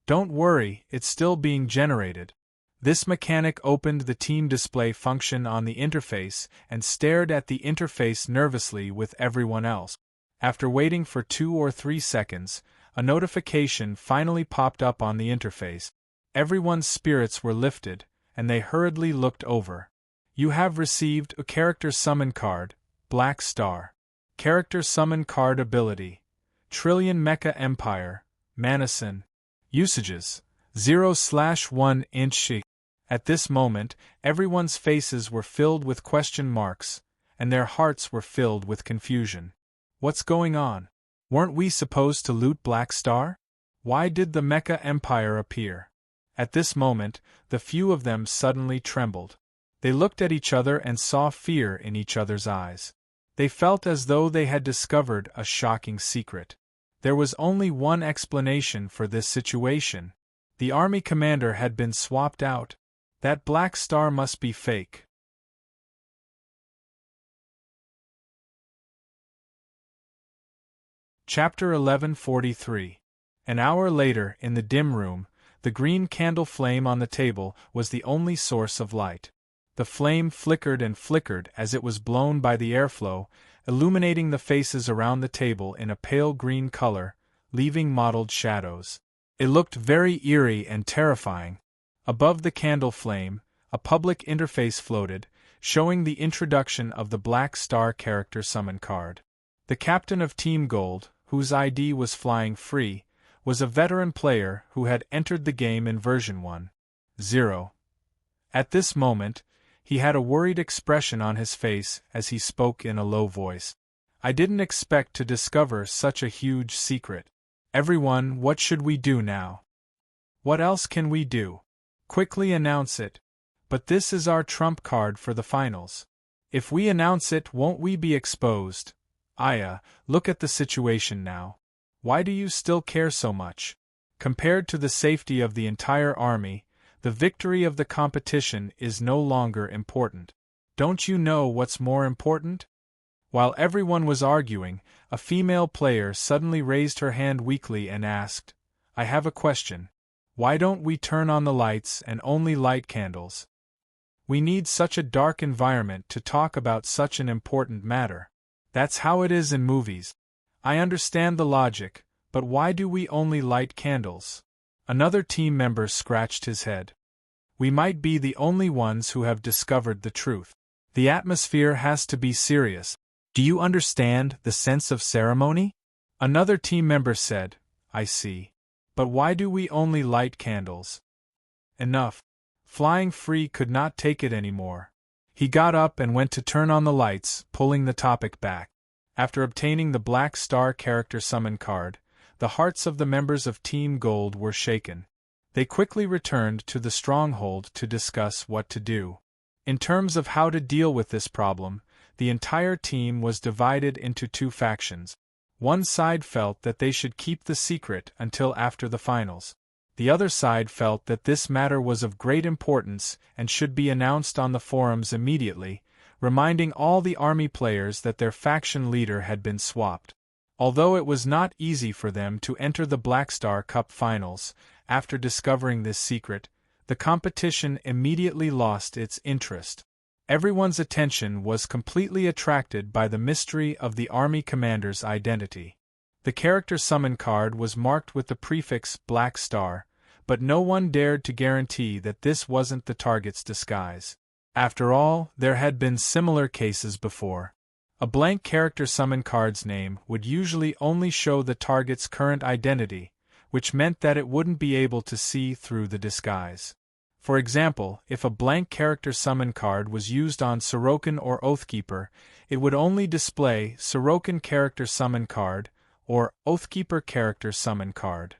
Don't worry, it's still being generated. This mechanic opened the team display function on the interface and stared at the interface nervously with everyone else. After waiting for 2 or 3 seconds, a notification finally popped up on the interface. Everyone's spirits were lifted, and they hurriedly looked over. You have received a character summon card, Black Star. Character summon card ability. Trillion Mecha Empire, Manison. Usages: 0/1 inch. At this moment, everyone's faces were filled with question marks, and their hearts were filled with confusion. What's going on? Weren't we supposed to loot Black Star? Why did the Mecha Empire appear? At this moment, the few of them suddenly trembled. They looked at each other and saw fear in each other's eyes. They felt as though they had discovered a shocking secret. There was only one explanation for this situation. The army commander had been swapped out. That Black Star must be fake. Chapter 1143. An hour later, in the dim room, the green candle flame on the table was the only source of light. The flame flickered and flickered as it was blown by the airflow, illuminating the faces around the table in a pale green color, leaving mottled shadows. It looked very eerie and terrifying. Above the candle flame, a public interface floated, showing the introduction of the Black Star character summon card. The captain of Team Gold, whose ID was Flying Free, was a veteran player who had entered the game in version 1.0. At this moment, he had a worried expression on his face as he spoke in a low voice. I didn't expect to discover such a huge secret. Everyone, what should we do now? What else can we do? Quickly announce it. But this is our trump card for the finals. If we announce it, won't we be exposed? Aya, look at the situation now. Why do you still care so much? Compared to the safety of the entire army, the victory of the competition is no longer important. Don't you know what's more important? While everyone was arguing, a female player suddenly raised her hand weakly and asked, I have a question. Why don't we turn on the lights and only light candles? We need such a dark environment to talk about such an important matter. That's how it is in movies. I understand the logic, but why do we only light candles? Another team member scratched his head. We might be the only ones who have discovered the truth. The atmosphere has to be serious. Do you understand the sense of ceremony? Another team member said, I see. But why do we only light candles? Enough. Flying Free could not take it anymore. He got up and went to turn on the lights, pulling the topic back. After obtaining the Black Star character summon card, the hearts of the members of Team Gold were shaken. They quickly returned to the stronghold to discuss what to do. In terms of how to deal with this problem, the entire team was divided into 2 factions. One side felt that they should keep the secret until after the finals. The other side felt that this matter was of great importance and should be announced on the forums immediately, reminding all the army players that their faction leader had been swapped. Although it was not easy for them to enter the Black Star Cup finals, after discovering this secret, the competition immediately lost its interest. Everyone's attention was completely attracted by the mystery of the army commander's identity. The character summon card was marked with the prefix Black Star, but no one dared to guarantee that this wasn't the target's disguise. After all, there had been similar cases before. A blank character summon card's name would usually only show the target's current identity, which meant that it wouldn't be able to see through the disguise. For example, if a blank character summon card was used on Sorokin or Oathkeeper, it would only display Sorokin character summon card, or Oathkeeper character summon card.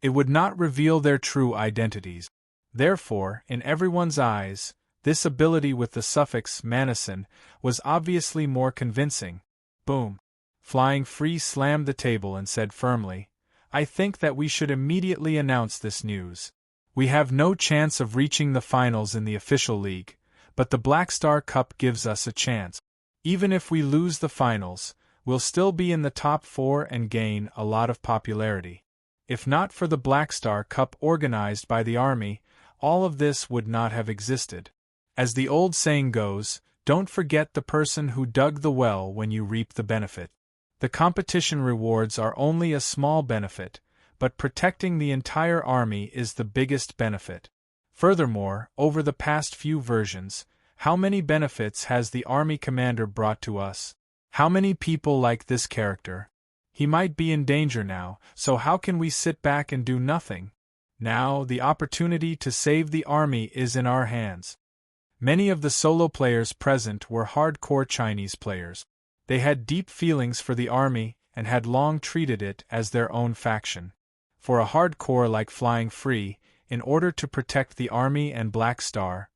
It would not reveal their true identities. Therefore, in everyone's eyes, this ability with the suffix "manison" was obviously more convincing. Boom! Flying Free slammed the table and said firmly, "I think that we should immediately announce this news. We have no chance of reaching the finals in the official league, but the Black Star Cup gives us a chance. Even if we lose the finals, we'll still be in the top 4 and gain a lot of popularity. If not for the Black Star Cup organized by the Army, all of this would not have existed. As the old saying goes, don't forget the person who dug the well when you reap the benefit. The competition rewards are only a small benefit, but protecting the entire army is the biggest benefit. Furthermore, over the past few versions, how many benefits has the army commander brought to us? How many people like this character? He might be in danger now, so how can we sit back and do nothing? Now, the opportunity to save the army is in our hands." Many of the solo players present were hardcore Chinese players. They had deep feelings for the army and had long treated it as their own faction. For a hardcore like Flying Free, in order to protect the army and Black Star,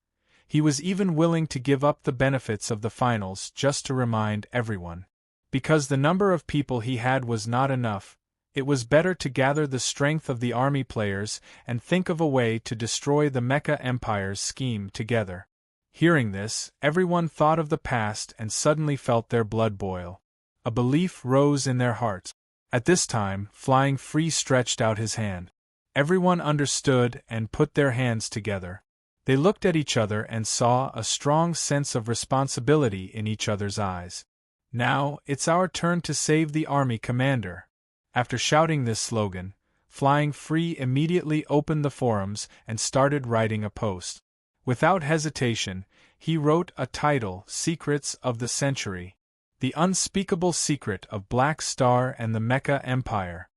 he was even willing to give up the benefits of the finals just to remind everyone. Because the number of people he had was not enough, it was better to gather the strength of the army players and think of a way to destroy the Mecha Empire's scheme together. Hearing this, everyone thought of the past and suddenly felt their blood boil. A belief rose in their hearts. At this time, Flying Free stretched out his hand. Everyone understood and put their hands together. They looked at each other and saw a strong sense of responsibility in each other's eyes. "Now, it's our turn to save the army commander." After shouting this slogan, Flying Free immediately opened the forums and started writing a post. Without hesitation, he wrote a title: "Secrets of the Century. The Unspeakable Secret of Black Star and the Mecha Empire."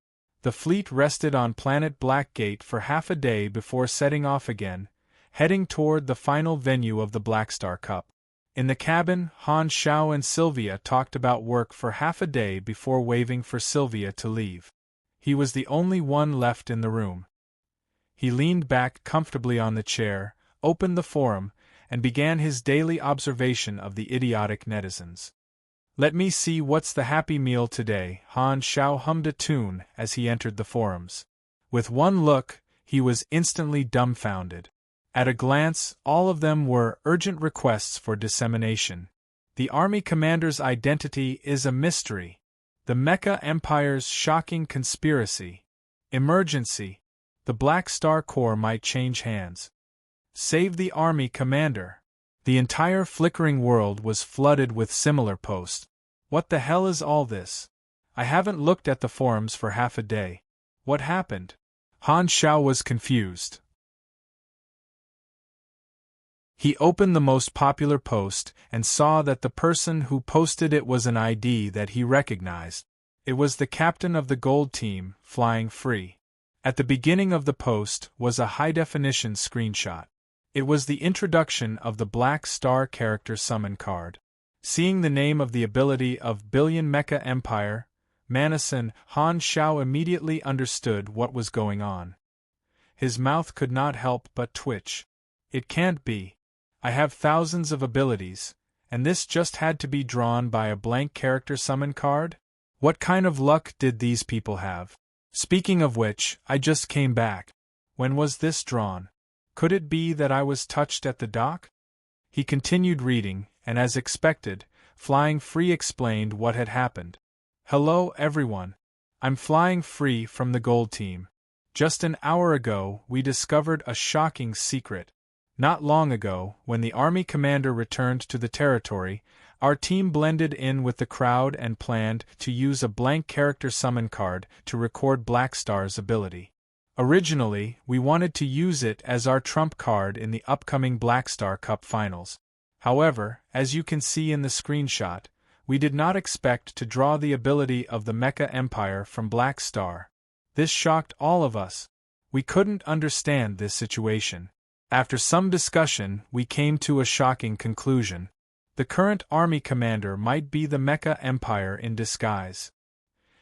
The fleet rested on planet Blackgate for half a day before setting off again, heading toward the final venue of the Black Star Cup. In the cabin, Han Xiao and Sylvia talked about work for half a day before waving for Sylvia to leave. He was the only one left in the room. He leaned back comfortably on the chair, opened the forum, and began his daily observation of the idiotic netizens. "Let me see what's the happy meal today," Han Xiao hummed a tune as he entered the forums. With one look, he was instantly dumbfounded. At a glance, all of them were urgent requests for dissemination. The army commander's identity is a mystery. The Mecha Empire's shocking conspiracy. Emergency. The Black Star Corps might change hands. Save the army commander. The entire flickering world was flooded with similar posts. What the hell is all this? I haven't looked at the forums for half a day. What happened? Han Xiao was confused. He opened the most popular post and saw that the person who posted it was an ID that he recognized. It was the captain of the gold team, Flying Free. At the beginning of the post was a high-definition screenshot. It was the introduction of the Black Star character summon card. Seeing the name of the ability of Billion Mecha Empire, Manison, Han Xiao immediately understood what was going on. His mouth could not help but twitch. It can't be. I have thousands of abilities, and this just had to be drawn by a blank character summon card? What kind of luck did these people have? Speaking of which, I just came back. When was this drawn? Could it be that I was touched at the dock? He continued reading, and as expected, Flying Free explained what had happened. "Hello everyone. I'm Flying Free from the Gold Team. Just an hour ago, we discovered a shocking secret. Not long ago, when the army commander returned to the territory, our team blended in with the crowd and planned to use a blank character summon card to record Black Star's ability. Originally, we wanted to use it as our trump card in the upcoming Black Star Cup finals. However, as you can see in the screenshot, we did not expect to draw the ability of the Mecha Empire from Black Star. This shocked all of us. We couldn't understand this situation. After some discussion, we came to a shocking conclusion. The current army commander might be the Mecha Empire in disguise.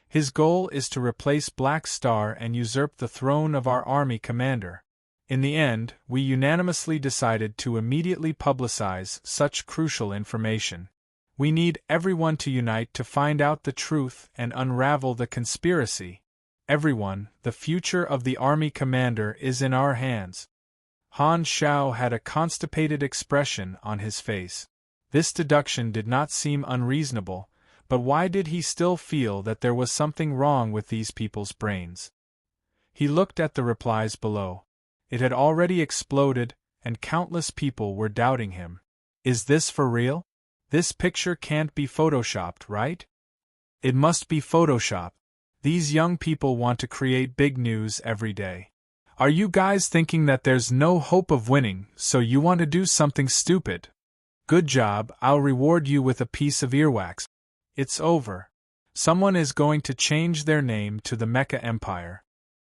His goal is to replace Black Star and usurp the throne of our army commander. In the end, we unanimously decided to immediately publicize such crucial information. We need everyone to unite to find out the truth and unravel the conspiracy. Everyone, the future of the army commander is in our hands. Han Shao had a constipated expression on his face. This deduction did not seem unreasonable, but why did he still feel that there was something wrong with these people's brains? He looked at the replies below. It had already exploded, and countless people were doubting him. Is this for real? This picture can't be photoshopped, right? It must be Photoshop. These young people want to create big news every day. Are you guys thinking that there's no hope of winning, so you want to do something stupid? Good job, I'll reward you with a piece of earwax. It's over. Someone is going to change their name to the Mecha Empire.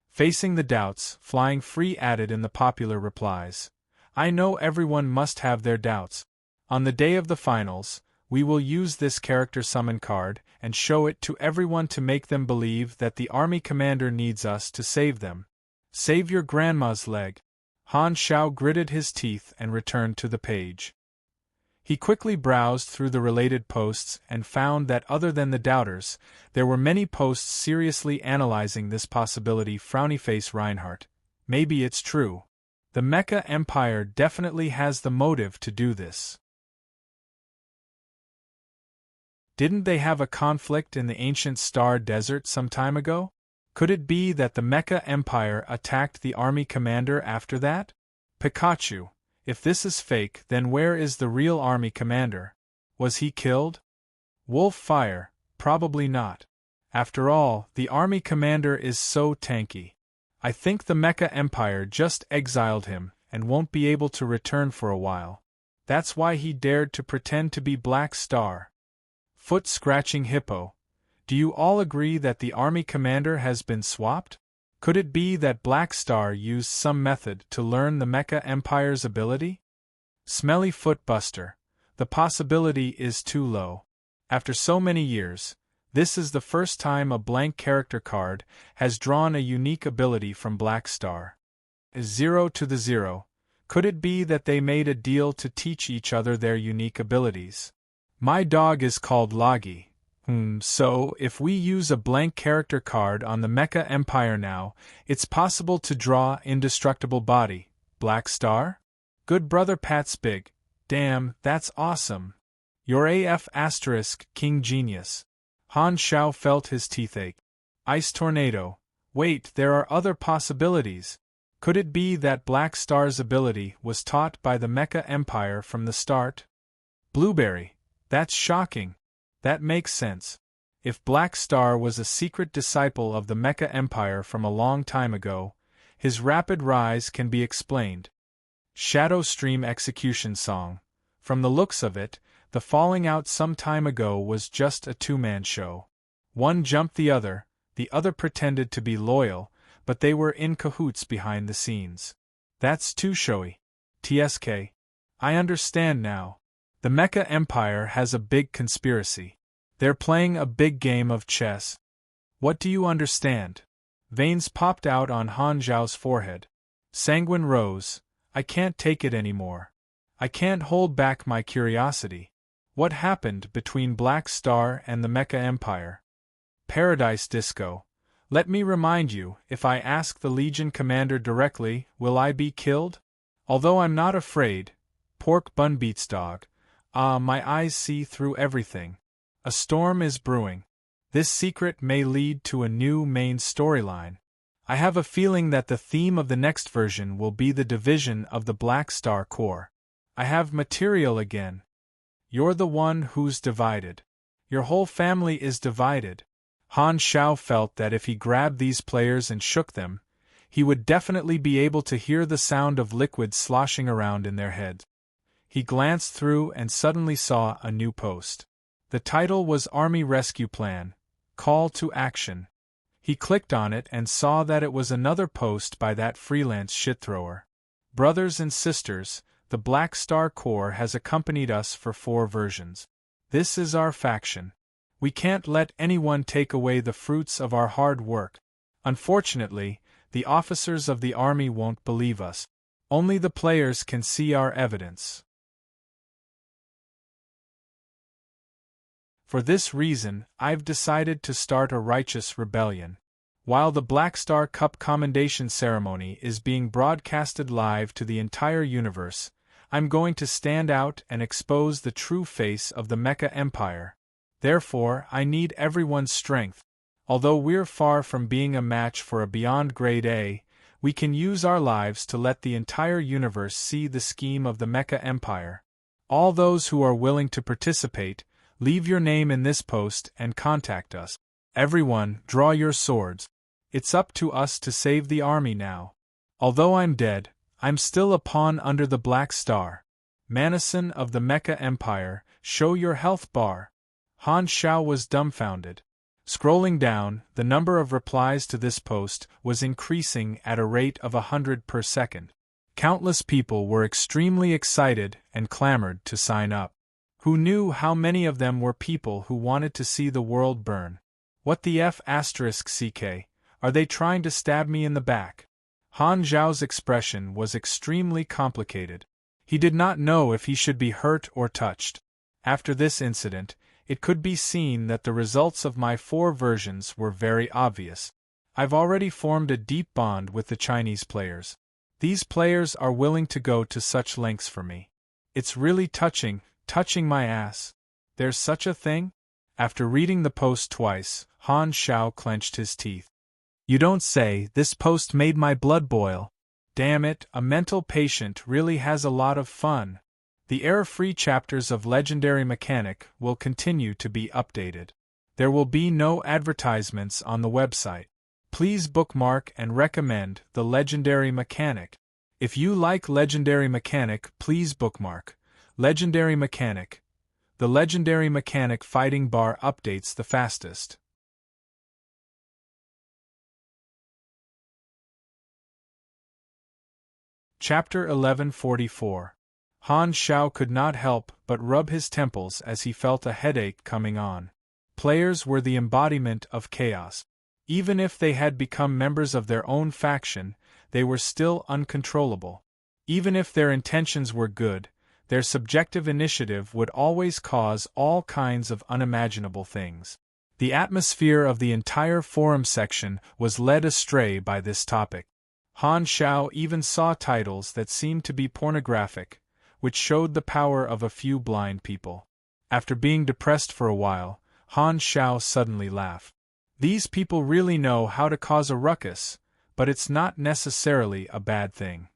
Facing the doubts, Flying Free added in the popular replies. I know everyone must have their doubts. On the day of the finals, we will use this character summon card and show it to everyone to make them believe that the army commander needs us to save them. Save your grandma's leg. Han Shao gritted his teeth and returned to the page. He quickly browsed through the related posts and found that other than the doubters, there were many posts seriously analyzing this possibility. Frowny face Reinhardt. Maybe it's true. The Mecha Empire definitely has the motive to do this. Didn't they have a conflict in the ancient Star Desert some time ago? Could it be that the Mecha Empire attacked the army commander after that? Pikachu, if this is fake, then where is the real army commander? Was he killed? Wolf Fire, probably not. After all, the army commander is so tanky. I think the Mecha Empire just exiled him and won't be able to return for a while. That's why he dared to pretend to be Black Star. Foot-scratching hippo. Do you all agree that the army commander has been swapped? Could it be that Black Star used some method to learn the Mecha Empire's ability? Smelly Foot Buster. The possibility is too low. After so many years, this is the first time a blank character card has drawn a unique ability from Black Star. 0 to the 0. Could it be that they made a deal to teach each other their unique abilities? My dog is called Loggy. So, if we use a blank character card on the Mecha Empire now, it's possible to draw Indestructible Body, Black Star? Good brother Pat's big. Damn, that's awesome. Your AF asterisk, King Genius. Han Shao felt his teeth ache. Ice Tornado. Wait, there are other possibilities. Could it be that Black Star's ability was taught by the Mecha Empire from the start? Blueberry. That's shocking. That makes sense. If Black Star was a secret disciple of the Mecha Empire from a long time ago, his rapid rise can be explained. Shadow Stream Execution Song. From the looks of it, the falling out some time ago was just a two-man show. One jumped the other pretended to be loyal, but they were in cahoots behind the scenes. That's too showy. TSK. I understand now. The Mecha Empire has a big conspiracy. They're playing a big game of chess. What do you understand? Veins popped out on Han Zhao's forehead. Sanguine rose. I can't take it anymore. I can't hold back my curiosity. What happened between Black Star and the Mecha Empire? Paradise Disco. Let me remind you, if I ask the Legion commander directly, will I be killed? Although I'm not afraid. Pork Bun Beats Dog. My eyes see through everything. A storm is brewing. This secret may lead to a new main storyline. I have a feeling that the theme of the next version will be the division of the Black Star Corps. I have material again. You're the one who's divided. Your whole family is divided. Han Shao felt that if he grabbed these players and shook them, he would definitely be able to hear the sound of liquid sloshing around in their heads. He glanced through and suddenly saw a new post. The title was Army Rescue Plan, Call to Action. He clicked on it and saw that it was another post by that freelance shit-thrower. Brothers and sisters, the Black Star Corps has accompanied us for 4 versions. This is our faction. We can't let anyone take away the fruits of our hard work. Unfortunately, The officers of the army won't believe us. Only the players can see our evidence. For this reason, I've decided to start a righteous rebellion. While the Black Star Cup commendation ceremony is being broadcasted live to the entire universe, I'm going to stand out and expose the true face of the Mecha Empire. Therefore, I need everyone's strength. Although we're far from being a match for a Beyond Grade A, we can use our lives to let the entire universe see the scheme of the Mecha Empire. All those who are willing to participate, leave your name in this post and contact us. Everyone, draw your swords. It's up to us to save the army now. Although I'm dead, I'm still a pawn under the Black Star. Manison of the Mecha Empire, show your health bar. Han Shao was dumbfounded. Scrolling down, the number of replies to this post was increasing at a rate of 100 per second. Countless people were extremely excited and clamored to sign up. Who knew how many of them were people who wanted to see the world burn? What the F***CK? Are they trying to stab me in the back? Han Zhao's expression was extremely complicated. He did not know if he should be hurt or touched. After this incident, it could be seen that the results of my 4 versions were very obvious. I've already formed a deep bond with the Chinese players. These players are willing to go to such lengths for me. It's really touching my ass. There's such a thing? After reading the post twice, Han Shao clenched his teeth. You don't say, this post made my blood boil. Damn it, a mental patient really has a lot of fun. The error-free chapters of Legendary Mechanic will continue to be updated. There will be no advertisements on the website. Please bookmark and recommend the Legendary Mechanic. If you like Legendary Mechanic, please bookmark Legendary Mechanic. The Legendary Mechanic fighting bar updates the fastest. Chapter 1144. Han Shao could not help but rub his temples as he felt a headache coming on. Players were the embodiment of chaos. Even if they had become members of their own faction, they were still uncontrollable. Even if their intentions were good, their subjective initiative would always cause all kinds of unimaginable things. The atmosphere of the entire forum section was led astray by this topic. Han Shao even saw titles that seemed to be pornographic, which showed the power of a few blind people. After being depressed for a while, Han Shao suddenly laughed. These people really know how to cause a ruckus, but it's not necessarily a bad thing.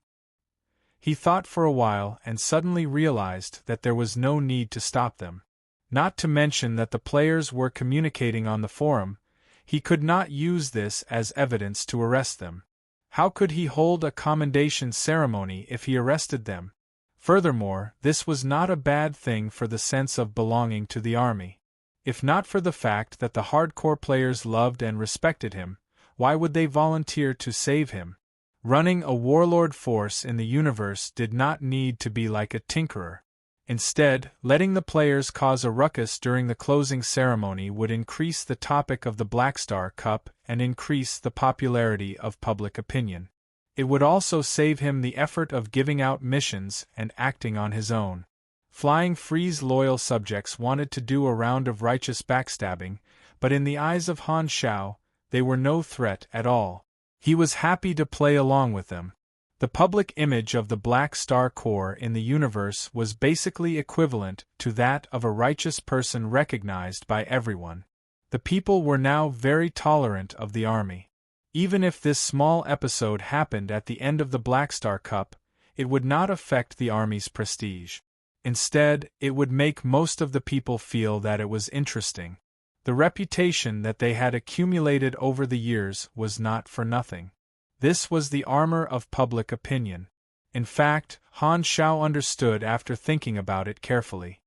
He thought for a while and suddenly realized that there was no need to stop them. Not to mention that the players were communicating on the forum, he could not use this as evidence to arrest them. How could he hold a commendation ceremony if he arrested them? Furthermore, this was not a bad thing for the sense of belonging to the army. If not for the fact that the hardcore players loved and respected him, why would they volunteer to save him? Running a warlord force in the universe did not need to be like a tinkerer. Instead, letting the players cause a ruckus during the closing ceremony would increase the topic of the Black Star Cup and increase the popularity of public opinion. It would also save him the effort of giving out missions and acting on his own. Flying Free's loyal subjects wanted to do a round of righteous backstabbing, but in the eyes of Han Shao, they were no threat at all. He was happy to play along with them. The public image of the Black Star Corps in the universe was basically equivalent to that of a righteous person recognized by everyone. The people were now very tolerant of the army. Even if this small episode happened at the end of the Black Star Cup, it would not affect the army's prestige. Instead, it would make most of the people feel that it was interesting. The reputation that they had accumulated over the years was not for nothing. This was the armor of public opinion. In fact, Han Shao understood after thinking about it carefully.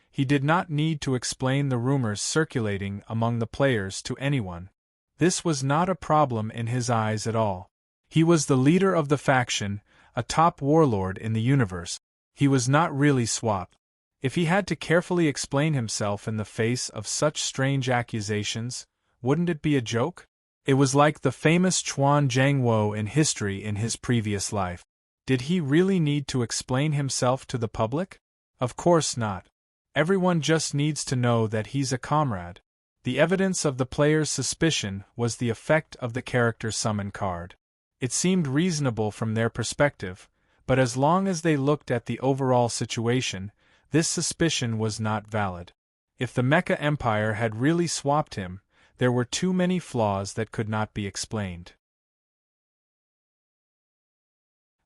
He did not need to explain the rumors circulating among the players to anyone. This was not a problem in his eyes at all. He was the leader of the faction, a top warlord in the universe. He was not really swap. If he had to carefully explain himself in the face of such strange accusations, wouldn't it be a joke? It was like the famous Chuan Zhangwo in history in his previous life. Did he really need to explain himself to the public? Of course not. Everyone just needs to know that he's a comrade. The evidence of the player's suspicion was the effect of the character summon card. It seemed reasonable from their perspective, but as long as they looked at the overall situation, this suspicion was not valid. If the Mecha Empire had really swapped him, there were too many flaws that could not be explained.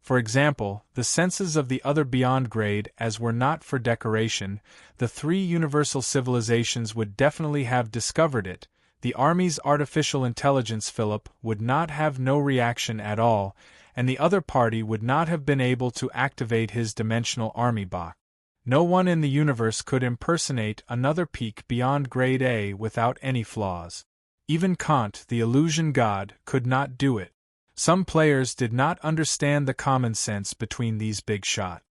For example, the senses of the other beyond grade as were not for decoration, the three universal civilizations would definitely have discovered it, the army's artificial intelligence Philip would not have no reaction at all, and the other party would not have been able to activate his dimensional army box. No one in the universe could impersonate another peak beyond grade A without any flaws. Even Kant, the illusion god, could not do it. Some players did not understand the common sense between these big shots.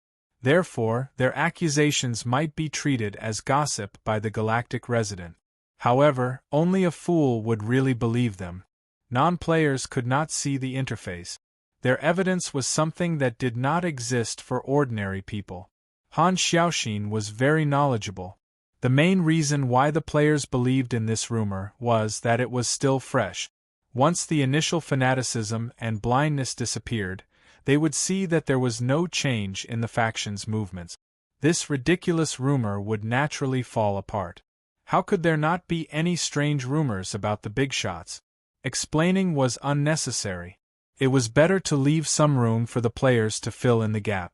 Therefore, their accusations might be treated as gossip by the galactic resident. However, only a fool would really believe them. Non-players could not see the interface. Their evidence was something that did not exist for ordinary people. Han Xiaoxin was very knowledgeable. The main reason why the players believed in this rumor was that it was still fresh. Once the initial fanaticism and blindness disappeared, they would see that there was no change in the faction's movements. This ridiculous rumor would naturally fall apart. How could there not be any strange rumors about the big shots? Explaining was unnecessary. It was better to leave some room for the players to fill in the gap.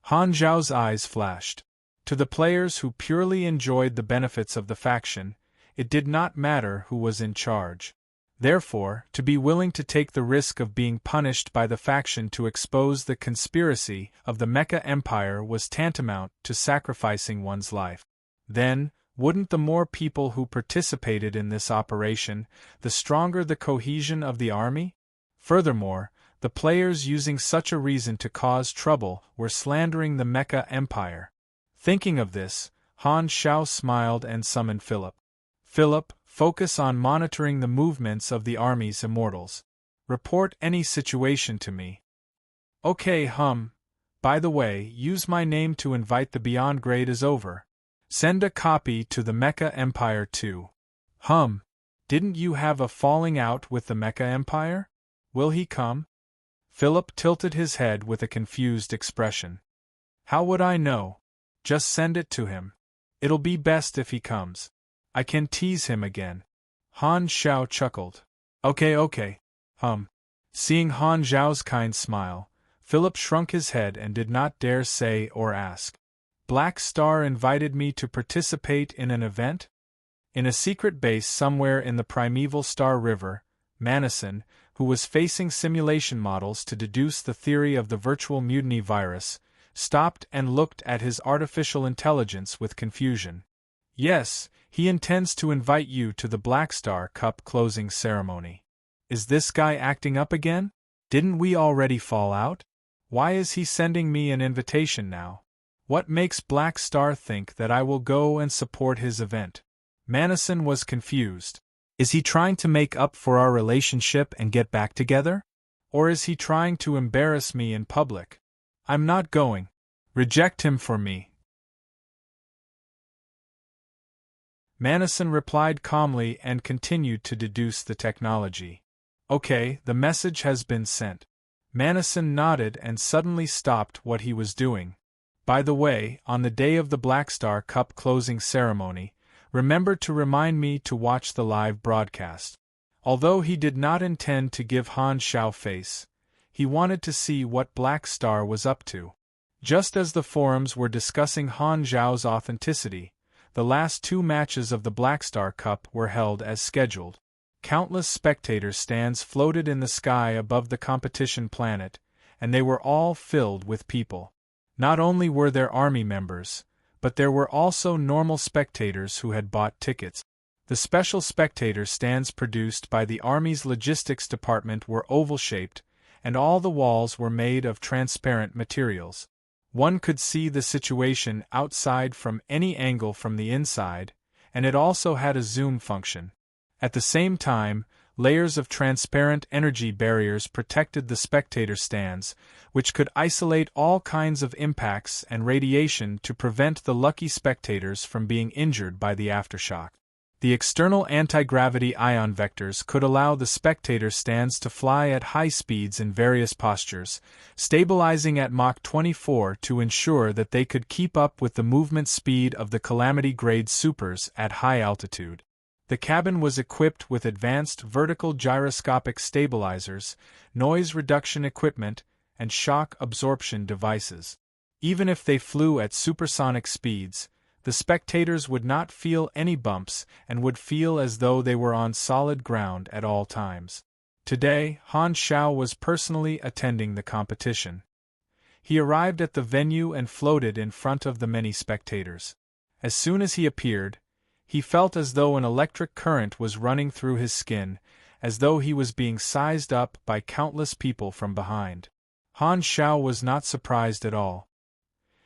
Han Zhao's eyes flashed. To the players who purely enjoyed the benefits of the faction, it did not matter who was in charge. Therefore, to be willing to take the risk of being punished by the faction to expose the conspiracy of the Mecha Empire was tantamount to sacrificing one's life. Then, wouldn't the more people who participated in this operation, the stronger the cohesion of the army? Furthermore, the players using such a reason to cause trouble were slandering the Mecha Empire. Thinking of this, Han Xiao smiled and summoned Philip. Philip, focus on monitoring the movements of the army's immortals. Report any situation to me. Okay, by the way, use my name to invite the Beyond Grade is over. Send a copy to the Mecha Empire too. Didn't you have a falling out with the Mecha Empire? Will he come? Philip tilted his head with a confused expression. How would I know? Just send it to him. It'll be best if he comes. I can tease him again. Han Xiao chuckled. Okay. Seeing Han Zhao's kind smile, Philip shrunk his head and did not dare say or ask. Black Star invited me to participate in an event? In a secret base somewhere in the primeval Star River, Manison, who was facing simulation models to deduce the theory of the virtual mutiny virus, stopped and looked at his artificial intelligence with confusion. Yes, he intends to invite you to the Black Star Cup closing ceremony. Is this guy acting up again? Didn't we already fall out? Why is he sending me an invitation now? What makes Black Star think that I will go and support his event? Manison was confused. Is he trying to make up for our relationship and get back together? Or is he trying to embarrass me in public? I'm not going. Reject him for me. Manison replied calmly and continued to deduce the technology. Okay, the message has been sent. Manison nodded and suddenly stopped what he was doing. By the way, on the day of the Black Star Cup closing ceremony, remember to remind me to watch the live broadcast. Although he did not intend to give Han Xiao face, he wanted to see what Black Star was up to. Just as the forums were discussing Han Zhao's authenticity, the last two matches of the Black Star Cup were held as scheduled. Countless spectator stands floated in the sky above the competition planet, and they were all filled with people. Not only were there army members, but there were also normal spectators who had bought tickets. The special spectator stands produced by the Army's logistics department were oval-shaped, and all the walls were made of transparent materials. One could see the situation outside from any angle from the inside, and it also had a zoom function. At the same time, layers of transparent energy barriers protected the spectator stands, which could isolate all kinds of impacts and radiation to prevent the lucky spectators from being injured by the aftershock. The external anti-gravity ion vectors could allow the spectator stands to fly at high speeds in various postures, stabilizing at Mach 24 to ensure that they could keep up with the movement speed of the Calamity-grade supers at high altitude. The cabin was equipped with advanced vertical gyroscopic stabilizers, noise reduction equipment, and shock absorption devices. Even if they flew at supersonic speeds, the spectators would not feel any bumps and would feel as though they were on solid ground at all times. Today, Han Xiao was personally attending the competition. He arrived at the venue and floated in front of the many spectators. As soon as he appeared, he felt as though an electric current was running through his skin, as though he was being sized up by countless people from behind. Han Xiao was not surprised at all.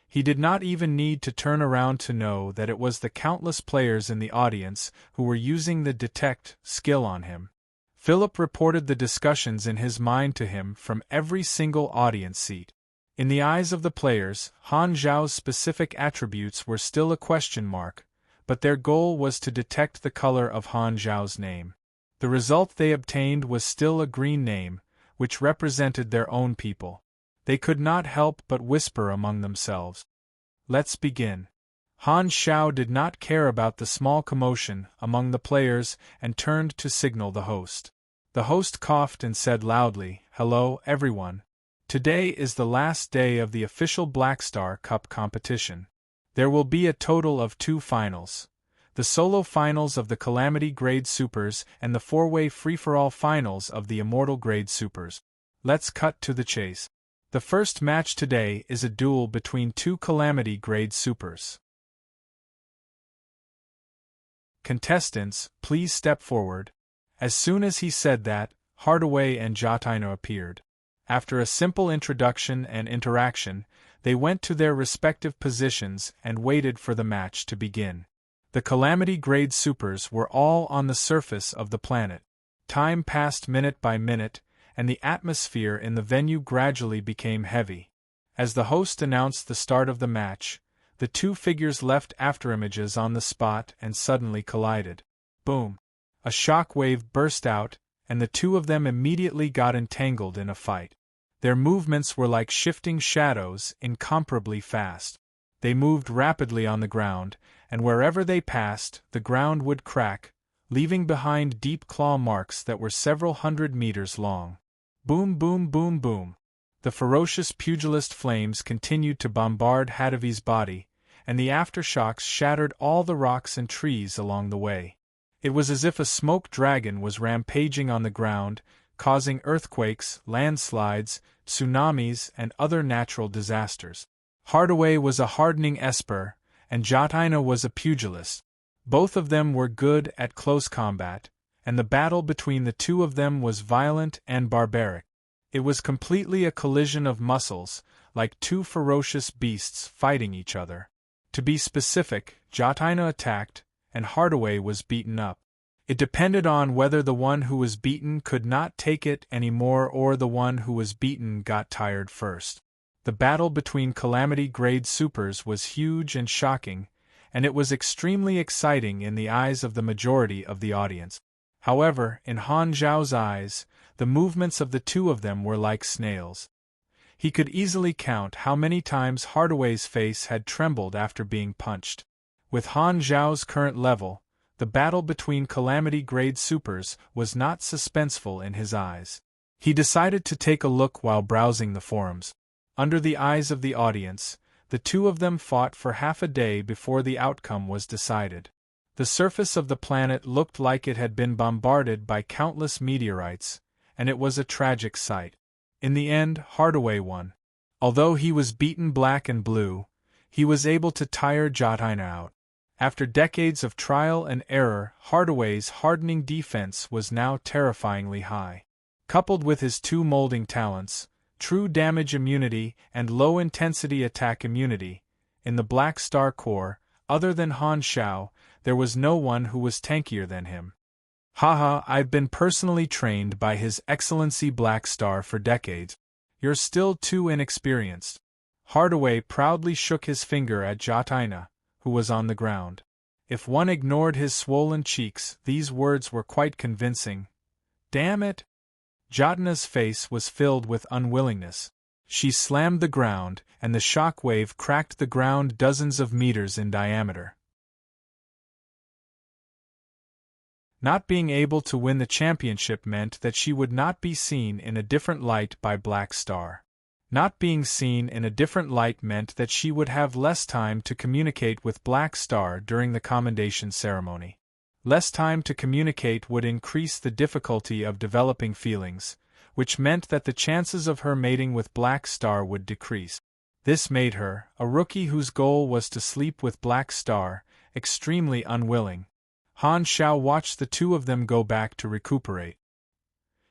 He did not even need to turn around to know that it was the countless players in the audience who were using the detect skill on him. Philip reported the discussions in his mind to him from every single audience seat. In the eyes of the players, Han Xiao's specific attributes were still a question mark, but their goal was to detect the color of Han Xiao's name. The result they obtained was still a green name, which represented their own people. They could not help but whisper among themselves. Let's begin. Han Xiao did not care about the small commotion among the players and turned to signal the host. The host coughed and said loudly, "Hello, everyone. Today is the last day of the official Black Star Cup competition. There will be a total of 2 finals. The solo finals of the Calamity Grade Supers and the 4-way free-for-all finals of the Immortal Grade Supers. Let's cut to the chase. The first match today is a duel between 2 Calamity Grade Supers. Contestants, please step forward." As soon as he said that, Hardaway and Jotaino appeared. After a simple introduction and interaction, they went to their respective positions and waited for the match to begin. The Calamity Grade Supers were all on the surface of the planet. Time passed minute by minute, and the atmosphere in the venue gradually became heavy. As the host announced the start of the match, the 2 figures left afterimages on the spot and suddenly collided. Boom! A shock wave burst out, and the 2 of them immediately got entangled in a fight. Their movements were like shifting shadows, incomparably fast. They moved rapidly on the ground, and wherever they passed, the ground would crack, leaving behind deep claw marks that were several hundred meters long. Boom, boom, boom, boom. The ferocious pugilist flames continued to bombard Hadavi's body, and the aftershocks shattered all the rocks and trees along the way. It was as if a smoke dragon was rampaging on the ground, causing earthquakes, landslides, tsunamis, and other natural disasters. Hardaway was a hardening esper, and Jotaino was a pugilist. Both of them were good at close combat, and the battle between the 2 of them was violent and barbaric. It was completely a collision of muscles, like 2 ferocious beasts fighting each other. To be specific, Jotaino attacked, and Hardaway was beaten up. It depended on whether the one who was beaten could not take it anymore or the one who was beaten got tired first. The battle between Calamity Grade Supers was huge and shocking, and it was extremely exciting in the eyes of the majority of the audience. However, in Han Xiao's eyes, the movements of the 2 of them were like snails. He could easily count how many times Hardaway's face had trembled after being punched. With Han Xiao's current level, the battle between Calamity Grade Supers was not suspenseful in his eyes. He decided to take a look while browsing the forums. Under the eyes of the audience, the 2 of them fought for half a day before the outcome was decided. The surface of the planet looked like it had been bombarded by countless meteorites, and it was a tragic sight. In the end, Hardaway won. Although he was beaten black and blue, he was able to tire Jotaino out. After decades of trial and error, Hardaway's hardening defense was now terrifyingly high. Coupled with his 2 molding talents, true damage immunity and low-intensity attack immunity, in the Black Star Corps, other than Han Xiao, there was no one who was tankier than him. Haha, I've been personally trained by His Excellency Black Star for decades. You're still too inexperienced. Hardaway proudly shook his finger at Jataina, who was on the ground. If one ignored his swollen cheeks, these words were quite convincing. Damn it! Jataina's face was filled with unwillingness. She slammed the ground, and the shock wave cracked the ground dozens of meters in diameter. Not being able to win the championship meant that she would not be seen in a different light by Black Star. Not being seen in a different light meant that she would have less time to communicate with Black Star during the commendation ceremony. Less time to communicate would increase the difficulty of developing feelings, which meant that the chances of her mating with Black Star would decrease. This made her, a rookie whose goal was to sleep with Black Star, extremely unwilling. Han Shao watched the two of them go back to recuperate.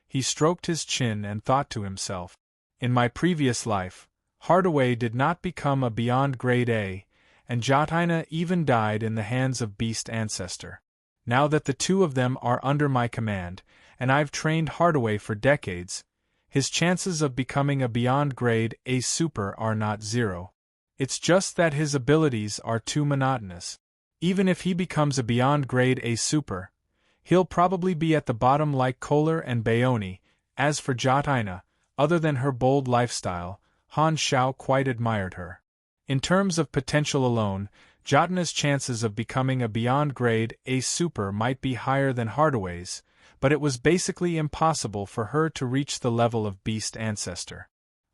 He stroked his chin and thought to himself, in my previous life, Hardaway did not become a beyond grade A, and Jataina even died in the hands of Beast Ancestor. Now that the two of them are under my command, and I've trained Hardaway for decades, his chances of becoming a beyond grade A super are not zero. It's just that his abilities are too monotonous. Even if he becomes a beyond grade A super, he'll probably be at the bottom like Kohler and Bayoni. As for Jataina, other than her bold lifestyle, Han Shao quite admired her. In terms of potential alone, Jataina's chances of becoming a beyond grade A super might be higher than Hardaway's, but it was basically impossible for her to reach the level of Beast Ancestor.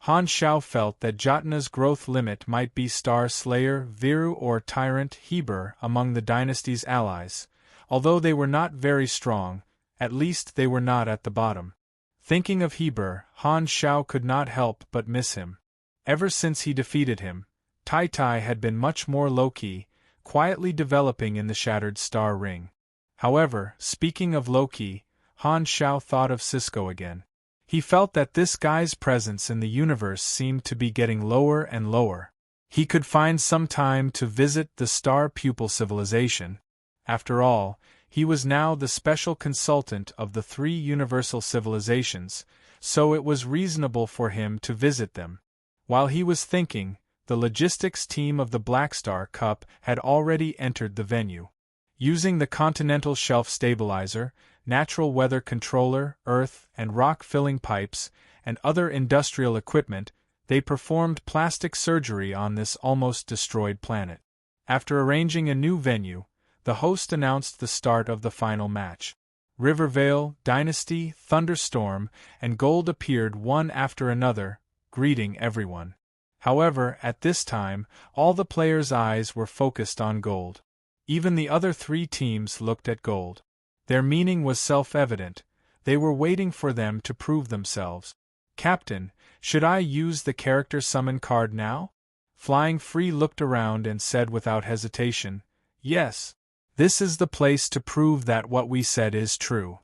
Han Shao felt that Jataina's growth limit might be Star Slayer, Viru or Tyrant Heber among the dynasty's allies. Although they were not very strong, at least they were not at the bottom. Thinking of Heber, Han Shao could not help but miss him. Ever since he defeated him, Tai Tai had been much more low-key, quietly developing in the Shattered Star Ring. However, speaking of low-key, Han Shao thought of Cisco again. He felt that this guy's presence in the universe seemed to be getting lower and lower. He could find some time to visit the Star Pupil civilization. After all, he was now the special consultant of the 3 universal civilizations, so it was reasonable for him to visit them. While he was thinking, the logistics team of the Black Star Cup had already entered the venue. Using the Continental Shelf Stabilizer, Natural Weather Controller, earth and rock filling pipes, and other industrial equipment, they performed plastic surgery on this almost destroyed planet. After arranging a new venue, the host announced the start of the final match. Rivervale, Dynasty, Thunderstorm, and Gold appeared one after another, greeting everyone. However, at this time, all the players' eyes were focused on Gold. Even the other 3 teams looked at Gold. Their meaning was self-evident. They were waiting for them to prove themselves. Captain, should I use the character summon card now? Flying Free looked around and said without hesitation, yes. This is the place to prove that what we said is true.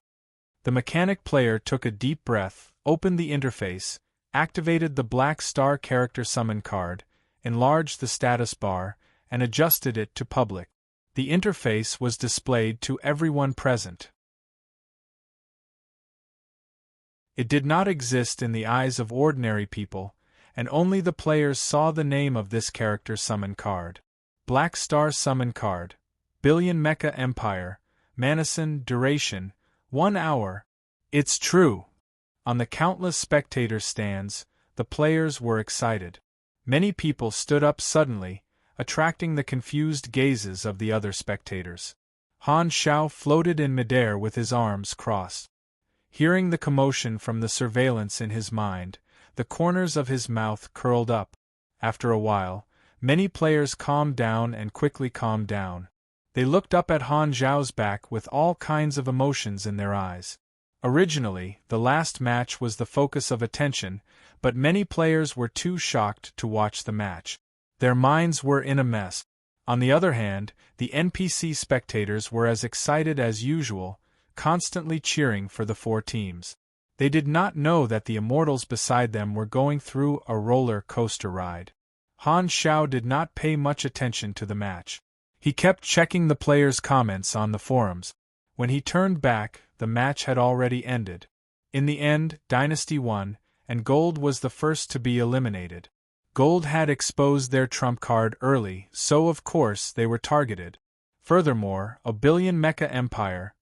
The mechanic player took a deep breath, opened the interface, activated the Black Star character summon card, enlarged the status bar, and adjusted it to public. The interface was displayed to everyone present. It did not exist in the eyes of ordinary people, and only the players saw the name of this character summon card. Black Star Summon Card. Billion Mecha Empire. Manison Duration. 1 hour. It's true. On the countless spectator stands, the players were excited. Many people stood up suddenly, attracting the confused gazes of the other spectators. Han Shao floated in midair with his arms crossed. Hearing the commotion from the surveillance in his mind, the corners of his mouth curled up. After a while, many players calmed down and quickly calmed down. They looked up at Han Zhao's back with all kinds of emotions in their eyes. Originally, the last match was the focus of attention, but many players were too shocked to watch the match. Their minds were in a mess. On the other hand, the NPC spectators were as excited as usual, constantly cheering for the 4 teams. They did not know that the immortals beside them were going through a roller coaster ride. Han Shao did not pay much attention to the match. He kept checking the players' comments on the forums. When he turned back, the match had already ended. In the end, Dynasty won, and Gold was the first to be eliminated. Gold had exposed their trump card early, so of course they were targeted. Furthermore, a billion mecha empire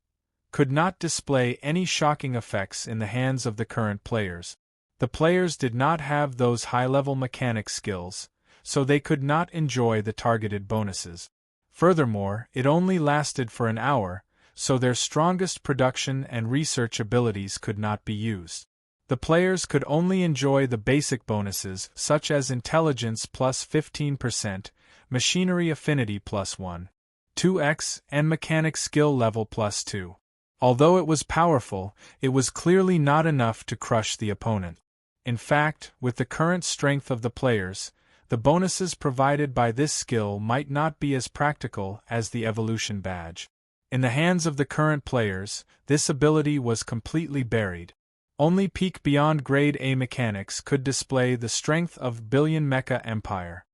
could not display any shocking effects in the hands of the current players. The players did not have those high-level mechanic skills, so they could not enjoy the targeted bonuses. Furthermore, it only lasted for an hour, so their strongest production and research abilities could not be used. The players could only enjoy the basic bonuses such as intelligence plus 15%, machinery affinity plus 1, 2x, and mechanic skill level plus 2. Although it was powerful, it was clearly not enough to crush the opponent. In fact, with the current strength of the players, the bonuses provided by this skill might not be as practical as the evolution badge. In the hands of the current players, this ability was completely buried. Only peak beyond grade A mechanics could display the strength of Billion Mecha Empire.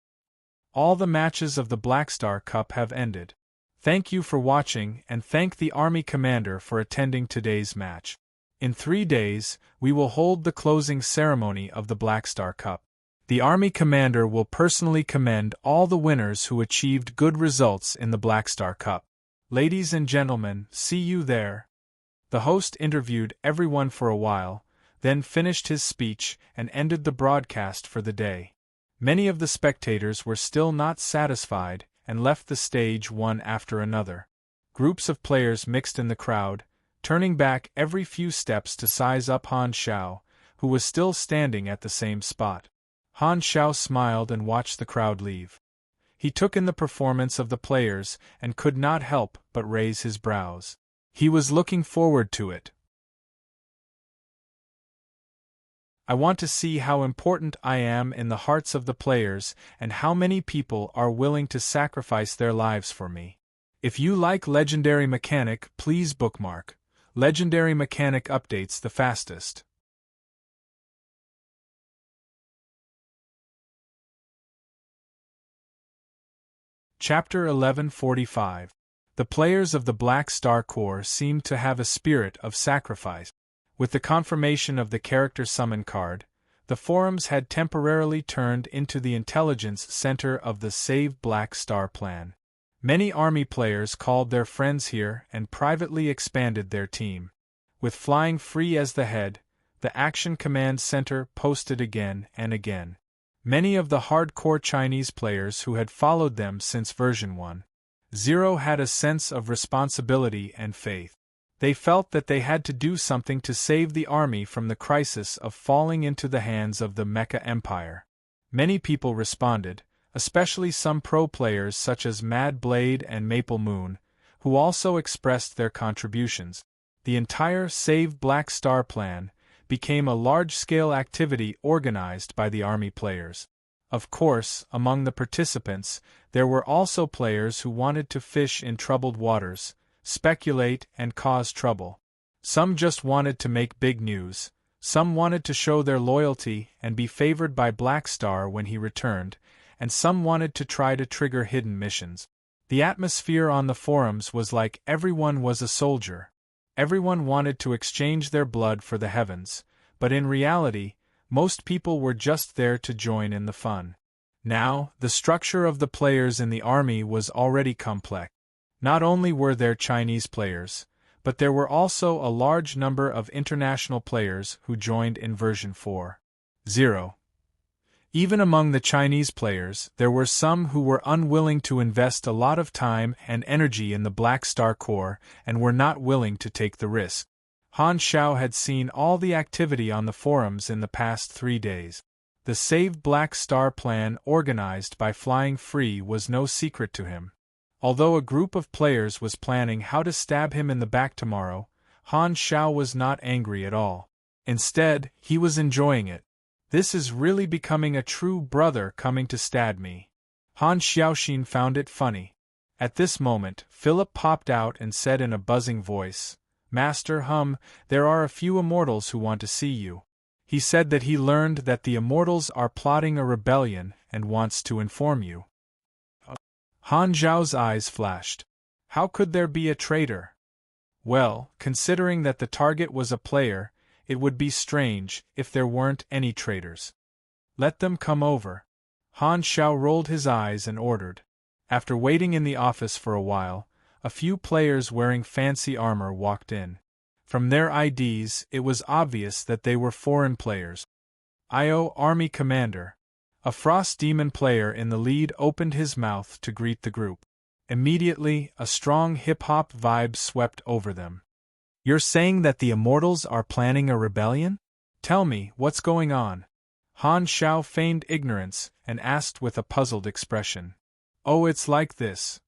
All the matches of the Blackstar Cup have ended. Thank you for watching and thank the Army Commander for attending today's match. In 3 days, we will hold the closing ceremony of the Blackstar Cup. The Army Commander will personally commend all the winners who achieved good results in the Blackstar Cup. Ladies and gentlemen, see you there. The host interviewed everyone for a while, then finished his speech and ended the broadcast for the day. Many of the spectators were still not satisfied and left the stage one after another. Groups of players mixed in the crowd, turning back every few steps to size up Han Xiao, who was still standing at the same spot. Han Xiao smiled and watched the crowd leave. He took in the performance of the players and could not help but raise his brows. He was looking forward to it. I want to see how important I am in the hearts of the players and how many people are willing to sacrifice their lives for me. If you like Legendary Mechanic, please bookmark. Legendary Mechanic updates the fastest. Chapter 1145. The players of the Black Star Corps seemed to have a spirit of sacrifice. With the confirmation of the character summon card, the forums had temporarily turned into the intelligence center of the Save Black Star plan. Many army players called their friends here and privately expanded their team. With Flying Free as the head, the Action Command Center posted again and again. Many of the hardcore Chinese players who had followed them since version 1.0 had a sense of responsibility and faith. They felt that they had to do something to save the army from the crisis of falling into the hands of the Mecha Empire. Many people responded, especially some pro players such as Mad Blade and Maple Moon, who also expressed their contributions. The entire Save Black Star plan became a large-scale activity organized by the army players. Of course, among the participants, there were also players who wanted to fish in troubled waters, speculate and cause trouble. Some just wanted to make big news, some wanted to show their loyalty and be favored by Black Star when he returned, and some wanted to try to trigger hidden missions. The atmosphere on the forums was like everyone was a soldier. Everyone wanted to exchange their blood for the heavens, but in reality, most people were just there to join in the fun. Now, the structure of the players in the army was already complex. Not only were there Chinese players, but there were also a large number of international players who joined in version 4.0. Even among the Chinese players, there were some who were unwilling to invest a lot of time and energy in the Black Star Corps and were not willing to take the risk. Han Xiao had seen all the activity on the forums in the past 3 days. The Save Black Star plan organized by Flying Free was no secret to him. Although a group of players was planning how to stab him in the back tomorrow, Han Xiao was not angry at all. Instead, he was enjoying it. This is really becoming a true brother coming to stab me. Han Xiaoxin found it funny. At this moment, Philip popped out and said in a buzzing voice, "Master Hum, there are a few immortals who want to see you." He said that he learned that the immortals are plotting a rebellion and wants to inform you. Han Zhao's eyes flashed. How could there be a traitor? Well, considering that the target was a player, it would be strange if there weren't any traitors. Let them come over. Han Shao rolled his eyes and ordered. After waiting in the office for a while, a few players wearing fancy armor walked in. From their IDs, it was obvious that they were foreign players. "IO Army Commander." A Frost Demon player in the lead opened his mouth to greet the group. Immediately, a strong hip-hop vibe swept over them. "You're saying that the Immortals are planning a rebellion? Tell me, what's going on?" Han Shao feigned ignorance and asked with a puzzled expression. "Oh, it's like this.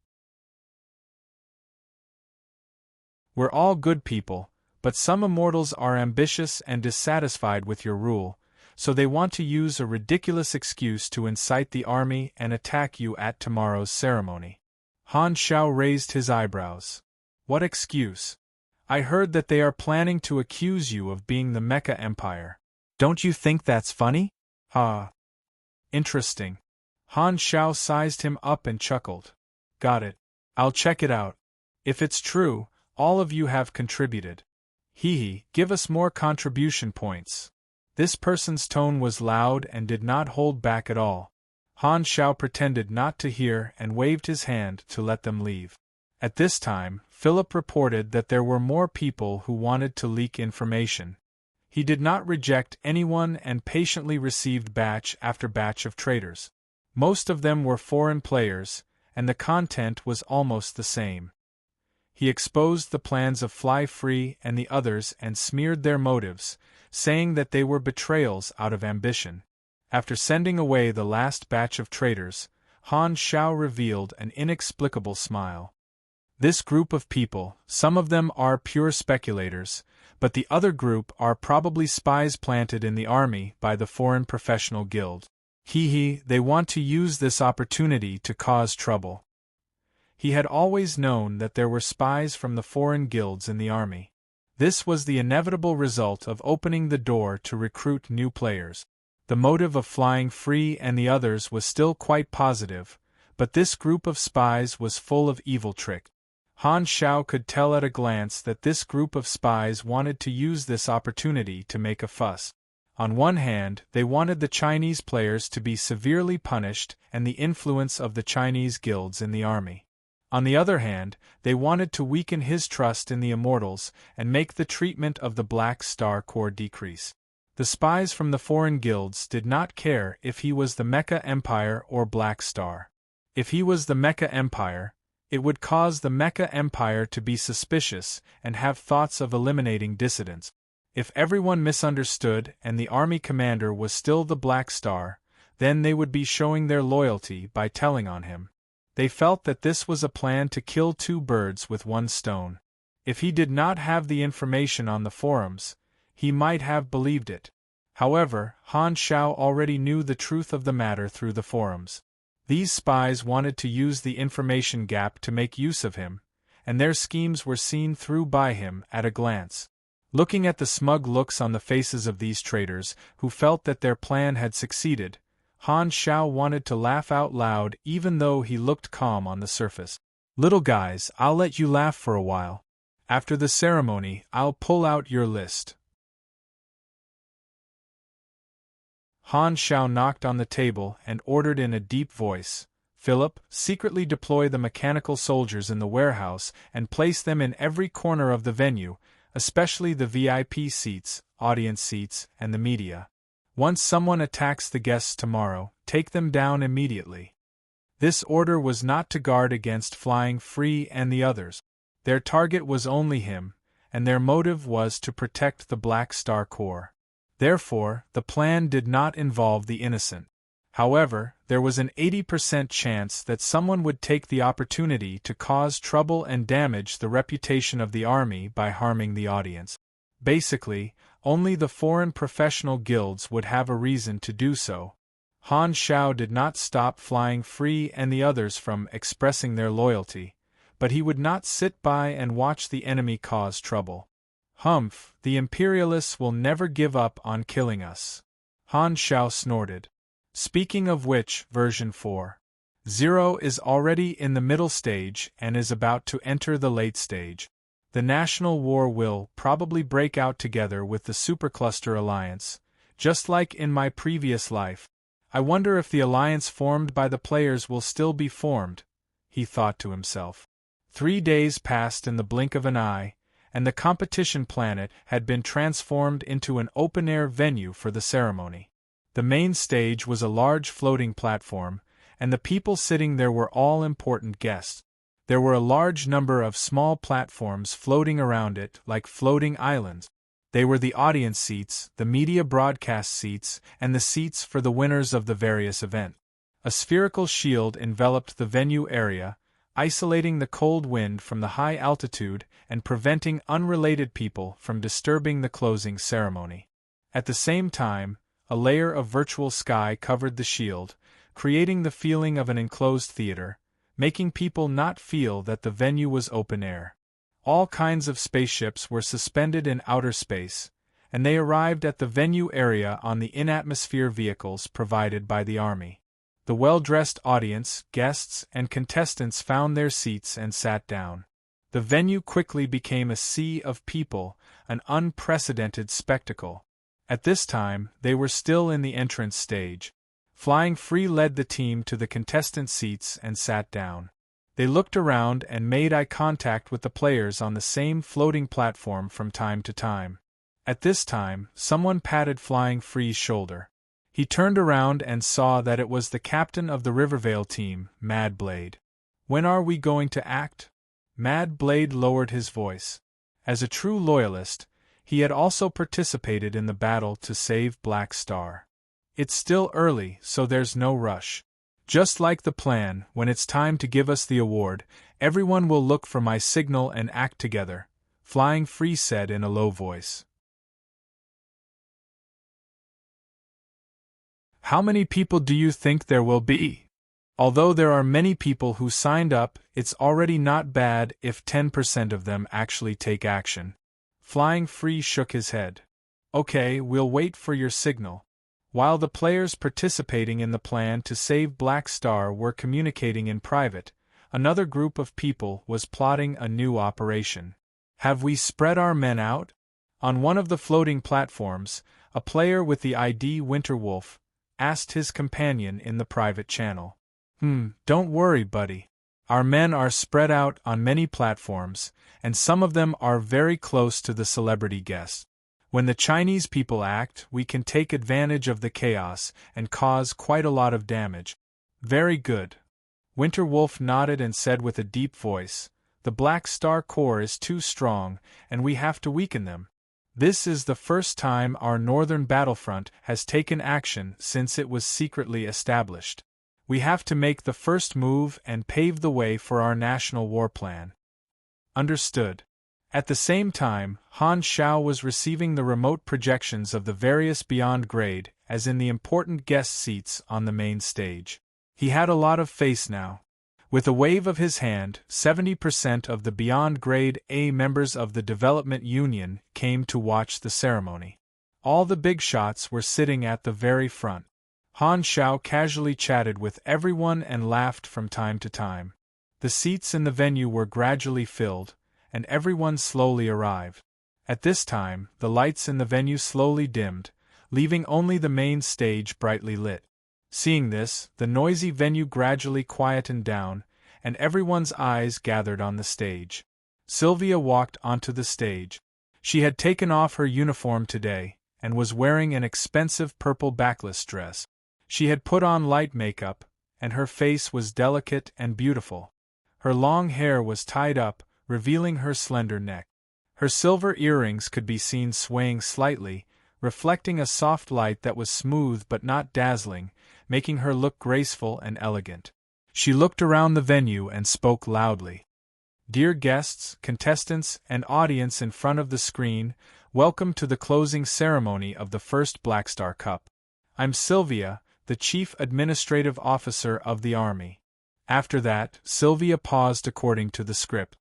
We're all good people, but some Immortals are ambitious and dissatisfied with your rule, so they want to use a ridiculous excuse to incite the army and attack you at tomorrow's ceremony." Han Shao raised his eyebrows. "What excuse? I heard that they are planning to accuse you of being the Mecha Empire. Don't you think that's funny?" "Ha. Interesting." Han Shao sized him up and chuckled. "Got it. I'll check it out. If it's true, all of you have contributed. Hee, give us more contribution points." This person's tone was loud and did not hold back at all. Han Shao pretended not to hear and waved his hand to let them leave. At this time, Philip reported that there were more people who wanted to leak information. He did not reject anyone and patiently received batch after batch of traitors. Most of them were foreign players, and the content was almost the same. He exposed the plans of Fly Free and the others and smeared their motives, saying that they were betrayals out of ambition. After sending away the last batch of traitors, Han Shao revealed an inexplicable smile. "This group of people, some of them are pure speculators, but the other group are probably spies planted in the army by the Foreign Professional Guild. They want to use this opportunity to cause trouble." He had always known that there were spies from the foreign guilds in the army. This was the inevitable result of opening the door to recruit new players. The motive of Flying Free and the others was still quite positive, but this group of spies was full of evil trick. Han Shao could tell at a glance that this group of spies wanted to use this opportunity to make a fuss. On one hand, they wanted the Chinese players to be severely punished and the influence of the Chinese guilds in the army. On the other hand, they wanted to weaken his trust in the Immortals and make the treatment of the Black Star Corps decrease. The spies from the foreign guilds did not care if he was the Mecha Empire or Black Star. If he was the Mecha Empire, it would cause the Mecha Empire to be suspicious and have thoughts of eliminating dissidents. If everyone misunderstood and the army commander was still the Black Star, then they would be showing their loyalty by telling on him. They felt that this was a plan to kill two birds with one stone. If he did not have the information on the forums, he might have believed it. However, Han Shao already knew the truth of the matter through the forums. These spies wanted to use the information gap to make use of him, and their schemes were seen through by him at a glance. Looking at the smug looks on the faces of these traitors, who felt that their plan had succeeded, Han Shao wanted to laugh out loud even though he looked calm on the surface. "Little guys, I'll let you laugh for a while. After the ceremony, I'll pull out your list." Han Shao knocked on the table and ordered in a deep voice, "Philip, secretly deploy the mechanical soldiers in the warehouse and place them in every corner of the venue, especially the VIP seats, audience seats, and the media. Once someone attacks the guests tomorrow, take them down immediately." This order was not to guard against Flying Free and the others. Their target was only him, and their motive was to protect the Black Star Corps. Therefore, the plan did not involve the innocent. However, there was an 80% chance that someone would take the opportunity to cause trouble and damage the reputation of the army by harming the audience. Basically, only the foreign professional guilds would have a reason to do so. Han Shao did not stop Flying Free and the others from expressing their loyalty, but he would not sit by and watch the enemy cause trouble. "Humph, the Imperialists will never give up on killing us," Han Shao snorted. Speaking of which, version 4.0 is already in the middle stage and is about to enter the late stage. The national war will probably break out together with the Supercluster Alliance, just like in my previous life. I wonder if the alliance formed by the players will still be formed, he thought to himself. 3 days passed in the blink of an eye, and the competition planet had been transformed into an open-air venue for the ceremony. The main stage was a large floating platform, and the people sitting there were all important guests. There were a large number of small platforms floating around it like floating islands. They were the audience seats, the media broadcast seats, and the seats for the winners of the various events. A spherical shield enveloped the venue area, isolating the cold wind from the high altitude and preventing unrelated people from disturbing the closing ceremony. At the same time, a layer of virtual sky covered the shield, creating the feeling of an enclosed theater, making people not feel that the venue was open air. All kinds of spaceships were suspended in outer space, and they arrived at the venue area on the in-atmosphere vehicles provided by the Army. The well-dressed audience, guests, and contestants found their seats and sat down. The venue quickly became a sea of people, an unprecedented spectacle. At this time, they were still in the entrance stage. Flying Free led the team to the contestant seats and sat down. They looked around and made eye contact with the players on the same floating platform from time to time. At this time, someone patted Flying Free's shoulder. He turned around and saw that it was the captain of the Rivervale team, Mad Blade. "When are we going to act?" Mad Blade lowered his voice. As a true loyalist, he had also participated in the battle to save Black Star. "It's still early, so there's no rush. Just like the plan, when it's time to give us the award, everyone will look for my signal and act together," Flying Free said in a low voice. "How many people do you think there will be?" "Although there are many people who signed up, it's already not bad if 10% of them actually take action." Flying Free shook his head. "Okay, we'll wait for your signal." While the players participating in the plan to save Black Star were communicating in private, another group of people was plotting a new operation. "Have we spread our men out?" On one of the floating platforms, a player with the ID Winterwolf asked his companion in the private channel. Don't worry, buddy. Our men are spread out on many platforms, and some of them are very close to the celebrity guests. When the Chinese people act, we can take advantage of the chaos and cause quite a lot of damage." "Very good." Winterwolf nodded and said with a deep voice, "The Black Star Corps is too strong, and we have to weaken them. This is the first time our northern battlefront has taken action since it was secretly established. We have to make the first move and pave the way for our national war plan." "Understood." At the same time, Han Xiao was receiving the remote projections of the various Beyond Grade, as in the important guest seats on the main stage. He had a lot of face now. With a wave of his hand, 70% of the Beyond Grade A members of the Development Union came to watch the ceremony. All the big shots were sitting at the very front. Han Xiao casually chatted with everyone and laughed from time to time. The seats in the venue were gradually filled, and everyone slowly arrived. At this time, the lights in the venue slowly dimmed, leaving only the main stage brightly lit. Seeing this, the noisy venue gradually quietened down, and everyone's eyes gathered on the stage. Sylvia walked onto the stage. She had taken off her uniform today, and was wearing an expensive purple backless dress. She had put on light makeup, and her face was delicate and beautiful. Her long hair was tied up, revealing her slender neck. Her silver earrings could be seen swaying slightly, reflecting a soft light that was smooth but not dazzling, making her look graceful and elegant. She looked around the venue and spoke loudly. "Dear guests, contestants, and audience in front of the screen, welcome to the closing ceremony of the first Black Star Cup. I'm Sylvia, the Chief Administrative Officer of the Army." After that, Sylvia paused according to the script.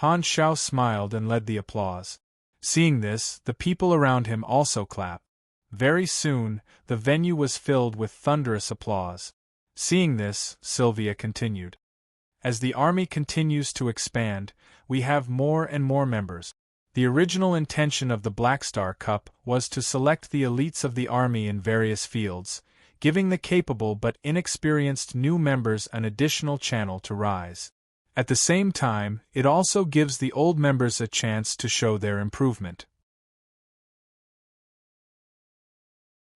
Han Xiao smiled and led the applause. Seeing this, the people around him also clapped. Very soon, the venue was filled with thunderous applause. Seeing this, Sylvia continued. As the army continues to expand, we have more and more members. The original intention of the Black Star Cup was to select the elites of the army in various fields, giving the capable but inexperienced new members an additional channel to rise. At the same time, it also gives the old members a chance to show their improvement.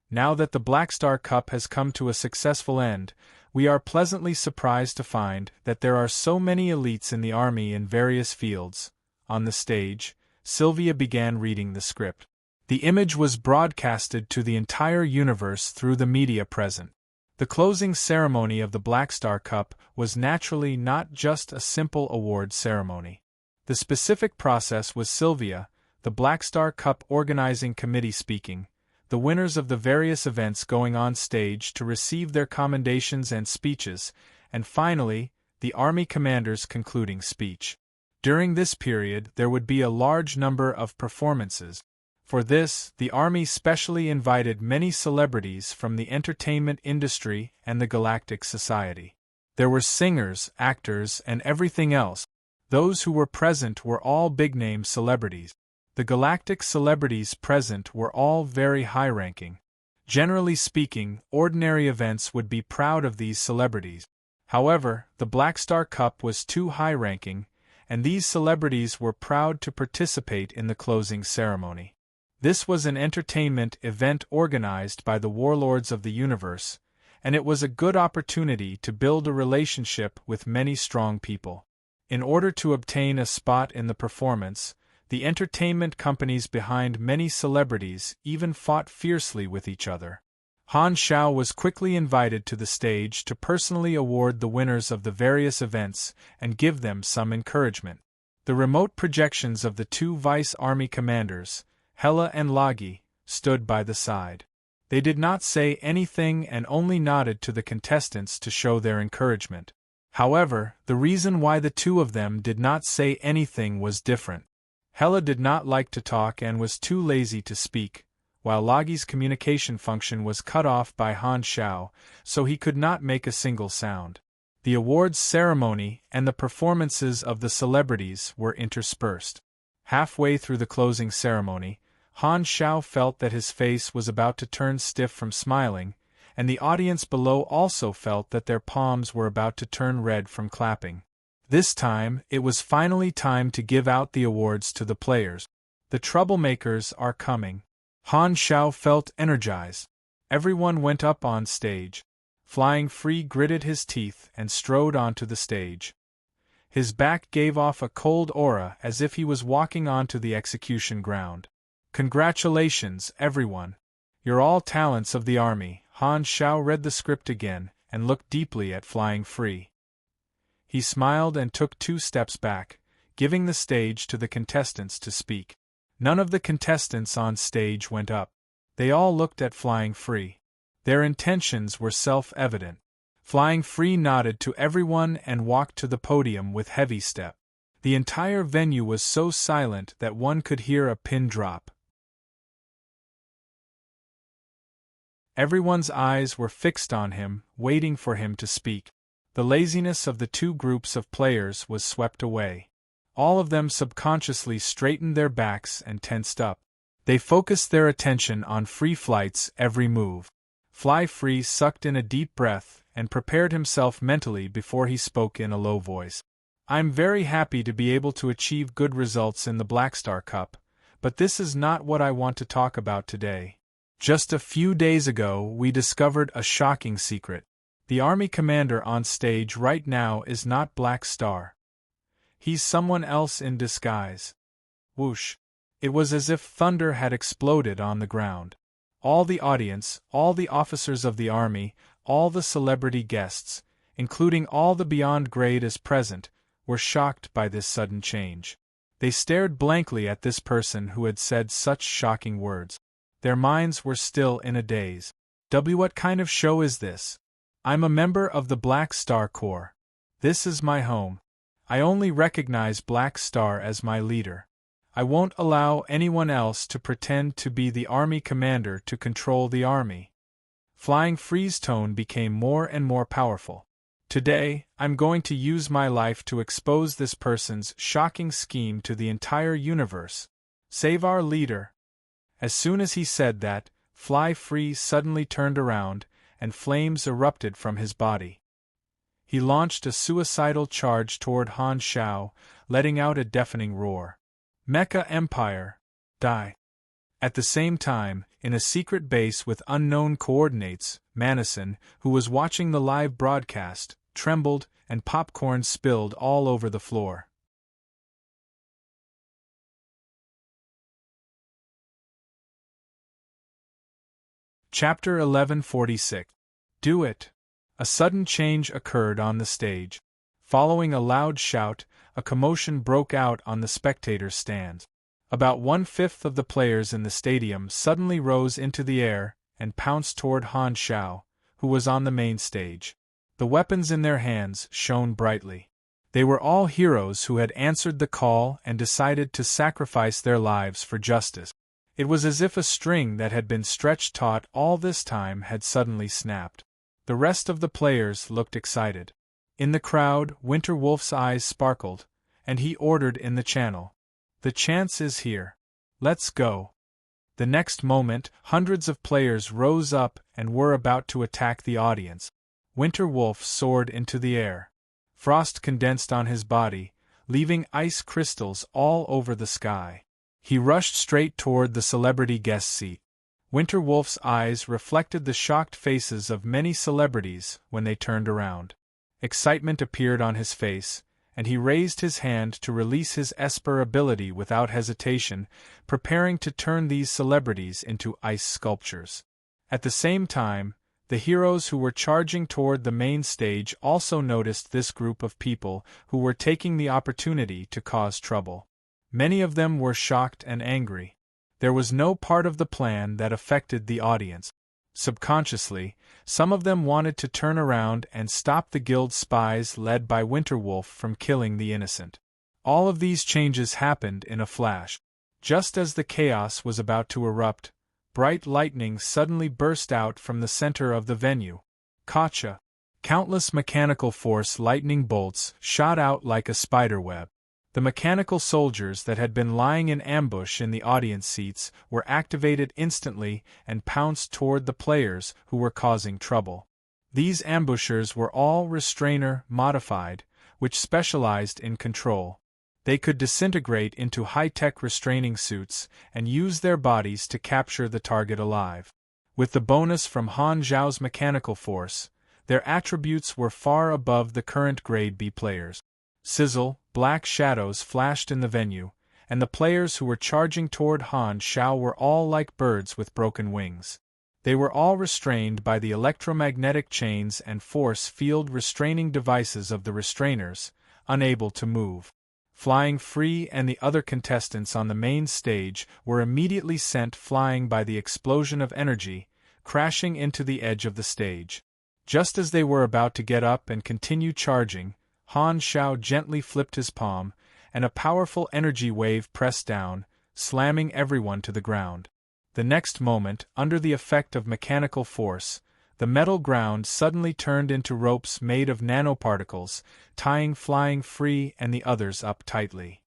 Now that the Black Star Cup has come to a successful end, we are pleasantly surprised to find that there are so many elites in the army in various fields. On the stage, Sylvia began reading the script. The image was broadcasted to the entire universe through the media present. The closing ceremony of the Black Star Cup was naturally not just a simple award ceremony. The specific process was Sylvia, the Black Star Cup organizing committee speaking, the winners of the various events going on stage to receive their commendations and speeches, and finally, the army commander's concluding speech. During this period, there would be a large number of performances. For this, the army specially invited many celebrities from the entertainment industry and the Galactic Society. There were singers, actors, and everything else. Those who were present were all big-name celebrities. The galactic celebrities present were all very high-ranking. Generally speaking, ordinary events would be proud of these celebrities. However, the Black Star Cup was too high-ranking, and these celebrities were proud to participate in the closing ceremony. This was an entertainment event organized by the warlords of the universe, and it was a good opportunity to build a relationship with many strong people. In order to obtain a spot in the performance, the entertainment companies behind many celebrities even fought fiercely with each other. Han Shao was quickly invited to the stage to personally award the winners of the various events and give them some encouragement. The remote projections of the two vice army commanders, Hela and Lagi, stood by the side. They did not say anything and only nodded to the contestants to show their encouragement. However, the reason why the two of them did not say anything was different. Hela did not like to talk and was too lazy to speak, while Lagi's communication function was cut off by Han Shao, so he could not make a single sound. The awards ceremony and the performances of the celebrities were interspersed. Halfway through the closing ceremony, Han Shao felt that his face was about to turn stiff from smiling, and the audience below also felt that their palms were about to turn red from clapping. This time, it was finally time to give out the awards to the players. The troublemakers are coming. Han Shao felt energized. Everyone went up on stage. Flying Free gritted his teeth and strode onto the stage. His back gave off a cold aura as if he was walking onto the execution ground. Congratulations, everyone. You're all talents of the army. Han Shao read the script again and looked deeply at Flying Free. He smiled and took 2 steps back, giving the stage to the contestants to speak. None of the contestants on stage went up. They all looked at Flying Free. Their intentions were self-evident. Flying Free nodded to everyone and walked to the podium with heavy step. The entire venue was so silent that one could hear a pin drop. Everyone's eyes were fixed on him, waiting for him to speak. The laziness of the 2 groups of players was swept away. All of them subconsciously straightened their backs and tensed up. They focused their attention on Free Flight's every move. Fly Free sucked in a deep breath and prepared himself mentally before he spoke in a low voice. I'm very happy to be able to achieve good results in the Black Star Cup, but this is not what I want to talk about today. Just a few days ago, we discovered a shocking secret. The army commander on stage right now is not Black Star. He's someone else in disguise. Whoosh! It was as if thunder had exploded on the ground. All the audience, all the officers of the army, all the celebrity guests, including all the beyond grade as present, were shocked by this sudden change. They stared blankly at this person who had said such shocking words. Their minds were still in a daze. What kind of show is this? I'm a member of the Black Star Corps. This is my home. I only recognize Black Star as my leader. I won't allow anyone else to pretend to be the army commander to control the army. Flying Free's tone became more and more powerful. Today, I'm going to use my life to expose this person's shocking scheme to the entire universe. Save our leader. As soon as he said that, Fly Free suddenly turned around, and flames erupted from his body. He launched a suicidal charge toward Han Shao, letting out a deafening roar. Mecha Empire, die. At the same time, in a secret base with unknown coordinates, Manison, who was watching the live broadcast, trembled, and popcorn spilled all over the floor. Chapter 1146. Do it! A sudden change occurred on the stage. Following a loud shout, a commotion broke out on the spectators' stands. About 1/5 of the players in the stadium suddenly rose into the air and pounced toward Han Shao, who was on the main stage. The weapons in their hands shone brightly. They were all heroes who had answered the call and decided to sacrifice their lives for justice. It was as if a string that had been stretched taut all this time had suddenly snapped. The rest of the players looked excited. In the crowd, Winter Wolf's eyes sparkled, and he ordered in the channel, "The chance is here. Let's go." The next moment, hundreds of players rose up and were about to attack the audience. Winter Wolf soared into the air. Frost condensed on his body, leaving ice crystals all over the sky. He rushed straight toward the celebrity guest seat. Winter Wolf's eyes reflected the shocked faces of many celebrities when they turned around. Excitement appeared on his face, and he raised his hand to release his Esper ability without hesitation, preparing to turn these celebrities into ice sculptures. At the same time, the heroes who were charging toward the main stage also noticed this group of people who were taking the opportunity to cause trouble. Many of them were shocked and angry. There was no part of the plan that affected the audience. Subconsciously, some of them wanted to turn around and stop the guild spies led by Winterwolf from killing the innocent. All of these changes happened in a flash. Just as the chaos was about to erupt, bright lightning suddenly burst out from the center of the venue. Gotcha! Countless mechanical force lightning bolts shot out like a spiderweb. The mechanical soldiers that had been lying in ambush in the audience seats were activated instantly and pounced toward the players who were causing trouble. These ambushers were all restrainer modified, which specialized in control. They could disintegrate into high-tech restraining suits and use their bodies to capture the target alive. With the bonus from Han Zhao's mechanical force, their attributes were far above the current grade B players. Sizzle, black shadows flashed in the venue, and the players who were charging toward Han Shao were all like birds with broken wings. They were all restrained by the electromagnetic chains and force field restraining devices of the restrainers, unable to move. Flying Free and the other contestants on the main stage were immediately sent flying by the explosion of energy, crashing into the edge of the stage. Just as they were about to get up and continue charging, Han Shao gently flipped his palm, and a powerful energy wave pressed down, slamming everyone to the ground. The next moment, under the effect of mechanical force, the metal ground suddenly turned into ropes made of nanoparticles, tying Flying Free and the others up tightly.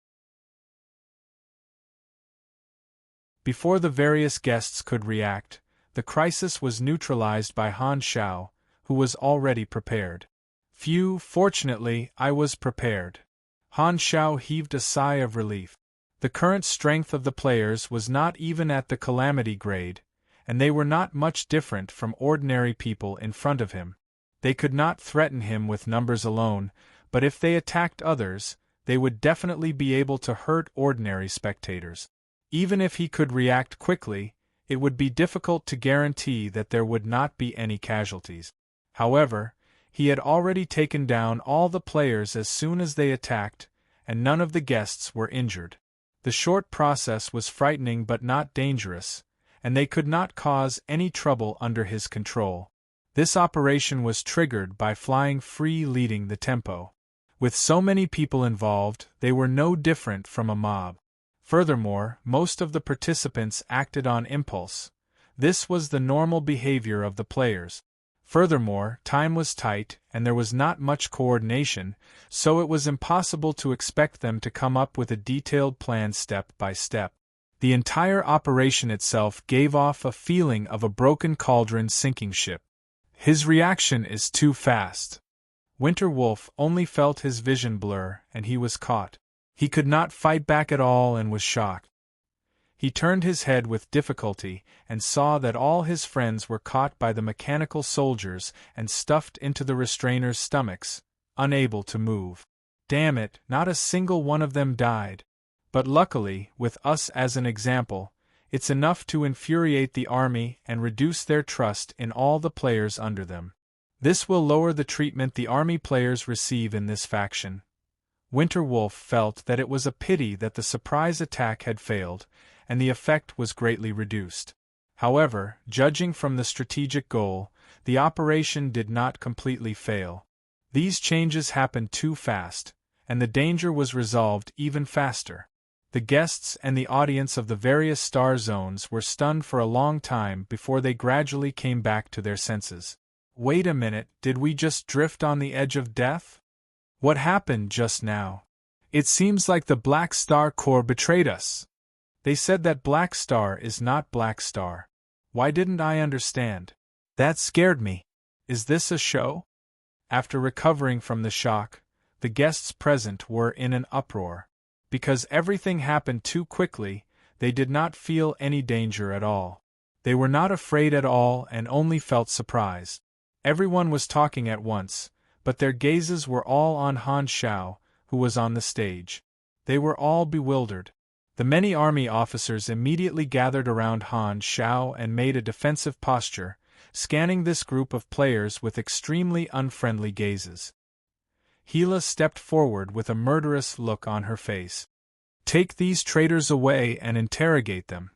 Before the various guests could react, the crisis was neutralized by Han Shao, who was already prepared. Phew, fortunately, I was prepared. Han Shao heaved a sigh of relief. The current strength of the players was not even at the calamity grade, and they were not much different from ordinary people in front of him. They could not threaten him with numbers alone, but if they attacked others, they would definitely be able to hurt ordinary spectators. Even if he could react quickly, it would be difficult to guarantee that there would not be any casualties. However, he had already taken down all the players as soon as they attacked, and none of the guests were injured. The short process was frightening but not dangerous, and they could not cause any trouble under his control. This operation was triggered by Flying Free leading the tempo. With so many people involved, they were no different from a mob. Furthermore, most of the participants acted on impulse. This was the normal behavior of the players. Furthermore, time was tight, and there was not much coordination, so it was impossible to expect them to come up with a detailed plan step by step. The entire operation itself gave off a feeling of a broken cauldron sinking ship. His reaction is too fast. Winter Wolf only felt his vision blur, and he was caught. He could not fight back at all and was shocked. He turned his head with difficulty and saw that all his friends were caught by the mechanical soldiers and stuffed into the restrainers' stomachs, unable to move. Damn it, not a single one of them died. But luckily, with us as an example, it's enough to infuriate the army and reduce their trust in all the players under them. This will lower the treatment the army players receive in this faction. Winter Wolf felt that it was a pity that the surprise attack had failed, and the effect was greatly reduced. However, judging from the strategic goal, the operation did not completely fail. These changes happened too fast, and the danger was resolved even faster. The guests and the audience of the various star zones were stunned for a long time before they gradually came back to their senses. Wait a minute, did we just drift on the edge of death? What happened just now? It seems like the Black Star Corps betrayed us. They said that Black Star is not Black Star. Why didn't I understand? That scared me. Is this a show? After recovering from the shock, the guests present were in an uproar. Because everything happened too quickly, they did not feel any danger at all. They were not afraid at all and only felt surprise. Everyone was talking at once, but their gazes were all on Han Shao, who was on the stage. They were all bewildered. The many army officers immediately gathered around Han Shao and made a defensive posture, scanning this group of players with extremely unfriendly gazes. Hela stepped forward with a murderous look on her face. Take these traitors away and interrogate them.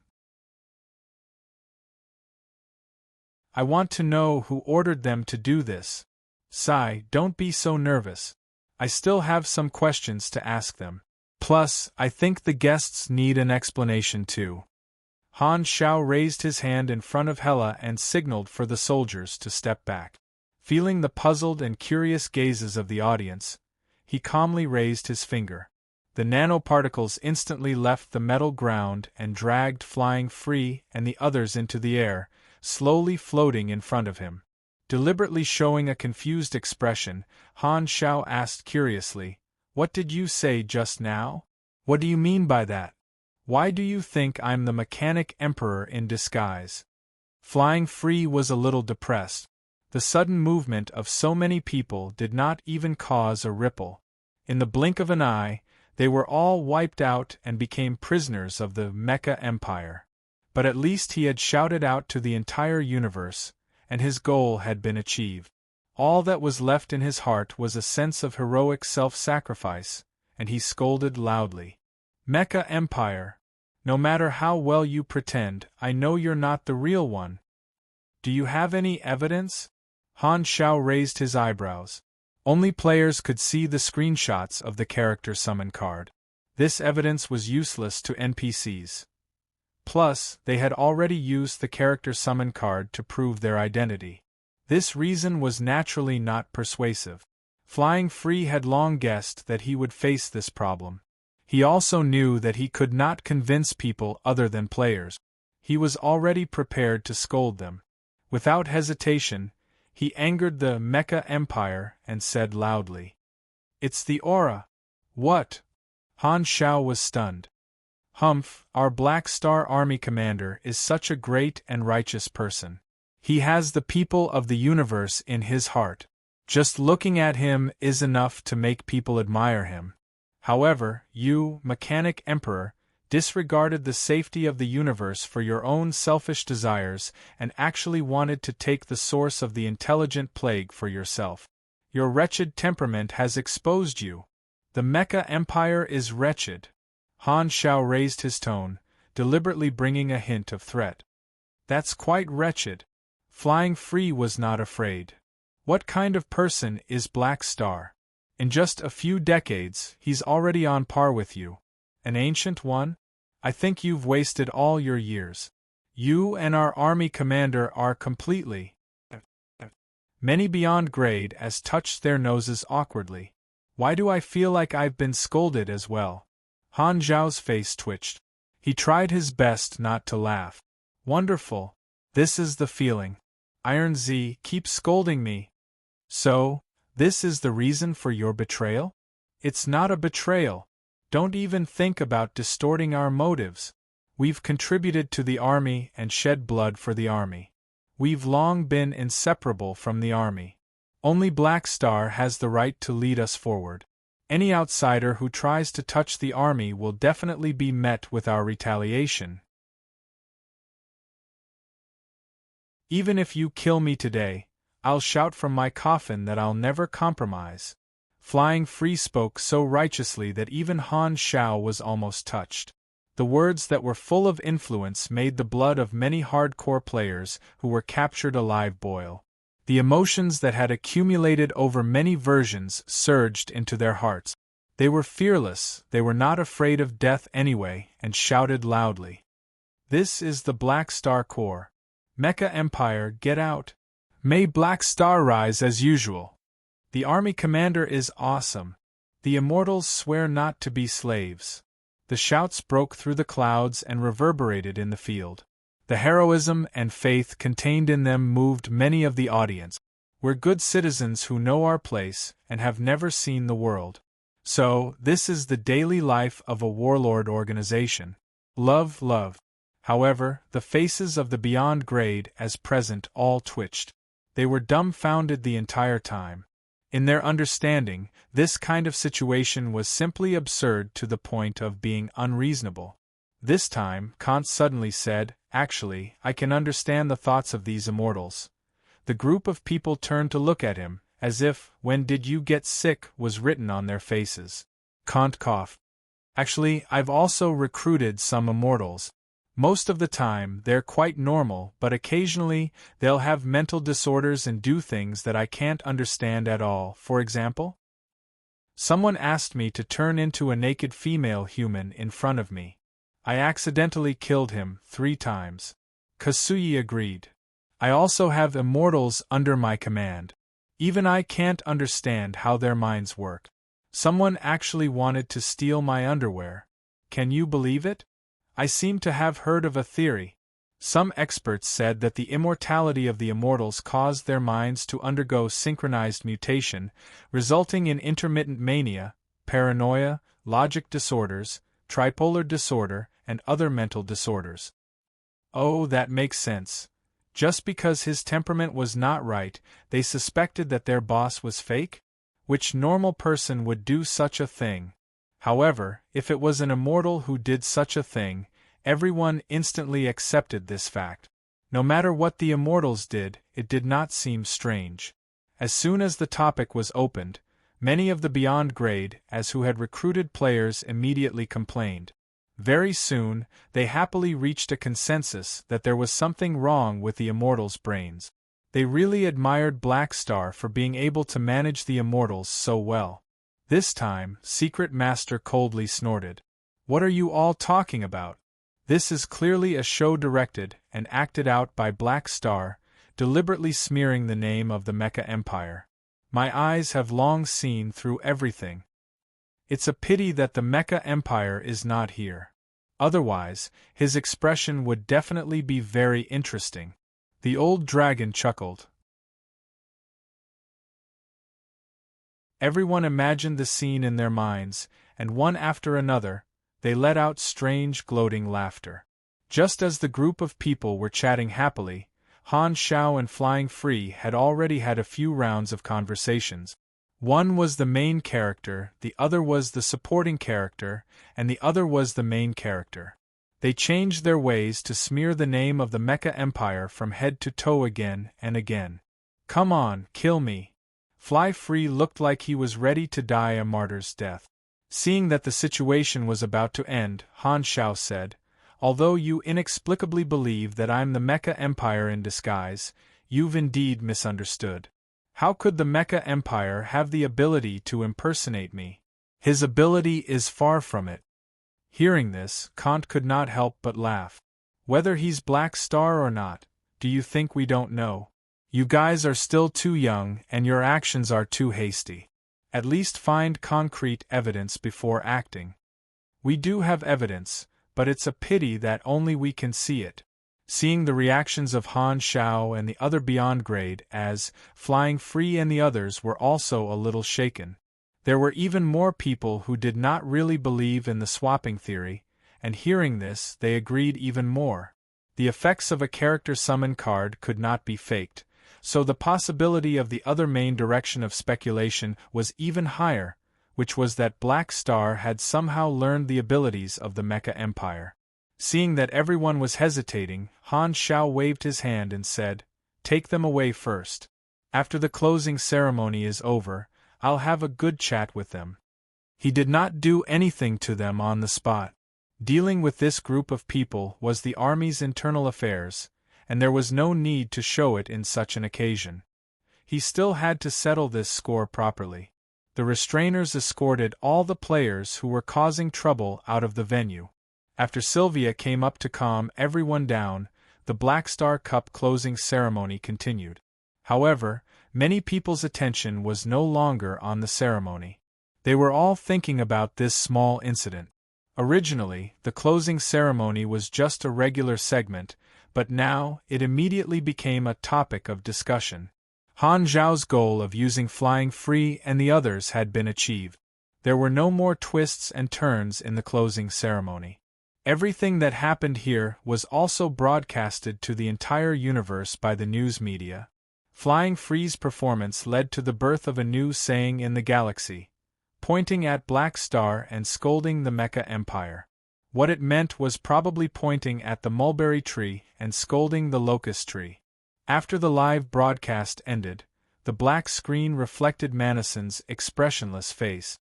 I want to know who ordered them to do this. Sai, don't be so nervous. I still have some questions to ask them. Plus, I think the guests need an explanation too. Han Shao raised his hand in front of Hela and signaled for the soldiers to step back. Feeling the puzzled and curious gazes of the audience, he calmly raised his finger. The nanoparticles instantly left the metal ground and dragged Flying Free and the others into the air, slowly floating in front of him. Deliberately showing a confused expression, Han Shao asked curiously, "What did you say just now? What do you mean by that? Why do you think I'm the Mechanic Emperor in disguise?" Flying Free was a little depressed. The sudden movement of so many people did not even cause a ripple. In the blink of an eye, they were all wiped out and became prisoners of the Mecha Empire. But at least he had shouted out to the entire universe, and his goal had been achieved. All that was left in his heart was a sense of heroic self-sacrifice, and he scolded loudly. Mecha Empire! No matter how well you pretend, I know you're not the real one. Do you have any evidence? Han Shao raised his eyebrows. Only players could see the screenshots of the character summon card. This evidence was useless to NPCs. Plus, they had already used the character summon card to prove their identity. This reason was naturally not persuasive. Flying Free had long guessed that he would face this problem. He also knew that he could not convince people other than players. He was already prepared to scold them. Without hesitation, he angered the Mecha Empire and said loudly, "It's the aura." "What?" Han Shao was stunned. "Humph, our Black Star Army commander is such a great and righteous person. He has the people of the universe in his heart. Just looking at him is enough to make people admire him. However, you, Mechanic Emperor, disregarded the safety of the universe for your own selfish desires and actually wanted to take the source of the intelligent plague for yourself. Your wretched temperament has exposed you. The Mecha Empire is wretched." Han Shao raised his tone, deliberately bringing a hint of threat. "That's quite wretched." Flying Free was not afraid. What kind of person is Black Star? In just a few decades, he's already on par with you. An ancient one? I think you've wasted all your years. You and our army commander are completely Many beyond grade as touched their noses awkwardly. Why do I feel like I've been scolded as well? Han Zhao's face twitched. He tried his best not to laugh. Wonderful. This is the feeling. Iron Z keeps scolding me. So, this is the reason for your betrayal? It's not a betrayal. Don't even think about distorting our motives. We've contributed to the army and shed blood for the army. We've long been inseparable from the army. Only Black Star has the right to lead us forward. Any outsider who tries to touch the army will definitely be met with our retaliation. Even if you kill me today, I'll shout from my coffin that I'll never compromise. Flying Free spoke so righteously that even Han Xiao was almost touched. The words that were full of influence made the blood of many hardcore players who were captured alive boil. The emotions that had accumulated over many versions surged into their hearts. They were fearless, they were not afraid of death anyway, and shouted loudly. This is the Black Star Corps. Mecha Empire, get out. May Black Star rise as usual. The army commander is awesome. The immortals swear not to be slaves. The shouts broke through the clouds and reverberated in the field. The heroism and faith contained in them moved many of the audience. We're good citizens who know our place and have never seen the world. So, this is the daily life of a warlord organization. Love, love. However, the faces of the beyond grade as present all twitched. They were dumbfounded the entire time. In their understanding, this kind of situation was simply absurd to the point of being unreasonable. This time, Kant suddenly said, "Actually, I can understand the thoughts of these immortals." The group of people turned to look at him, as if, "When did you get sick?" was written on their faces. Kant coughed. "Actually, I've also recruited some immortals. Most of the time, they're quite normal, but occasionally, they'll have mental disorders and do things that I can't understand at all. For example, someone asked me to turn into a naked female human in front of me. I accidentally killed him 3 times. Kasuyi agreed. I also have immortals under my command. Even I can't understand how their minds work. Someone actually wanted to steal my underwear. Can you believe it? I seem to have heard of a theory. Some experts said that the immortality of the immortals caused their minds to undergo synchronized mutation, resulting in intermittent mania, paranoia, logic disorders, tripolar disorder, and other mental disorders. Oh, that makes sense. Just because his temperament was not right, they suspected that their boss was fake? Which normal person would do such a thing? However, if it was an immortal who did such a thing, everyone instantly accepted this fact. No matter what the immortals did, it did not seem strange. As soon as the topic was opened, many of the beyond grade as who had recruited players immediately complained. Very soon, they happily reached a consensus that there was something wrong with the immortals' brains. They really admired Black Star for being able to manage the immortals so well. This time, Secret Master coldly snorted. "What are you all talking about? This is clearly a show directed and acted out by Black Star, deliberately smearing the name of the Mecha Empire. My eyes have long seen through everything. It's a pity that the Mecha Empire is not here. Otherwise, his expression would definitely be very interesting." The old dragon chuckled. Everyone imagined the scene in their minds, and one after another, they let out strange gloating laughter. Just as the group of people were chatting happily, Han Xiao and Flying Free had already had a few rounds of conversations. One was the main character, the other was the supporting character, and the other was the main character. They changed their ways to smear the name of the Mecha Empire from head to toe again and again. "Come on, kill me." Fly Free looked like he was ready to die a martyr's death. Seeing that the situation was about to end, Han Xiao said, "Although you inexplicably believe that I'm the Mecha Empire in disguise, you've indeed misunderstood. How could the Mecha Empire have the ability to impersonate me? His ability is far from it." Hearing this, Kant could not help but laugh. "Whether he's Black Star or not, do you think we don't know? You guys are still too young and your actions are too hasty. At least find concrete evidence before acting. We do have evidence, but it's a pity that only we can see it. Seeing the reactions of Han Shao and the other beyond grade as Flying Free and the others were also a little shaken. There were even more people who did not really believe in the swapping theory, and hearing this, they agreed even more. The effects of a character summon card could not be faked, so the possibility of the other main direction of speculation was even higher, which was that Black Star had somehow learned the abilities of the Mecha Empire. Seeing that everyone was hesitating, Han Shao waved his hand and said, "Take them away first. After the closing ceremony is over, I'll have a good chat with them." He did not do anything to them on the spot. Dealing with this group of people was the army's internal affairs, and there was no need to show it in such an occasion. He still had to settle this score properly. The restrainers escorted all the players who were causing trouble out of the venue. After Sylvia came up to calm everyone down, the Black Star Cup closing ceremony continued. However, many people's attention was no longer on the ceremony. They were all thinking about this small incident. Originally, the closing ceremony was just a regular segment, but now it immediately became a topic of discussion. Han Zhao's goal of using Flying Free and the others had been achieved. There were no more twists and turns in the closing ceremony. Everything that happened here was also broadcasted to the entire universe by the news media. Flying Free's performance led to the birth of a new saying in the galaxy, pointing at Black Star and scolding the Mecha Empire. What it meant was probably pointing at the mulberry tree and scolding the locust tree. After the live broadcast ended, the black screen reflected Manason's expressionless face.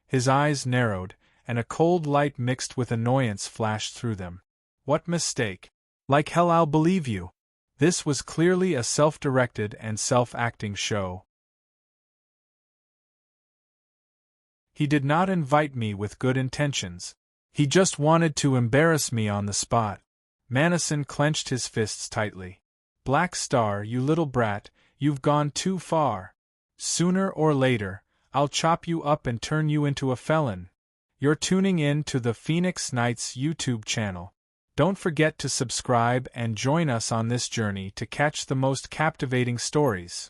His eyes narrowed, and a cold light mixed with annoyance flashed through them. What mistake! Like hell I'll believe you! This was clearly a self-directed and self-acting show. He did not invite me with good intentions. He just wanted to embarrass me on the spot. Manason clenched his fists tightly. Black Star, you little brat, you've gone too far. Sooner or later, I'll chop you up and turn you into a felon. You're tuning in to the Phoenix Knights YouTube channel. Don't forget to subscribe and join us on this journey to catch the most captivating stories.